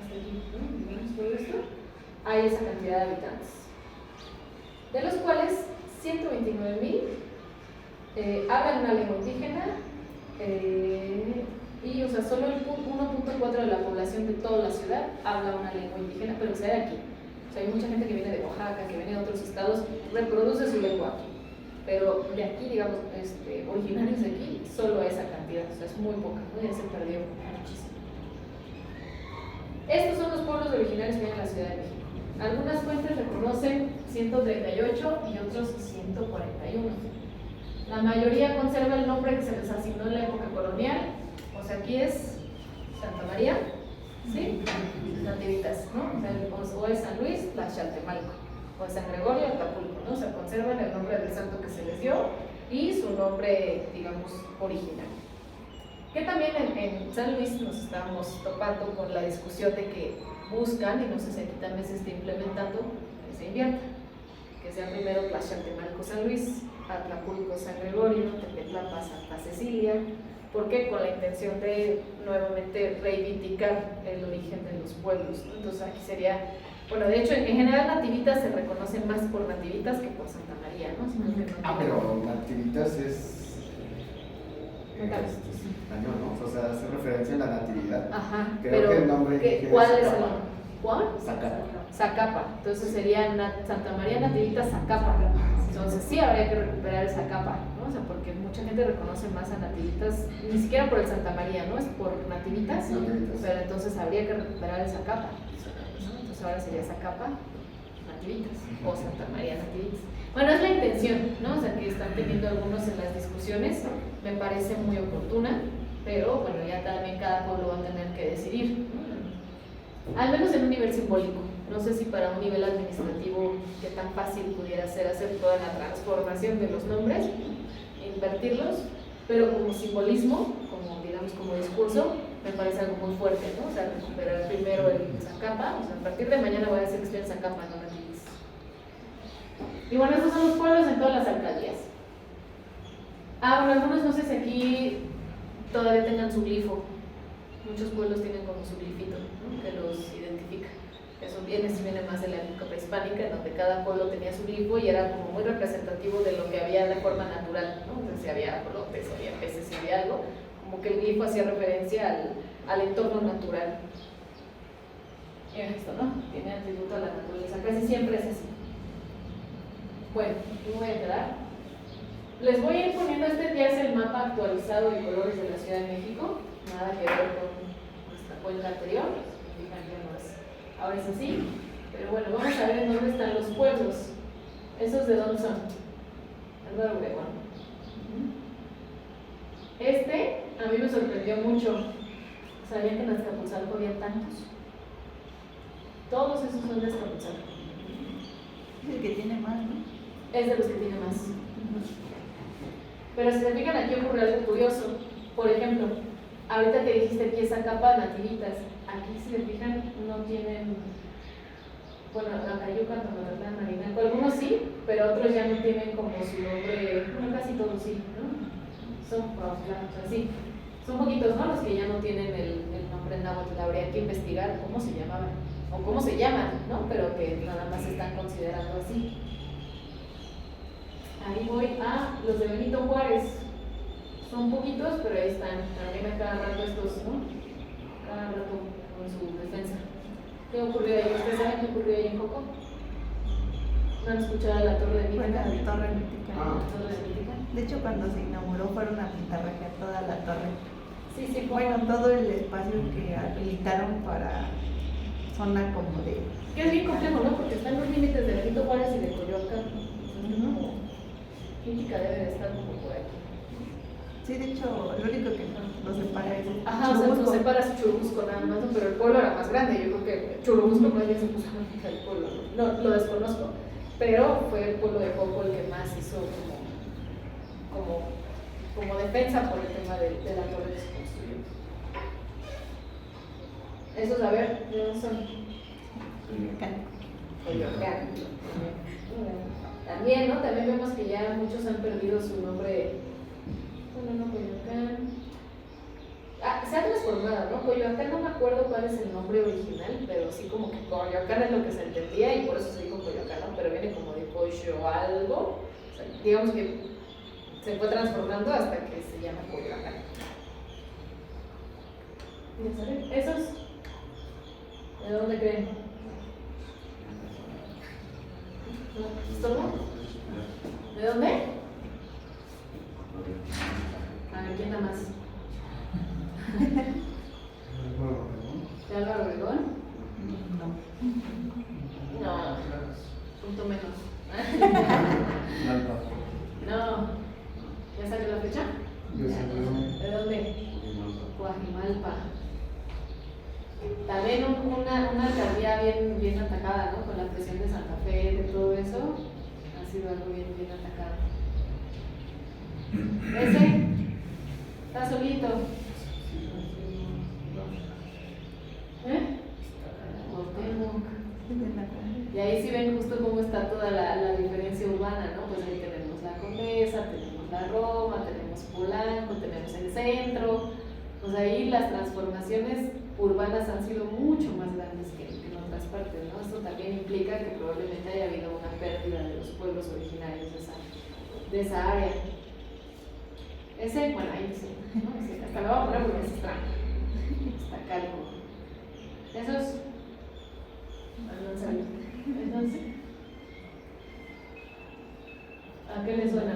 S1: hasta aquí, ¿no? Digamos, todo esto, hay esa cantidad de habitantes, de los cuales 129,000 hablan una lengua indígena, y o sea, solo el 1.4 de la población de toda la ciudad habla una lengua indígena, pero que sea de aquí. O sea, hay mucha gente que viene de Oaxaca, que viene de otros estados, reproduce su lengua aquí. Pero de aquí, digamos, originarios de aquí, solo esa cantidad, o sea, es muy poca, ¿no? Ya se perdió muchísimo. Estos son los pueblos originarios que hay en la Ciudad de México. Algunas fuentes reconocen 138 y otros 141. La mayoría conserva el nombre que se les asignó en la época colonial, o sea, aquí es Santa María, ¿sí? Nativitas, ¿no? O es San Luis, Tlaxcaltemalco, o es San Gregorio, Acapulco, ¿no? O sea, conservan el nombre del santo que se les dio y su nombre, digamos, original. Que también en San Luis nos estábamos topando con la discusión de que buscan, y no sé si aquí también se está implementando, que se invierta, que sea primero Tlaxcaltemalco, San Luis, Acapulco, San Gregorio, Tepetlapa, Santa Cecilia. ¿Por qué? Con la intención de nuevamente reivindicar el origen de los pueblos, ¿no? Entonces aquí sería, bueno, de hecho en general Nativitas se reconoce más por Nativitas que por Santa María, ¿no?
S3: Pero Nativitas es español, ¿no? O sea, hace referencia a la natividad.
S1: Ajá,
S3: Creo
S1: pero
S3: que el nombre
S1: ¿cuál es el
S3: Zacapa.
S1: nombre? ¿Cuál?
S3: Zacapa.
S1: Zacapa, entonces sería Santa María Nativitas Zacapa. Entonces sí habría que recuperar esa capa, ¿no? O sea, porque mucha gente reconoce más a Nativitas, ni siquiera por el Santa María, ¿no? Es por Nativitas, pero entonces habría que recuperar esa capa, ¿no? Entonces ahora sería esa capa Nativitas o Santa María Nativitas. Bueno, es la intención, ¿no? O sea, que están teniendo algunos en las discusiones, me parece muy oportuna, pero bueno, ya también cada pueblo va a tener que decidir, ¿no? Al menos en un nivel simbólico. No sé si para un nivel administrativo que tan fácil pudiera ser hacer toda la transformación de los nombres, invertirlos, pero como simbolismo, como digamos como discurso, me parece algo muy fuerte, ¿no? O sea, recuperar primero el Zacapa, o sea, a partir de mañana voy a decir que estoy en Zacapa, no Nativitas. Y bueno, estos son los pueblos en todas las alcaldías. Bueno, algunos no sé si aquí todavía tengan su glifo. Muchos pueblos tienen como su glifito, ¿no? Que los identifica. Eso viene más de la época prehispánica, en donde cada pueblo tenía su glifo y era como muy representativo de lo que había de forma natural, ¿no? O sea, si había ajolotes, si había peces, si había algo, como que el glifo hacía referencia al entorno natural. Y esto, ¿no? Tiene atributo a la naturaleza, casi siempre es así. Bueno, aquí me voy a quedar. Les voy a ir poniendo, ya es el mapa actualizado de colores de la Ciudad de México, nada que ver con nuestra cuenca anterior, ahora es así, pero bueno, vamos a ver en dónde están los pueblos. ¿Esos de dónde son? Álvaro Obregón. A mí me sorprendió mucho. ¿Sabían que en Azcapotzalco había tantos? Todos esos son de Azcapotzalco.
S7: Es el que tiene más, ¿no?
S1: Es de los que tiene más. Pero si se fijan, aquí ocurre algo curioso. Por ejemplo, ahorita que dijiste que esa capa Nativitas, aquí si se fijan no tienen, bueno, Acayuca, Tomatlán, Marinaco, algunos sí, pero otros ya no tienen como su nombre, bueno, casi todos sí, ¿no? Son así. Son poquitos, ¿no? Los que ya no tienen el nombre náhuatl, habría que investigar cómo se llamaban, o cómo se llaman, ¿no? Pero que nada más se están considerando así. Ahí voy a los de Benito Juárez. Son poquitos, pero ahí están. También a cada rato estos, ¿no? Cada rato con su defensa. ¿Qué ocurrió ahí? ¿Ustedes saben qué ocurrió ahí en Joco? ¿No han escuchado la Torre de Mítica?
S7: Bueno, la Torre Mítica.
S1: La Torre de Mítica.
S7: De hecho, cuando se inauguró fueron a pintarrajear toda la torre.
S1: Sí, sí,
S7: Bueno, todo el espacio que habilitaron para zona como de...
S1: Que es bien complejo, ¿no? Porque están los límites de Benito Juárez y de Coyoacán. Mítica debe de estar como por aquí.
S7: Sí, de hecho, lo único que nos separa es
S1: Ajá, o sea, nos separa Churubusco nada más, ¿no? Pero el pueblo era más grande. Yo creo que Churubusco más bien se puso a mitad del pueblo. No, lo desconozco. Pero fue el pueblo de Joco el que más hizo como defensa por el tema de la torre que se construyó. Esos, a ver, ¿de dónde son?
S7: Coyoacán.
S1: Coyoacán. También, ¿no? También vemos que ya muchos han perdido su nombre. Bueno, no, Coyoacán. Se ha transformado, ¿no? Coyoacán no me acuerdo cuál es el nombre original, pero sí como que Coyoacán es lo que se entendía y por eso se dijo Coyoacán, ¿no? Pero viene como de Coyo algo. O sea, digamos que se fue transformando hasta que se llama Coyoacán. ¿Ya saben? ¿Esos? ¿De dónde creen? ¿Esto no? ¿De dónde? A ver, ¿quién da más? ¿De Álvaro Obregón? No, punto menos. No. ¿Ya salió la fecha? ¿De dónde? Coajimalpa. También una alcaldía bien atacada, ¿no? Con la presión de Santa Fe, de todo eso, ha sido algo bien atacado. Ese está solito. Cuauhtémoc. Y ahí sí ven justo cómo está toda la diferencia urbana, ¿no? Pues ahí tenemos la Condesa, tenemos la Roma, tenemos Polanco, tenemos el centro. Pues ahí las transformaciones urbanas han sido mucho más grandes que en otras partes, ¿no? Esto también implica que probablemente haya habido una pérdida de los pueblos originarios de esa área. Ese, bueno, ahí sí, ¿no? Sí, hasta lo voy a poner porque es extraño. Está calmo. Esos, no sabía. Entonces, ¿a qué le suena?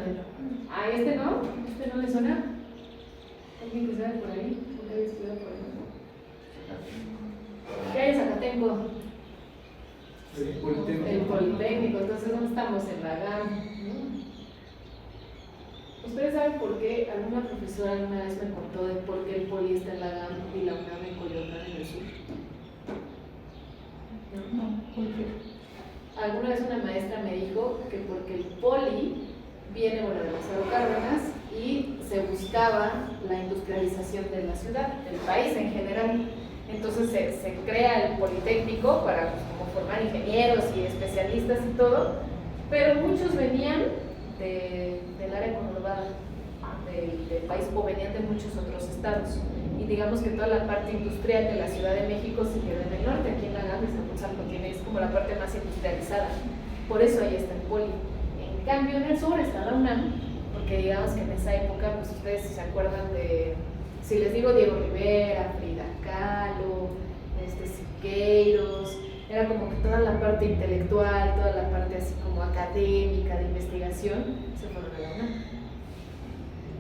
S1: ¿A este no? ¿Este no le suena? ¿Alguien que sabe por ahí? ¿Por qué había estudiado por ahí? ¿Qué hay en Zacatenco? El Politécnico. Entonces, ¿dónde estamos? En la GAM, ¿no? ¿Ustedes saben por qué? Alguna profesora alguna vez me contó de por qué el Poli está en la GAM y la UNAM en Coyoacán en el sur. ¿No? ¿Por qué? Alguna vez una maestra me dijo que porque el Poli viene de Lázaro Cárdenas y se buscaba la industrialización de la ciudad, del país en general. Entonces se crea el Politécnico para como formar ingenieros y especialistas y todo, pero muchos venían del área conurbada del país o venían de muchos otros estados. Y digamos que toda la parte industrial de la Ciudad de México se quedó en el norte, aquí en la GAM, es como la parte más industrializada. Por eso ahí está el Poli. En cambio, en el sur está la UNAM, porque digamos que en esa época, pues ustedes si se acuerdan de, si les digo Diego Rivera, Frida Kahlo, Siqueiros, era como que toda la parte intelectual, toda la parte así como académica, de investigación, se fueron a la UNAM.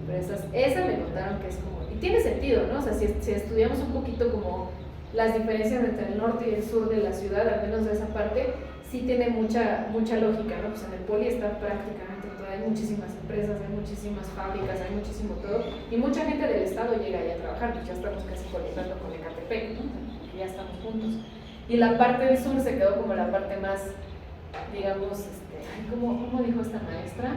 S1: Pero esas me contaron que es como, y tiene sentido, ¿no? O sea, si estudiamos un poquito como las diferencias entre el norte y el sur de la ciudad, al menos de esa parte, sí tiene mucha lógica, ¿no? Pues en el Poli está prácticamente todo, hay muchísimas empresas, hay muchísimas fábricas, hay muchísimo todo, y mucha gente del estado llega ahí a trabajar, pues ya estamos casi conectando con Ecatepec, ¿no? Ya estamos juntos. Y la parte del sur se quedó como la parte más, digamos, ¿cómo dijo esta maestra?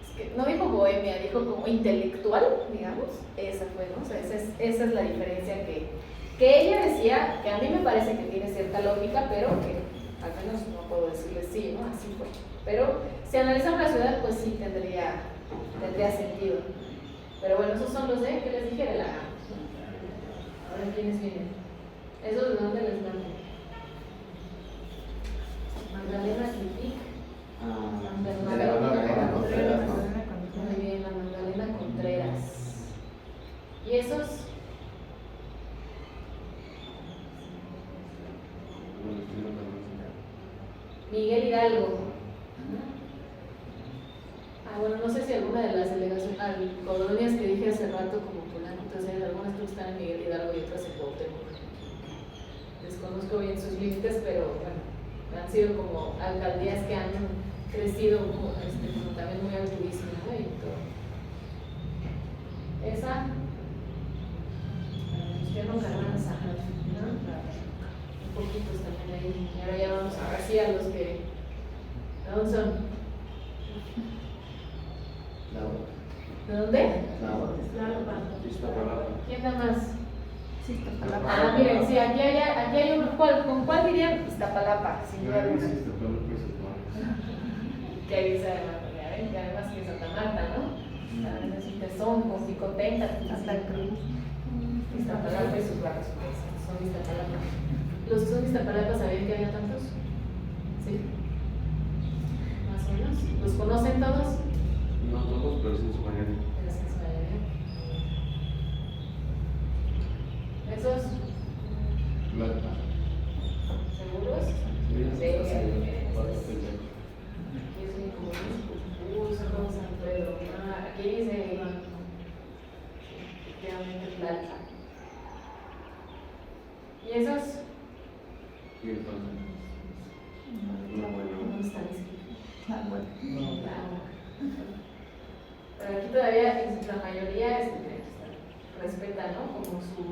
S1: Es que no dijo bohemia, dijo como intelectual, digamos. Esa fue, ¿no? O sea, esa es la diferencia que ella decía, que a mí me parece que tiene cierta lógica, pero que al menos no puedo decirle sí, ¿no? Así fue. Pero si analizamos la ciudad, pues sí tendría sentido. Pero bueno, esos son los que les dije de la GAM. Ahora, ¿quiénes vienen? ¿Esos de dónde les mando? Magdalena Clipic.
S3: De la Magdalena Contreras, ¿no?
S1: Muy bien, la Magdalena Contreras. ¿Y esos? Miguel Hidalgo. Bueno, no sé si alguna de las delegaciones, colonias que dije hace rato, como Polanco, entonces algunas que están en Miguel Hidalgo y otras en Cuauhtémoc. Desconozco bien sus límites, pero bueno, han sido como alcaldías que han crecido como también muy al turismo, ¿no? Y todo. Esa, Cristiano Carranza, ¿no? Un poquitos también ahí. Y ahora ya vamos así a los que. ¿De dónde son? ¿De dónde? ¿Quién da más?
S7: Sí,
S1: Ah, miren, sí, aquí hay uno. ¿Con cuál dirían? Iztapalapa, sin duda alguna. que ahí dice además, ya ven, que además que Santa Marta, ¿no? También es un tesón, con Picotenca,
S7: Santa Cruz.
S1: Iztapalapa y sus barrios, son Iztapalapa. ¿Los que son Iztapalapa sabían que había tantos? Sí. Más o menos. ¿Los conocen todos?
S6: No todos, pero sí en su mayoría.
S1: Pero sí, su mayoría. ¿Esos? ¿Seguros? Sí, aquí es un comunismo, San Pedro. Aquí dice efectivamente Tlalpan. ¿Y esos?
S6: Y entonces.
S1: ¿Dónde están?
S7: Ah, bueno.
S1: Pero aquí todavía la mayoría respeta, ¿no? Como su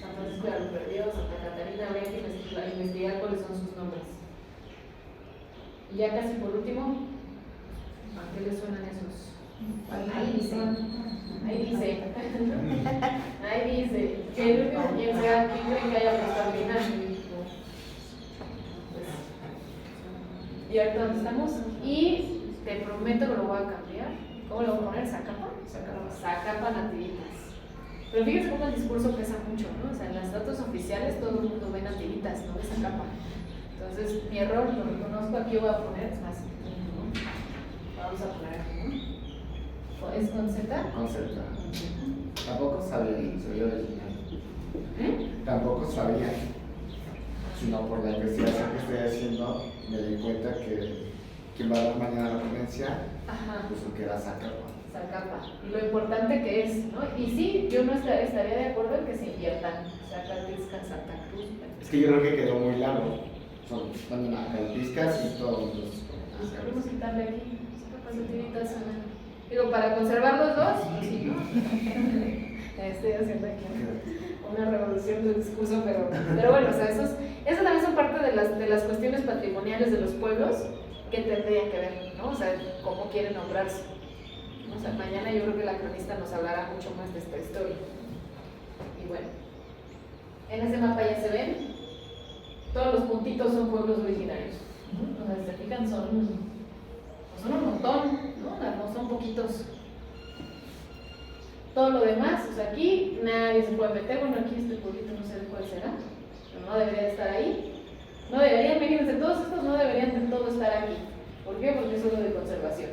S1: San Francisco de Alberdio, Santa Catarina, habría que investigar cuáles son sus nombres. Y ya casi por último, ¿a qué les suenan esos? Ahí dice, que el último quien sea, ¿quién cree que haya puesto al final? Y ahorita dónde estamos, y te prometo que lo voy a cambiar. ¿Cómo lo voy a poner? ¿Zacapa? Zacapa Nativitas. Pero fíjense cómo el discurso pesa mucho, ¿no? O sea, en los datos oficiales todo el mundo ve Nativitas, no ve Zacapa. Entonces, mi error lo reconozco, aquí voy a poner, es más, ¿no? Vamos a poner aquí, ¿no? ¿Es con Z?
S3: Con Z. Tampoco sabía, soy original. Tampoco sabía, sino por la investigación que estoy haciendo, me di cuenta que quien va a dar mañana la ponencia puso que era Zacapa.
S1: Zacapa. Y lo importante que es, ¿no? Y sí, yo no estaría de acuerdo en que se inviertan Zacatecas, Santa Cruz.
S3: Es que yo creo que quedó muy largo. Son también Acalpiscas y todos los.
S1: Podemos quitarle aquí. Digo, para conservar los dos, sí, ¿no? Estoy haciendo aquí una revolución del discurso, pero bueno, o sea, eso también son parte de las cuestiones patrimoniales de los pueblos que tendrían que ver, ¿no? O sea, cómo quieren nombrarse. O sea, mañana yo creo que la cronista nos hablará mucho más de esta historia. Y bueno, en ese mapa ya se ven, todos los puntitos son pueblos originarios. O sea, si se fijan, son un montón, no son poquitos. Todo lo demás, o sea, aquí nadie se puede meter. Bueno, aquí este pueblito no sé de cuál será, pero no debería de estar ahí. No deberían, imagínense, todos estos no deberían de todo estar aquí. ¿Por qué? Porque es solo de conservación.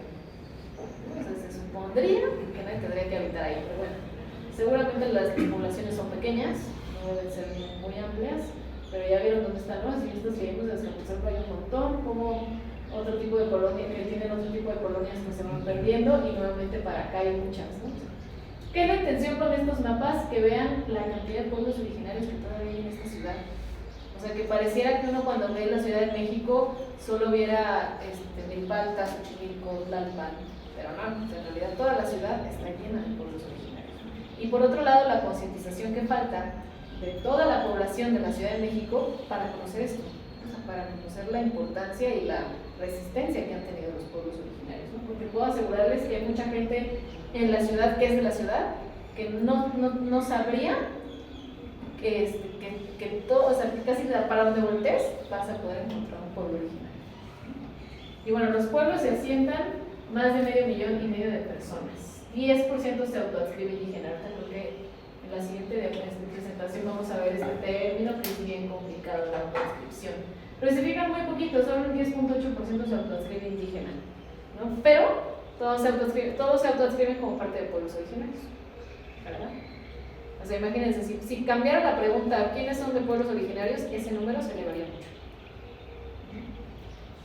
S1: Entonces se supondría que nadie tendría que habitar ahí, pero bueno, seguramente las poblaciones son pequeñas, no deben ser muy amplias, pero ya vieron dónde están, ¿no? Si estos seguimos desde Escapuzalco hay un montón, como otro tipo de colonias, que tienen otro tipo de colonias que se van perdiendo, y nuevamente para acá hay muchas, ¿no? ¿Qué es la intención con estos mapas? Que vean la cantidad de pueblos originarios que todavía hay en esta ciudad. O sea, que pareciera que uno cuando ve la Ciudad de México solo viera Milpalta, Xochimilco, Tlalpan, pero no, en realidad toda la ciudad está llena de pueblos originarios. Y por otro lado, la concientización que falta de toda la población de la Ciudad de México para conocer esto, o sea, para conocer la importancia y la resistencia que han tenido los pueblos originarios, ¿no? Porque puedo asegurarles que hay mucha gente en la ciudad que es de la ciudad que no sabría que todo, o sea, que casi para donde voltees vas a poder encontrar un pueblo originario. Y bueno, los pueblos se asientan más de 500,000 de personas. 10% se autoadscribe indígena. Ahorita creo que en la siguiente presentación vamos a ver este término que es bien complicado, la autoadscripción. Pero si se fijan muy poquito, solo un 10.8% se autoadscribe indígena, ¿no? Pero todos se autoadscriben como parte de pueblos originarios, ¿verdad? O sea, imagínense, si cambiara la pregunta ¿quiénes son de pueblos originarios? Ese número se elevaría mucho.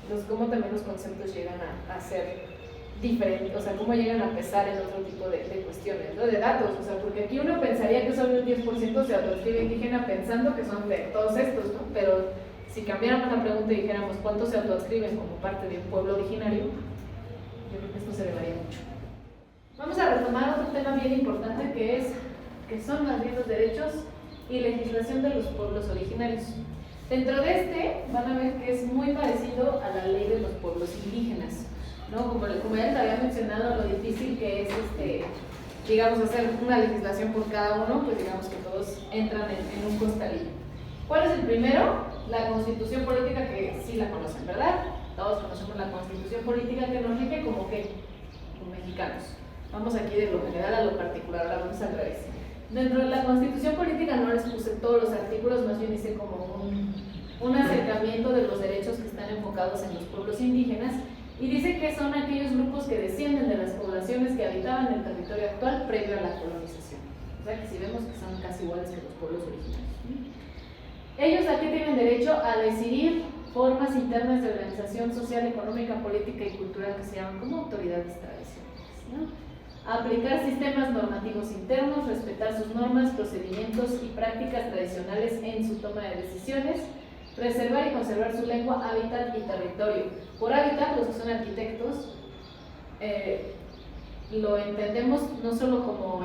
S1: Entonces, ¿cómo también los conceptos llegan a ser diferentes? O sea, ¿cómo llegan a pesar en otro tipo de cuestiones, ¿no? De datos, o sea, porque aquí uno pensaría que solo el 10% se autoadscribe indígena pensando que son de todos estos, ¿no? Pero si cambiáramos la pregunta y dijéramos ¿cuántos se autoadscriben como parte de un pueblo originario? Yo creo que esto se elevaría mucho. Vamos a retomar otro tema bien importante que son más bien los derechos y legislación de los pueblos originarios. Dentro de van a ver que es muy parecido a la ley de los pueblos indígenas, ¿no? Como ya les había mencionado, lo difícil que es, digamos, hacer una legislación por cada uno, pues digamos que todos entran en un costalillo. ¿Cuál es el primero? La Constitución Política, que sí la conocen, ¿verdad? todos conocemos la constitución política que nos rige como mexicanos. Vamos aquí de lo general a lo particular, ahora vamos al revés. Dentro de la constitución política no les puse todos los artículos, más bien hice como un acercamiento de los derechos que están enfocados en los pueblos indígenas, y dice que son aquellos grupos que descienden de las poblaciones que habitaban el territorio actual previo a la colonización. O sea que si vemos que son casi iguales que los pueblos originarios. Ellos aquí tienen derecho a decidir formas internas de organización social, económica, política y cultural que se llaman como autoridades tradicionales, ¿no? Aplicar sistemas normativos internos, respetar sus normas, procedimientos y prácticas tradicionales en su toma de decisiones, preservar y conservar su lengua, hábitat y territorio. Por hábitat, los que son arquitectos, lo entendemos no solo como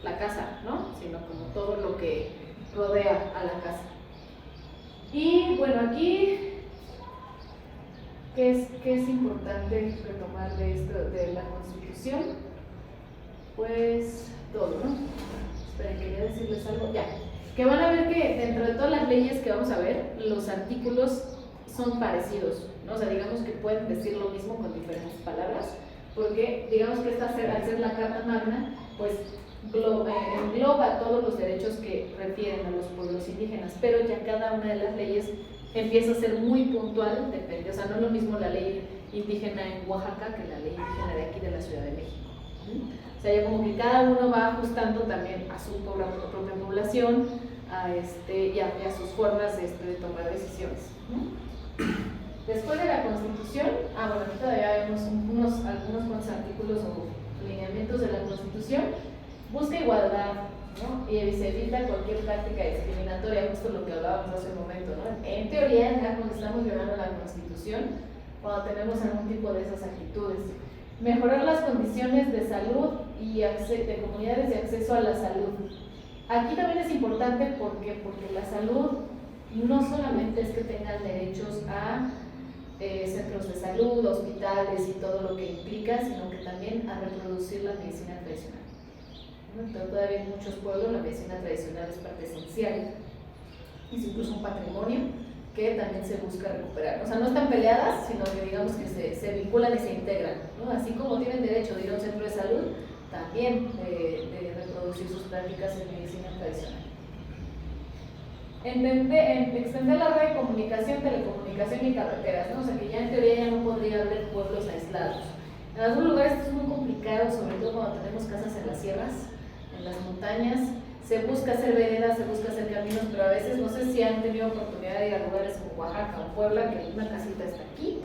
S1: la casa, ¿no? Sino como todo lo que rodea a la casa. Y bueno, aquí, ¿qué es importante retomar de esto, de la Constitución? Pues todo, ¿no? Esperen, quería decirles algo. Ya. Que van a ver que dentro de todas las leyes que vamos a ver, los artículos son parecidos, ¿no? O sea, digamos que pueden decir lo mismo con diferentes palabras, porque digamos que esta, al ser la Carta Magna, pues engloba todos los derechos que refieren a los pueblos indígenas, pero ya cada una de las leyes empieza a ser muy puntual, depende, o sea, no es lo mismo la ley indígena en Oaxaca que la ley indígena de aquí de la Ciudad de México. O sea, ya como que cada uno va ajustando también a su propia población, y a sus formas de tomar decisiones. Después de la Constitución, bueno, aquí todavía vemos algunos cuantos artículos o lineamientos de la Constitución. Busca igualdad, ¿no? Y se evita cualquier práctica discriminatoria, justo lo que hablábamos hace un momento, ¿no? En teoría, ya cuando estamos violando la Constitución, cuando tenemos algún tipo de esas actitudes. Mejorar las condiciones de salud y de comunidades de acceso a la salud. Aquí también es importante porque la salud no solamente es que tengan derechos a centros de salud, hospitales y todo lo que implica, sino que también a reproducir la medicina tradicional. Entonces, todavía en muchos pueblos la medicina tradicional es parte esencial, es incluso un patrimonio que también se busca recuperar. O sea, no están peleadas, sino que digamos que se vinculan y se integran, ¿no? Así como tienen derecho de ir a un centro de salud, también de reproducir sus prácticas en medicina tradicional. Extender la red de comunicación, telecomunicación y carreteras, ¿no? O sea que ya en teoría ya no podría haber pueblos aislados. En algunos lugares esto es muy complicado, sobre todo cuando tenemos casas en las sierras, en las montañas. Se busca hacer veredas, se busca hacer caminos, pero a veces no sé si han tenido oportunidad de ir a lugares como Oaxaca o Puebla, que una casita está aquí,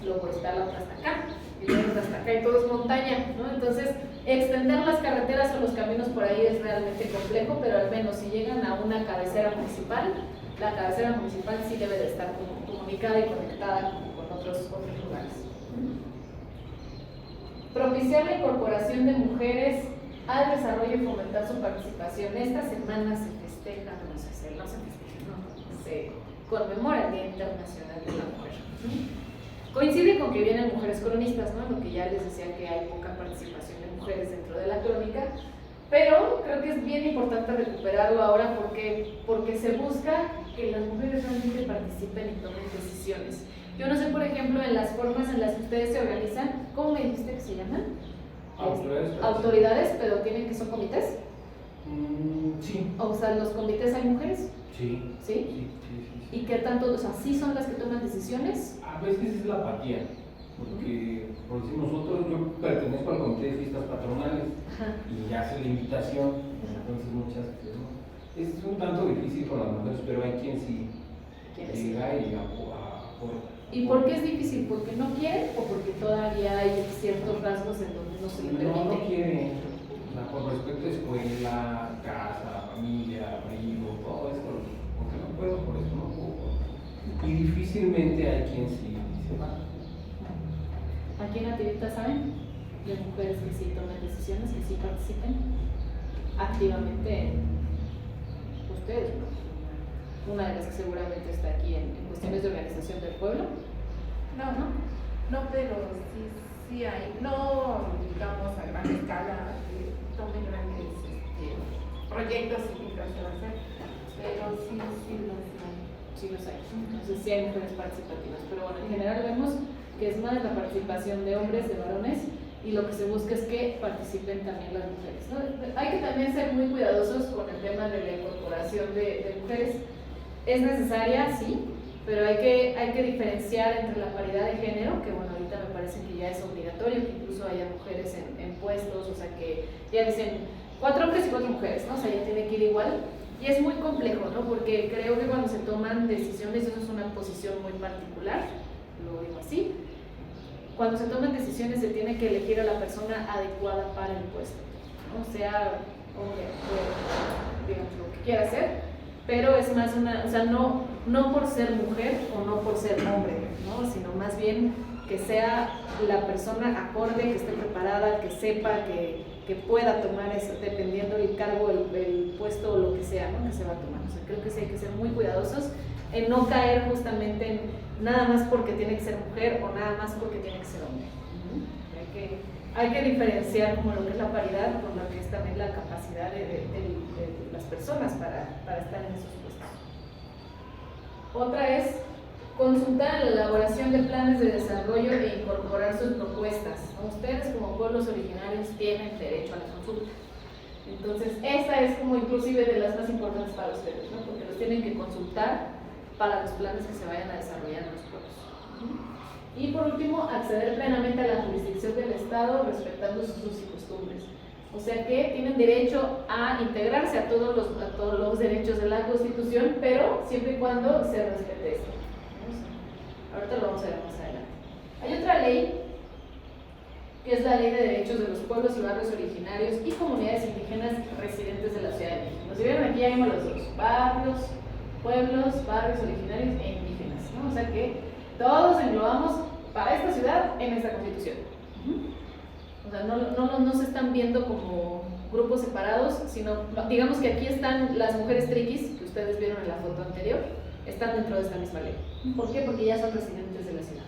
S1: luego está la otra hasta acá, y luego está hasta acá y todo es montaña, ¿no? Entonces, extender las carreteras o los caminos por ahí es realmente complejo, pero al menos si llegan a una cabecera municipal, la cabecera municipal sí debe de estar comunicada y conectada con otros lugares. Propiciar la incorporación de mujeres al desarrollo y fomentar su participación. Esta semana se festeja, se conmemora el Día Internacional de la Mujer. Coincide con que vienen mujeres cronistas, ¿no? Lo que ya les decía que hay poca participación de mujeres dentro de la crónica, pero creo que es bien importante recuperarlo ahora porque se busca que las mujeres realmente participen y tomen decisiones. Yo no sé, por ejemplo, en las formas en las que ustedes se organizan, ¿cómo me dijiste que se llaman? Autoridades, pero tienen que son comités.
S5: Sí.
S1: O sea, ¿los comités hay mujeres?
S5: Sí.
S1: ¿Sí?
S5: Sí.
S1: ¿Y qué tanto? O sea, ¿sí son las que toman decisiones?
S5: A veces es la apatía, porque, por decir nosotros, yo pertenezco al comité de fiestas patronales.
S1: Ajá.
S5: Y hace la invitación, entonces muchas veces no. Es un tanto difícil con las mujeres, pero hay quien sí llega y aporta.
S1: ¿Y por qué es difícil? ¿Porque no quieren o porque todavía hay ciertos rasgos en donde no se le permite?
S5: No quieren, por respecto a escuela, casa, familia, abrigo, todo esto, porque no puedo, por eso no puedo. Y difícilmente hay quien sí se va.
S1: ¿Aquí en Natividad saben? De mujeres que sí toman decisiones, que sí participen activamente ustedes, ¿no? Una de las que seguramente está aquí en cuestiones de organización del pueblo.
S4: No, pero sí hay, no digamos a gran escala, que tomen grandes proyectos y que se va a hacer, pero sí los hay.
S1: sí los hay. Entonces sí hay mujeres participativas, pero bueno, en general vemos que es más la participación de hombres, de varones, y lo que se busca es que participen también las mujeres, ¿no? Hay que también ser muy cuidadosos con el tema de la incorporación de mujeres. Es necesaria, sí, pero hay que diferenciar entre la paridad de género, que bueno, ahorita me parece que ya es obligatorio, que incluso haya mujeres en puestos, o sea que ya dicen 4 hombres y 4 mujeres, ¿no? O sea, ya tiene que ir igual. Y es muy complejo, ¿no? Porque creo que cuando se toman decisiones, eso es una posición muy particular, lo digo así, cuando se toman decisiones se tiene que elegir a la persona adecuada para el puesto, ¿no? Sea hombre, mujer, digamos, lo que quiera hacer, pero es más una, o sea, no por ser mujer o no por ser hombre, ¿no? Sino más bien que sea la persona acorde, que esté preparada, que sepa, que pueda tomar eso, dependiendo del cargo, el puesto o lo que sea, ¿no? Que se va a tomar. O sea, creo que sí hay que ser muy cuidadosos en no caer justamente en nada más porque tiene que ser mujer o nada más porque tiene que ser hombre. Hay que diferenciar como lo que es la paridad con lo que es también la capacidad de las personas para estar en esos puestos. Otra es consultar la elaboración de planes de desarrollo e incorporar sus propuestas. Ustedes como pueblos originarios tienen derecho a la consulta. Entonces, esta es como inclusive de las más importantes para ustedes, ¿no? Porque los tienen que consultar para los planes que se vayan a desarrollar en los pueblos. Y por último, acceder plenamente a la jurisdicción del Estado respetando sus usos y costumbres. O sea que tienen derecho a integrarse a todos los derechos de la Constitución, pero siempre y cuando se respete esto. Ahorita lo vamos a ver más adelante. Hay otra ley, que es la Ley de Derechos de los Pueblos y Barrios Originarios y Comunidades Indígenas Residentes de la Ciudad de México. Si vieron aquí ya vimos los dos, barrios, pueblos, barrios originarios e indígenas, ¿no? O sea que todos englobamos para esta ciudad en esta Constitución. O sea, no se están viendo como grupos separados, sino digamos que aquí están las mujeres triquis, que ustedes vieron en la foto anterior, están dentro de esta misma ley. ¿Por qué? Porque ya son residentes de la ciudad.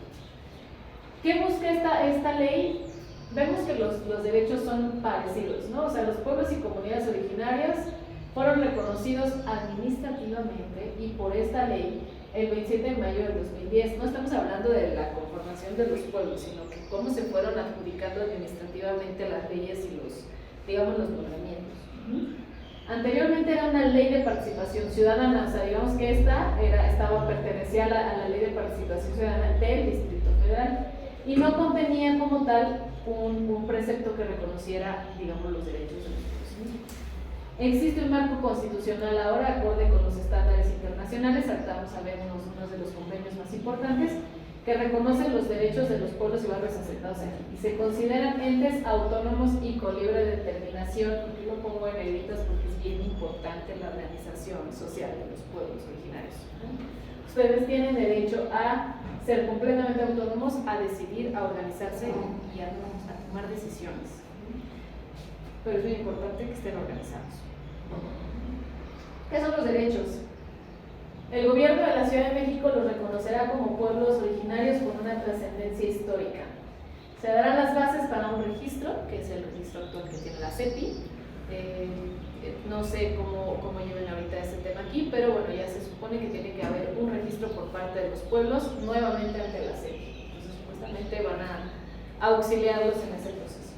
S1: ¿Qué busca esta ley? Vemos que los derechos son parecidos, ¿no? O sea, los pueblos y comunidades originarias fueron reconocidos administrativamente y por esta ley el 27 de mayo del 2010. No estamos hablando de la conformación de los pueblos, sino que cómo se fueron adjudicando administrativamente las leyes y los nombramientos. Anteriormente era una ley de participación ciudadana, o sea, digamos que esta pertenecía a la ley de participación ciudadana del Distrito Federal y no contenía como tal un precepto que reconociera, digamos, los derechos de los pueblos. Existe un marco constitucional ahora acorde con los estándares internacionales, ahorita vamos a ver unos de los convenios más importantes que reconocen los derechos de los pueblos y barrios asentados aquí y se consideran entes autónomos y con libre determinación. Aquí lo pongo en negritas porque es bien importante la organización social de los pueblos originarios. Ustedes tienen derecho a ser completamente autónomos, a decidir, a organizarse y a tomar decisiones. Pero es muy importante que estén organizados. ¿Qué son los derechos? El gobierno de la Ciudad de México los reconocerá como pueblos originarios con una trascendencia histórica. Se darán las bases para un registro, que es el registro actual que tiene la CEPI. No sé cómo lleven ahorita ese tema aquí, pero bueno, ya se supone que tiene que haber un registro por parte de los pueblos nuevamente ante la CEPI. Entonces, supuestamente van a auxiliarlos en ese proceso.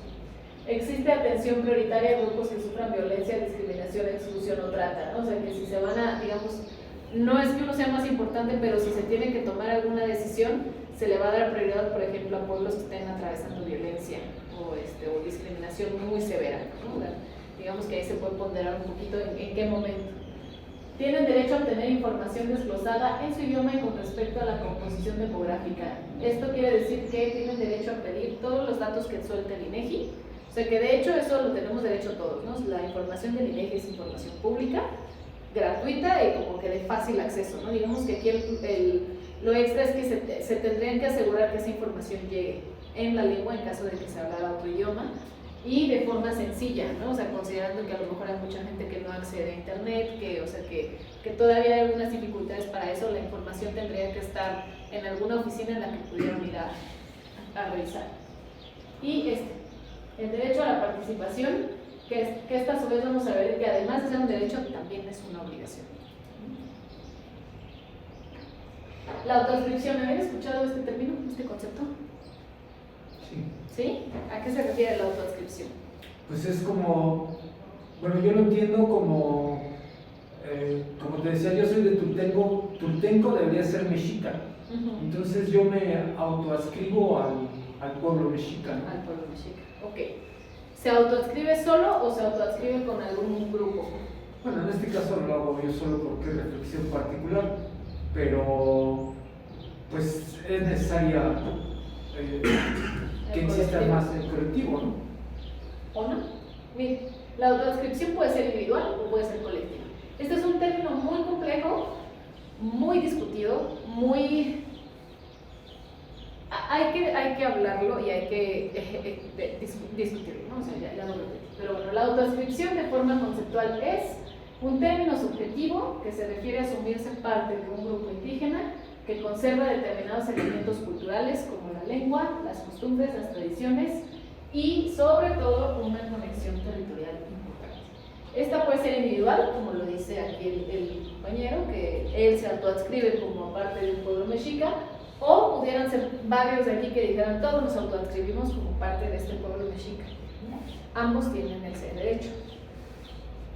S1: Existe atención prioritaria a grupos que sufran violencia, discriminación, exclusión o trata, ¿no? O sea, que si se van a, digamos, no es que uno sea más importante, pero si se tiene que tomar alguna decisión, se le va a dar prioridad, por ejemplo, a pueblos que estén atravesando violencia o discriminación muy severa, ¿no? Digamos que ahí se puede ponderar un poquito en qué momento. Tienen derecho a obtener información desglosada en su idioma y con respecto a la composición demográfica. Esto quiere decir que tienen derecho a pedir todos los datos que suelte el INEGI. O sea que de hecho eso lo tenemos derecho todos, ¿no? La información del INEGI es información pública, gratuita y como que de fácil acceso, ¿no? Digamos que aquí lo extra es que se tendrían que asegurar que esa información llegue en la lengua en caso de que se hablara otro idioma y de forma sencilla, ¿no? O sea, considerando que a lo mejor hay mucha gente que no accede a internet, que todavía hay algunas dificultades para eso, la información tendría que estar en alguna oficina en la que pudieran ir a revisar. Y el derecho a la participación, que esta a su vez vamos a ver que además de ser un derecho también es una obligación. Entonces, supuestamente van a auxiliarlos en ese proceso. Existe atención prioritaria a grupos que sufran violencia, discriminación, exclusión o trata, ¿no? O sea, que si se van a, digamos, no es que uno sea más importante, pero si se tiene que tomar alguna decisión, se le va a dar prioridad, por ejemplo, a pueblos que estén atravesando violencia o discriminación muy severa, ¿no? Digamos que ahí se puede ponderar un poquito en qué momento. Tienen derecho a obtener información desglosada en su idioma y con respecto a la composición demográfica. Esto quiere decir que tienen derecho a pedir todos los datos que suelte el INEGI. En la lengua en caso de que se hablara otro idioma y de forma La autoadscripción, ¿habían escuchado este término, este concepto?
S5: Sí.
S1: ¿Sí? ¿A qué se refiere la autoadscripción?
S5: Pues es como, bueno, yo lo entiendo como te decía, yo soy de Tultenco, Tultenco debería ser mexica. Entonces yo me autoadscribo al pueblo mexicano.
S1: Al pueblo mexica, ok. ¿Se autoadscribe solo o se autoadscribe con algún grupo?
S5: Bueno, en este caso lo hago yo solo porque es reflexión particular, pero pues es necesaria que exista más el colectivo, ¿no?
S1: ¿O no? Mire, la autoadscripción puede ser individual o puede ser colectiva. Este es un término muy complejo, muy discutido, muy... Hay que hablarlo y hay que discutirlo, ¿no? O sea, ya no lo repito. Pero bueno, la autoadscripción de forma conceptual es un término subjetivo que se refiere a asumirse parte de un grupo indígena que conserva determinados elementos culturales como la lengua, las costumbres, las tradiciones y sobre todo una conexión territorial importante. Esta puede ser individual, como lo dice aquí el compañero, que él se autoadscribe como parte de un pueblo mexica, o pudieran ser varios de aquí que dijeran todos nos autoadscribimos como parte de este pueblo mexica. Ambos tienen ese derecho.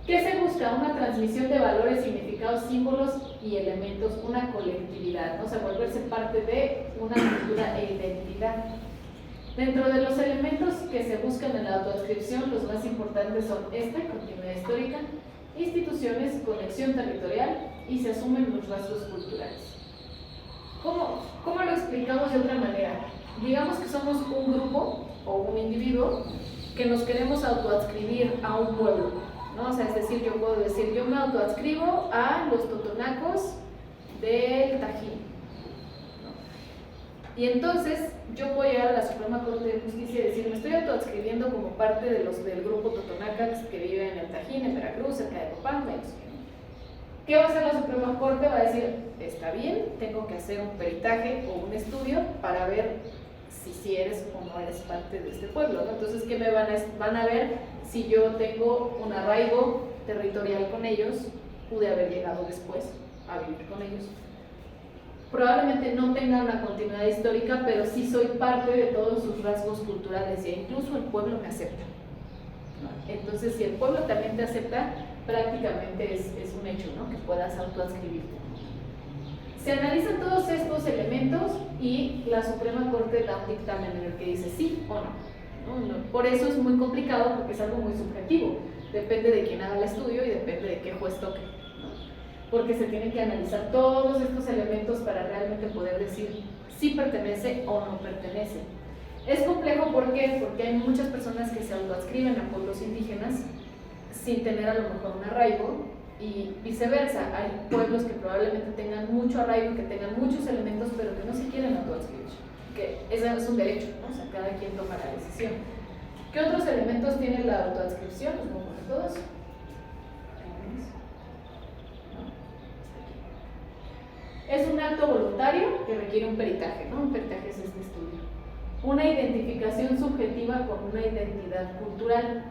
S1: ¿Qué se busca? Una transmisión de valores, significados, símbolos y elementos, una colectividad, ¿no? O sea, volverse parte de una cultura e identidad. Dentro de los elementos que se buscan en la autoadscripción, los más importantes son continuidad histórica, instituciones, conexión territorial y se asumen los rasgos culturales. ¿Cómo lo explicamos de otra manera? Digamos que somos un grupo o un individuo que nos queremos autoadscribir a un pueblo, ¿no? O sea, es decir, yo puedo decir, yo me autoadscribo a los totonacos del Tajín, ¿no? Y entonces yo puedo llegar a la Suprema Corte de Justicia y decir, me estoy autoadscribiendo como parte de del grupo totonacas que vive en el Tajín, en Veracruz, cerca de Copán, ¿qué va a hacer la Suprema Corte? Va a decir, está bien, tengo que hacer un peritaje o un estudio para ver si eres o no eres parte de este pueblo, ¿no? Entonces, ¿qué me van a ver si yo tengo un arraigo territorial con ellos? Pude haber llegado después a vivir con ellos. Probablemente no tenga una continuidad histórica, pero sí soy parte de todos sus rasgos culturales e incluso el pueblo me acepta. Entonces, si el pueblo también te acepta, prácticamente es un hecho, ¿no? Que puedas autoadscribirte. Se analizan todos estos elementos y la Suprema Corte da un dictamen en el que dice sí o no. Por eso es muy complicado porque es algo muy subjetivo. Depende de quién haga el estudio y depende de qué juez toque, ¿no? Porque se tienen que analizar todos estos elementos para realmente poder decir si pertenece o no pertenece. Es complejo, ¿por qué? Porque hay muchas personas que se autoadscriben a pueblos indígenas sin tener a lo mejor un arraigo y viceversa. Hay pueblos que probablemente tengan mucho arraigo, que tengan muchos elementos, pero que no se quieren autoadscribir. Que ese es un derecho, ¿no? O sea, cada quien toma la decisión. ¿Qué otros elementos tiene la autoadscripción? Los voy a poner todos. Es un acto voluntario que requiere un peritaje, ¿no? Un peritaje es este estudio. Una identificación subjetiva con una identidad cultural.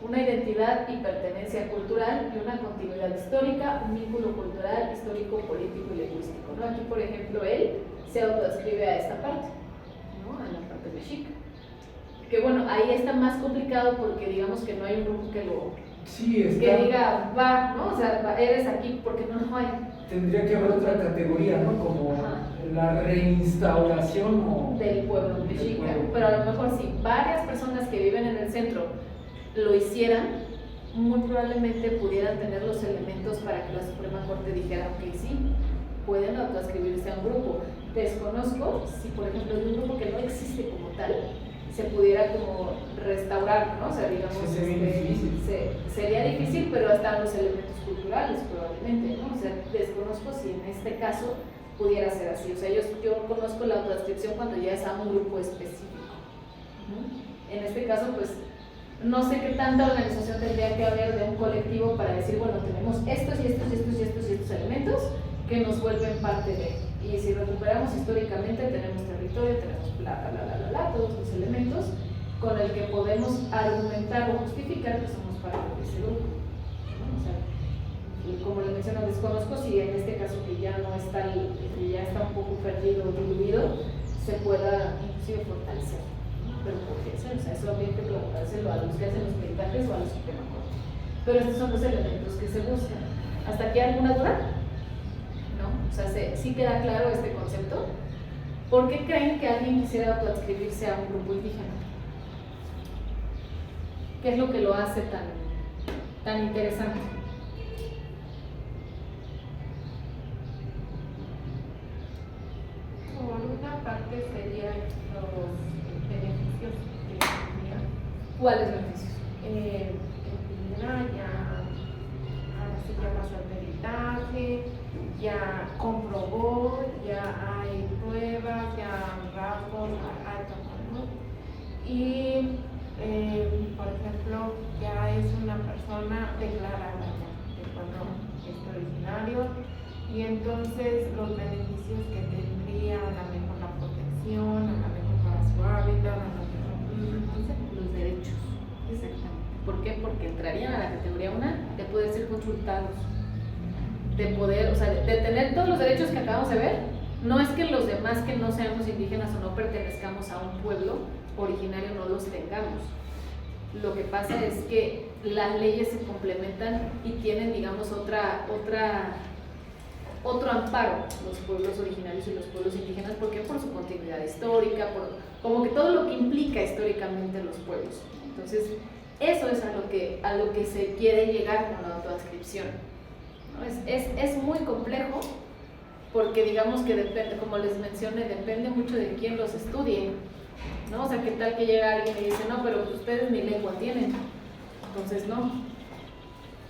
S1: Una identidad y pertenencia cultural y una continuidad histórica, un vínculo cultural, histórico, político y lingüístico, ¿no? Aquí, por ejemplo, él se autoadscribe a esta parte, ¿no? A la parte mexica. Que bueno, ahí está más complicado porque digamos que no hay un grupo que diga, va, ¿no? O sea, eres aquí porque no hay.
S5: Tendría que haber otra categoría, ¿no? Como la reinstauración
S1: del pueblo mexica. Pero a lo mejor si varias personas que viven en el centro lo hicieran, muy probablemente pudieran tener los elementos para que la Suprema Corte dijera, ok, sí, pueden autoadscribirse a un grupo. Desconozco si, por ejemplo, de un grupo que no existe como tal, se pudiera como restaurar, ¿no? O sea, digamos, sería difícil, pero están los elementos culturales probablemente, ¿no? O sea, desconozco si en este caso pudiera ser así. O sea, yo conozco la autoadscripción cuando ya es a un grupo específico. En este caso, pues, no sé qué tanta organización tendría que haber de un colectivo para decir, bueno, tenemos estos y estos y estos y estos y estos elementos que nos vuelven parte de. Y si recuperamos históricamente, tenemos territorio, tenemos todos los elementos con el que podemos argumentar o justificar que somos parte de ese grupo, ¿no? O sea, y como le menciono, desconozco si en este caso que ya no está, que ya está un poco perdido o diluido, se pueda inclusive fortalecer. Pero ¿por qué? O sea, eso habría que preguntárselo a los que hacen los peritajes o a la Suprema Corte. Pero estos son los elementos que se buscan. ¿Hasta aquí alguna duda? ¿No? O sea, ¿sí queda claro este concepto? ¿Por qué creen que alguien quisiera autoadscribirse a un grupo indígena? ¿Qué es lo que lo hace tan interesante?
S4: Por una parte serían los beneficios que tendría.
S1: ¿Cuáles beneficios?
S4: En primera, ahora sí ya pasó el peritaje, ya comprobó, ya hay pruebas, ya rasgos, hay todo, ¿no? Y, por ejemplo, ya es una persona declarada ya de pueblo originario, y entonces los beneficios que tendría, a lo mejor la protección, a lo mejor para su hábitat, a lo mejor
S1: Los derechos.
S4: exactamente.
S1: ¿Por qué? Porque entrarían a la categoría 1 de poder ser consultados, de poder, o sea, de tener todos los derechos que acabamos de ver. No es que los demás que no seamos indígenas o no pertenezcamos a un pueblo originario no los tengamos. Lo que pasa es que las leyes se complementan y tienen, digamos, otro amparo, los pueblos originarios y los pueblos indígenas. ¿Por qué? Por su continuidad histórica, por como que todo lo que implica históricamente los pueblos. Entonces, eso es a lo que se quiere llegar con la autoadscripción, ¿no? Es muy complejo porque digamos que depende, como les mencioné, depende mucho de quién los estudie, ¿no? O sea, ¿qué tal que llega alguien y dice, no, pero ustedes ni lengua tienen? Entonces, no.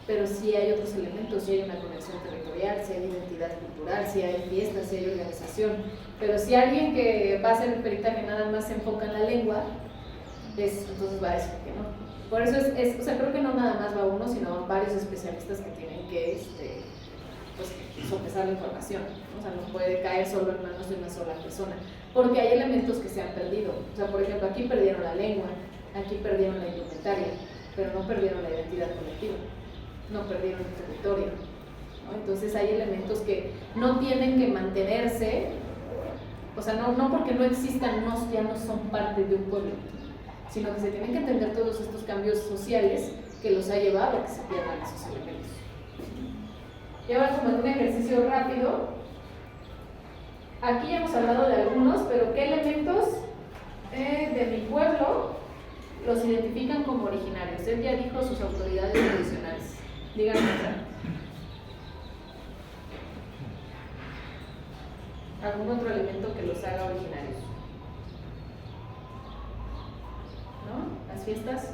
S1: Pero sí hay otros elementos, sí hay una conexión territorial, sí hay identidad cultural, sí hay fiestas, sí hay organización. Pero si alguien que va a hacer el peritaje nada más se enfoca en la lengua, entonces va a decir que no. Por eso o sea, creo que no nada más va uno, sino varios especialistas que tienen que pues, sopesar la información, ¿no? O sea, no puede caer solo en manos de una sola persona, porque hay elementos que se han perdido. O sea, por ejemplo, aquí perdieron la lengua, aquí perdieron la indumentaria, pero no perdieron la identidad colectiva, no perdieron el territorio, ¿no? Entonces hay elementos que no tienen que mantenerse, o sea, no porque no existan, ya no son parte de un pueblo, sino que se tienen que entender todos estos cambios sociales que los ha llevado a que se pierdan esos elementos. Y ahora, como un ejercicio rápido, aquí ya hemos hablado de algunos, pero ¿qué elementos de mi pueblo los identifican como originarios? Él ya dijo sus autoridades tradicionales. Díganme otra. ¿Algún otro elemento que los haga originarios? ¿No? ¿Las fiestas?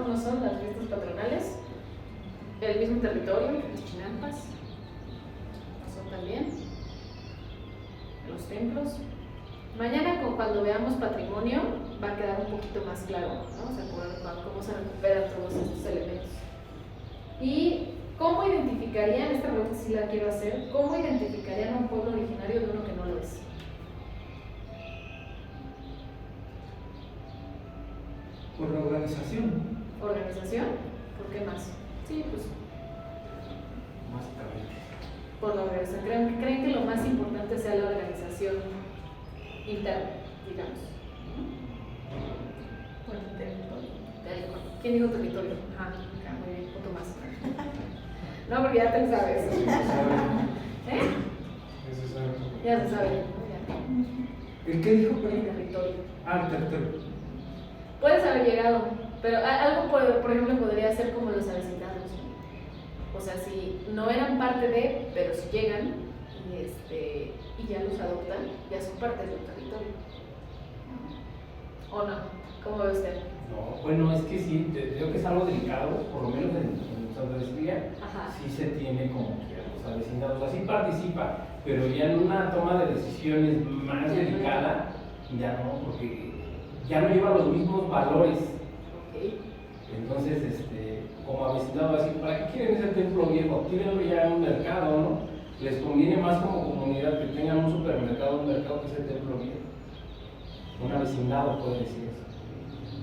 S1: No son las fiestas patronales. El mismo territorio, las chinampas, no son también. Los templos. Mañana, cuando veamos patrimonio, va a quedar un poquito más claro, ¿no? O sea, cómo se recuperan todos estos elementos. ¿Y cómo identificarían, esta pregunta sí la quiero hacer, cómo identificarían a un pueblo originario de uno que no lo es?
S5: Por la organización.
S1: ¿Organización? ¿Por qué más? Sí, pues
S5: Básicamente.
S1: por la organización. ¿Creen que lo más importante sea la organización interna, digamos?
S4: Por el territorio.
S1: ¿Quién dijo territorio? Ajá, muy bien, punto más. No, porque ya te lo sabes. ¿Eh? Ya se sabe.
S5: ¿El qué dijo?
S1: El territorio.
S5: Ah, el territorio.
S1: Puedes haber llegado, pero algo, por ejemplo, podría ser como los avecindados. O sea, si no eran parte de, pero si llegan y ya los adoptan, ya son parte del territorio. ¿O no? ¿Cómo ve usted?
S8: No, bueno, es que sí, creo que es algo delicado, por lo menos en Santa Cecilia,
S1: Ajá.
S8: sí se tiene como que a los avecindados, o sea, sí participa, pero ya en una toma de decisiones más
S1: Ya no.
S8: delicada, ya no, porque ya no lleva los mismos valores.
S1: Ok.
S8: Entonces, como avecindado, así, ¿para qué quieren ese templo viejo? Tírenlo ya en un mercado, ¿no? Les conviene más como comunidad que tengan un supermercado, un mercado que es el templo viejo. Un avecindado puede decir eso.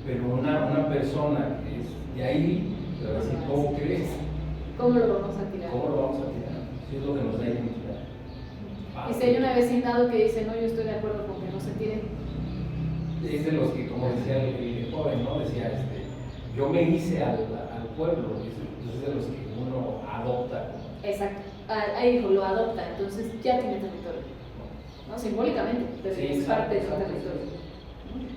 S8: Pero una persona que es de ahí, pero así, ¿cómo crees?
S1: ¿Cómo lo vamos a tirar?
S8: ¿Cómo lo vamos a tirar? Sí, es lo que nos da identidad.
S1: si hay una vecindad que dice, no, yo estoy de acuerdo con que no se tire.
S8: Es de los que, como decía el joven, ¿no? Decía, yo me hice al pueblo, es de los que uno adopta.
S1: Exacto, ahí dijo, lo adopta, entonces ya tiene territorio, ¿no? Simbólicamente, pero
S8: Sí,
S1: es parte de su
S8: exacto,
S1: territorio.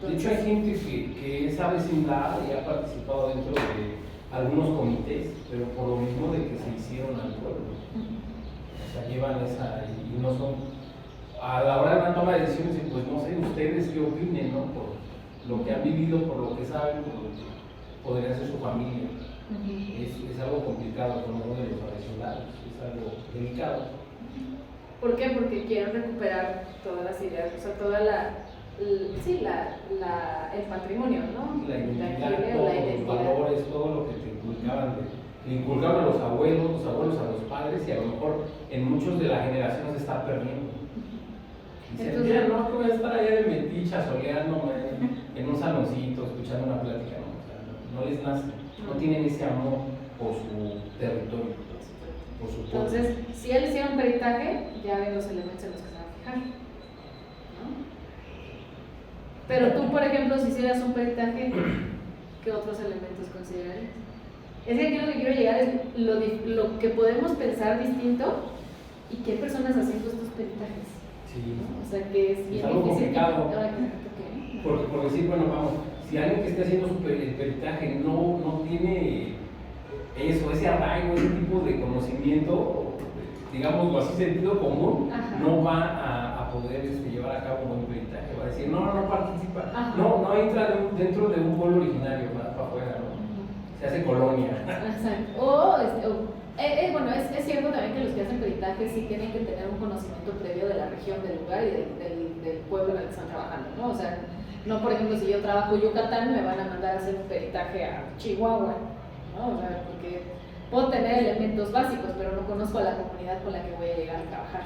S8: De hecho, hay gente que es avecindada y ha participado dentro de algunos comités, pero por lo mismo de que se hicieron al pueblo. O sea, llevan esa, y no son, a la hora de la toma de decisiones, pues no sé ustedes qué opinen, ¿no? Por lo que han vivido, por lo que saben, por lo que podría ser su familia. Es algo complicado con uno de los avecindados, es algo delicado.
S1: ¿Por qué? Porque quieren recuperar todas las ideas, o sea, toda el patrimonio, ¿no?
S8: La identidad,
S1: Intangible,
S8: todos
S1: la
S8: los
S1: identidad.
S8: valores, todo lo que te inculcaban a los abuelos a los padres, y a lo mejor en muchos de la generación se está perdiendo. Dicen,
S1: Entonces,
S8: mira, no, que voy a estar allá de meticha, soleando en un saloncito, escuchando una plática, ¿no? O sea, no les nace, no tienen ese amor por su territorio, por su pueblo.
S1: Entonces, si él hiciera un peritaje, ya ven los elementos en los que se va a fijar, ¿no? Pero tú, por ejemplo, si hicieras un peritaje, ¿qué otros elementos considerarías? Es que aquí lo que quiero llegar es lo que podemos pensar distinto y qué personas haciendo estos peritajes.
S8: Sí.
S1: ¿No? O sea, que es bien
S8: algo
S1: difícil.
S8: complicado.
S1: ¿Qué?
S8: Porque por decir, bueno, vamos, si alguien que esté haciendo el peritaje no tiene ese arraigo, ese tipo de conocimiento, digamos, así sentido común,
S1: Ajá.
S8: no va a poder llevar a cabo un buen peritaje. Va a decir, no participa,
S1: Ajá.
S8: no entra dentro de un pueblo originario, va para afuera, ¿no? Se hace colonia.
S1: Exacto. Bueno, es cierto también que los que hacen peritaje sí tienen que tener un conocimiento previo de la región, del lugar y del pueblo en el que están trabajando, ¿no? O sea, no, por ejemplo, si yo trabajo en Yucatán, me van a mandar a hacer un peritaje a Chihuahua, ¿no? O sea, porque puedo tener elementos básicos, pero no conozco a la comunidad con la que voy a llegar a trabajar,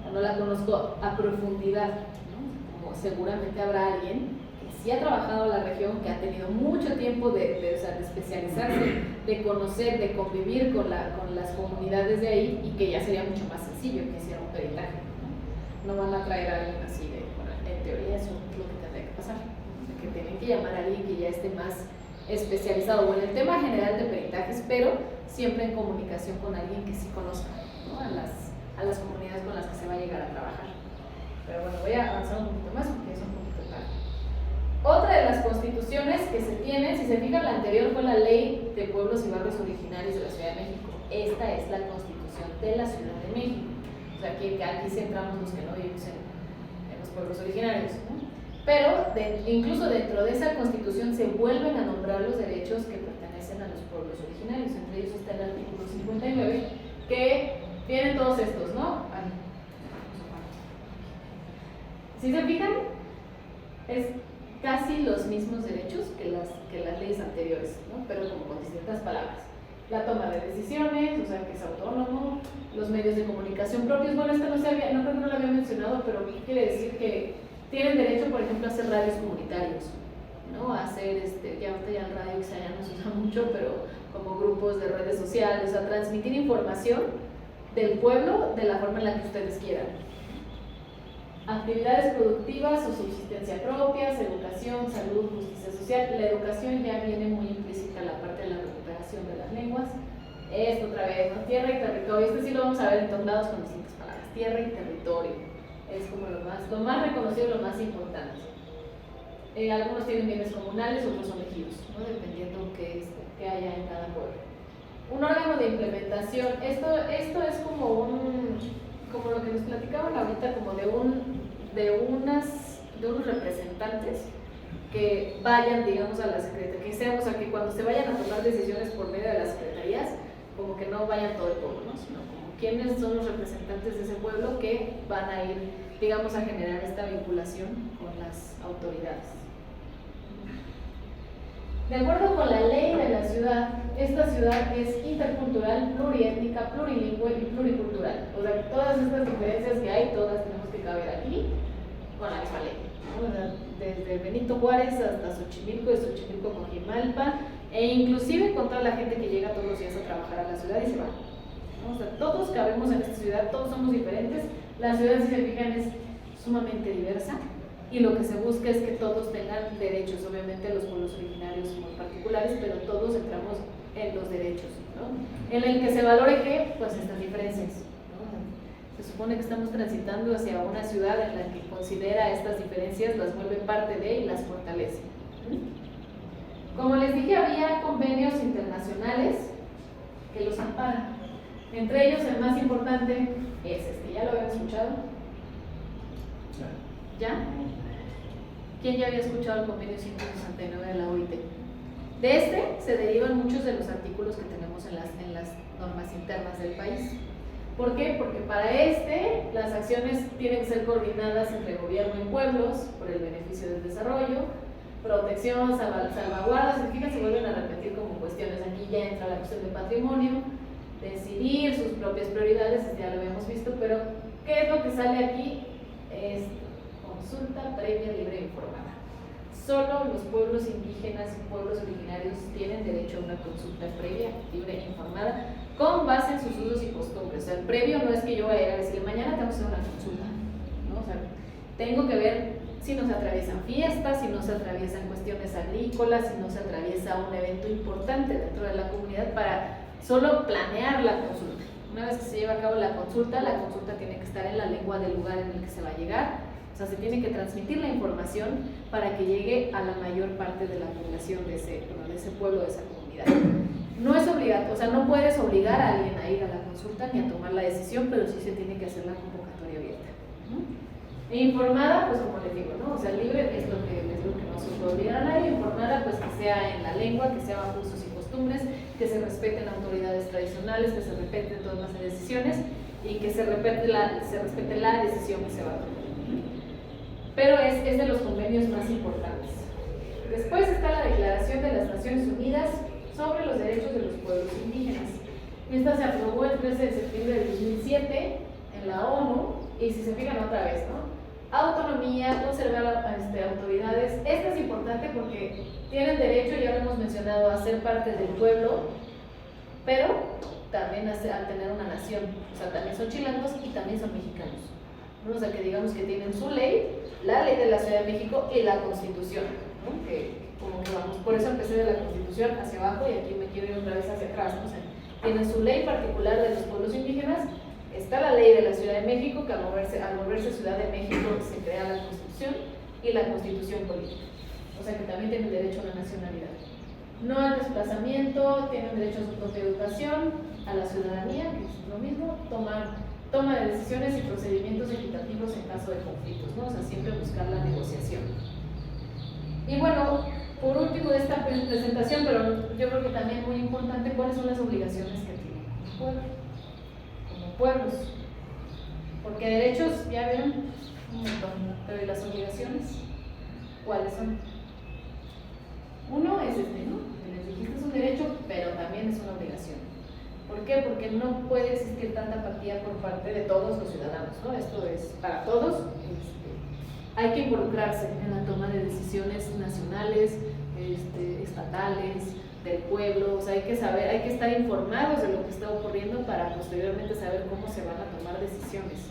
S1: o no la conozco a profundidad, ¿no? Como seguramente habrá alguien que sí ha trabajado en la región, que ha tenido mucho tiempo de especializarse, de conocer, de convivir con las comunidades de ahí, y que ya sería mucho más sencillo que hiciera un peritaje, ¿no? No van a traer a alguien así de, bueno, en teoría eso es lo que tendría que pasar, o sea, que tienen que llamar a alguien que ya esté más especializado, bueno, en el tema general de peritajes, pero siempre en comunicación con alguien que sí conozca, ¿no? a las comunidades con las que se va a llegar a trabajar. Pero bueno, voy a avanzar un poquito más porque es un poquito tarde. Otra de las constituciones que se tienen, si se fijan, la anterior fue la Ley de Pueblos y Barrios Originarios de la Ciudad de México. Esta es la Constitución de la Ciudad de México. O sea, que aquí centramos los que no vivimos en los pueblos originarios, ¿no? Pero incluso dentro de esa Constitución se vuelven a nombrar los derechos que pertenecen a los pueblos originarios. Entre ellos está el artículo 59, que vienen todos estos, ¿no? Si se fijan, es casi los mismos derechos que las leyes anteriores, ¿no? Pero como con distintas palabras. La toma de decisiones, o sea, que es autónomo, los medios de comunicación propios. Bueno, esto no creo que no lo había mencionado, pero quiere decir que tienen derecho, por ejemplo, a hacer radios comunitarios, ¿no? A hacer, ya el radio quizá ya no se usa mucho, pero como grupos de redes sociales, a transmitir información del pueblo de la forma en la que ustedes quieran. Actividades productivas o subsistencia propias, educación, salud, justicia social. La educación ya viene muy implícita en la parte de la recuperación de las lenguas. Esto otra vez, ¿no? Tierra y territorio. Sí lo vamos a ver en todos lados con distintas palabras. Tierra y territorio. Es como lo más reconocido, lo más importante. Algunos tienen bienes comunales, otros son ejidos, ¿no? Dependiendo qué haya en cada pueblo. Un órgano de implementación. Esto es como lo que nos platicaban ahorita, como de unos representantes que vayan, digamos, a la secretaría, o sea, que cuando se vayan a tomar decisiones por medio de las secretarías, como que no vayan todo el pueblo, ¿no? Sino como quiénes son los representantes de ese pueblo que van a ir, digamos, a generar esta vinculación con las autoridades. De acuerdo con la ley de la ciudad, esta ciudad es intercultural, pluriétnica, plurilingüe y pluricultural. O sea, todas estas diferencias que hay, todas tenemos que caber aquí con la misma ley, ¿no? O sea, desde Benito Juárez hasta Xochimilco, de Xochimilco a Coajimalpa, e inclusive con toda la gente que llega todos los días a trabajar a la ciudad y se va, ¿no? ¿no? O sea, todos cabemos en esta ciudad, todos somos diferentes. La ciudad, si se fijan, es sumamente diversa y lo que se busca es que todos tengan derechos, obviamente los pueblos originarios muy particulares, pero todos entramos en los derechos, ¿no? En el que se valore que, pues estas diferencias, ¿no? Se supone que estamos transitando hacia una ciudad en la que considera estas diferencias, las vuelve parte de y las fortalece. Como les dije, había convenios internacionales que los amparan. Entre ellos el más importante es este, ¿ya lo habían escuchado? ¿Ya? ¿Quién ya había escuchado el convenio 169 de la OIT? De este se derivan muchos de los artículos que tenemos en las normas internas del país. ¿Por qué? Porque para las acciones tienen que ser coordinadas entre gobierno y pueblos por el beneficio del desarrollo, protección, salvaguardas, y fíjense, se vuelven a repetir como cuestiones. Aquí ya entra la cuestión del patrimonio, decidir sus propias prioridades, ya lo habíamos visto, pero ¿qué es lo que sale aquí? Es consulta previa, libre e informada. Solo los pueblos indígenas y pueblos originarios tienen derecho a una consulta previa, libre e informada, con base en sus usos y costumbres. O sea, el previo no es que yo vaya a decir, mañana tengo que hacer una consulta, ¿no? O sea, tengo que ver si nos atraviesan fiestas, si nos atraviesan cuestiones agrícolas, si nos atraviesa un evento importante dentro de la comunidad para solo planear la consulta. Una vez que se lleva a cabo la consulta tiene que estar en la lengua del lugar en el que se va a llegar. O sea, se tiene que transmitir la información para que llegue a la mayor parte de la población de ese pueblo, de esa comunidad. No es obligatorio, o sea, no puedes obligar a alguien a ir a la consulta ni a tomar la decisión, pero sí se tiene que hacer la convocatoria abierta. E informada, pues como les digo, ¿no? O sea, libre es lo que no se puede obligar a nadie. Informada, pues que sea en la lengua, que sea bajo usos y costumbres, que se respeten autoridades tradicionales, que se respeten todas las decisiones y que se respete la decisión que se va a tomar. Pero es de los convenios más importantes. Después está la Declaración de las Naciones Unidas sobre los Derechos de los Pueblos Indígenas. Esta se aprobó el 13 de septiembre de 2007 en la ONU, y si se fijan otra vez, ¿no? Autonomía, conservar autoridades. Esta es importante porque tienen derecho, ya lo hemos mencionado, a ser parte del pueblo, pero también a tener una nación. O sea, también son chilangos y también son mexicanos. O sea, que digamos que tienen su ley, la ley de la Ciudad de México y la Constitución, ¿no? Que como que vamos, por eso empecé de la Constitución hacia abajo y aquí me quiero ir otra vez hacia atrás, ¿no? O sea, tienen su ley particular de los pueblos indígenas, está la ley de la Ciudad de México, que al volverse Ciudad de México se crea la Constitución y la Constitución política, o sea que también tienen derecho a la nacionalidad. No al desplazamiento, tienen derecho a su propia educación, a la ciudadanía, que es lo mismo, toma de decisiones y procedimientos equitativos en caso de conflictos, ¿no? O sea, siempre buscar la negociación. Y bueno, por último de esta presentación, pero yo creo que también muy importante, ¿cuáles son las obligaciones que tienen como pueblos? Porque derechos, ya vieron, un montón, pero ¿y las obligaciones? ¿Cuáles son? Uno es ¿no? Que les dijiste es un derecho, pero también es una obligación. ¿Por qué? Porque no puede existir tanta apatía por parte de todos los ciudadanos, ¿no? Esto es para todos. Hay que involucrarse en la toma de decisiones nacionales, estatales, del pueblo. O sea, hay que estar informados de lo que está ocurriendo para posteriormente saber cómo se van a tomar decisiones.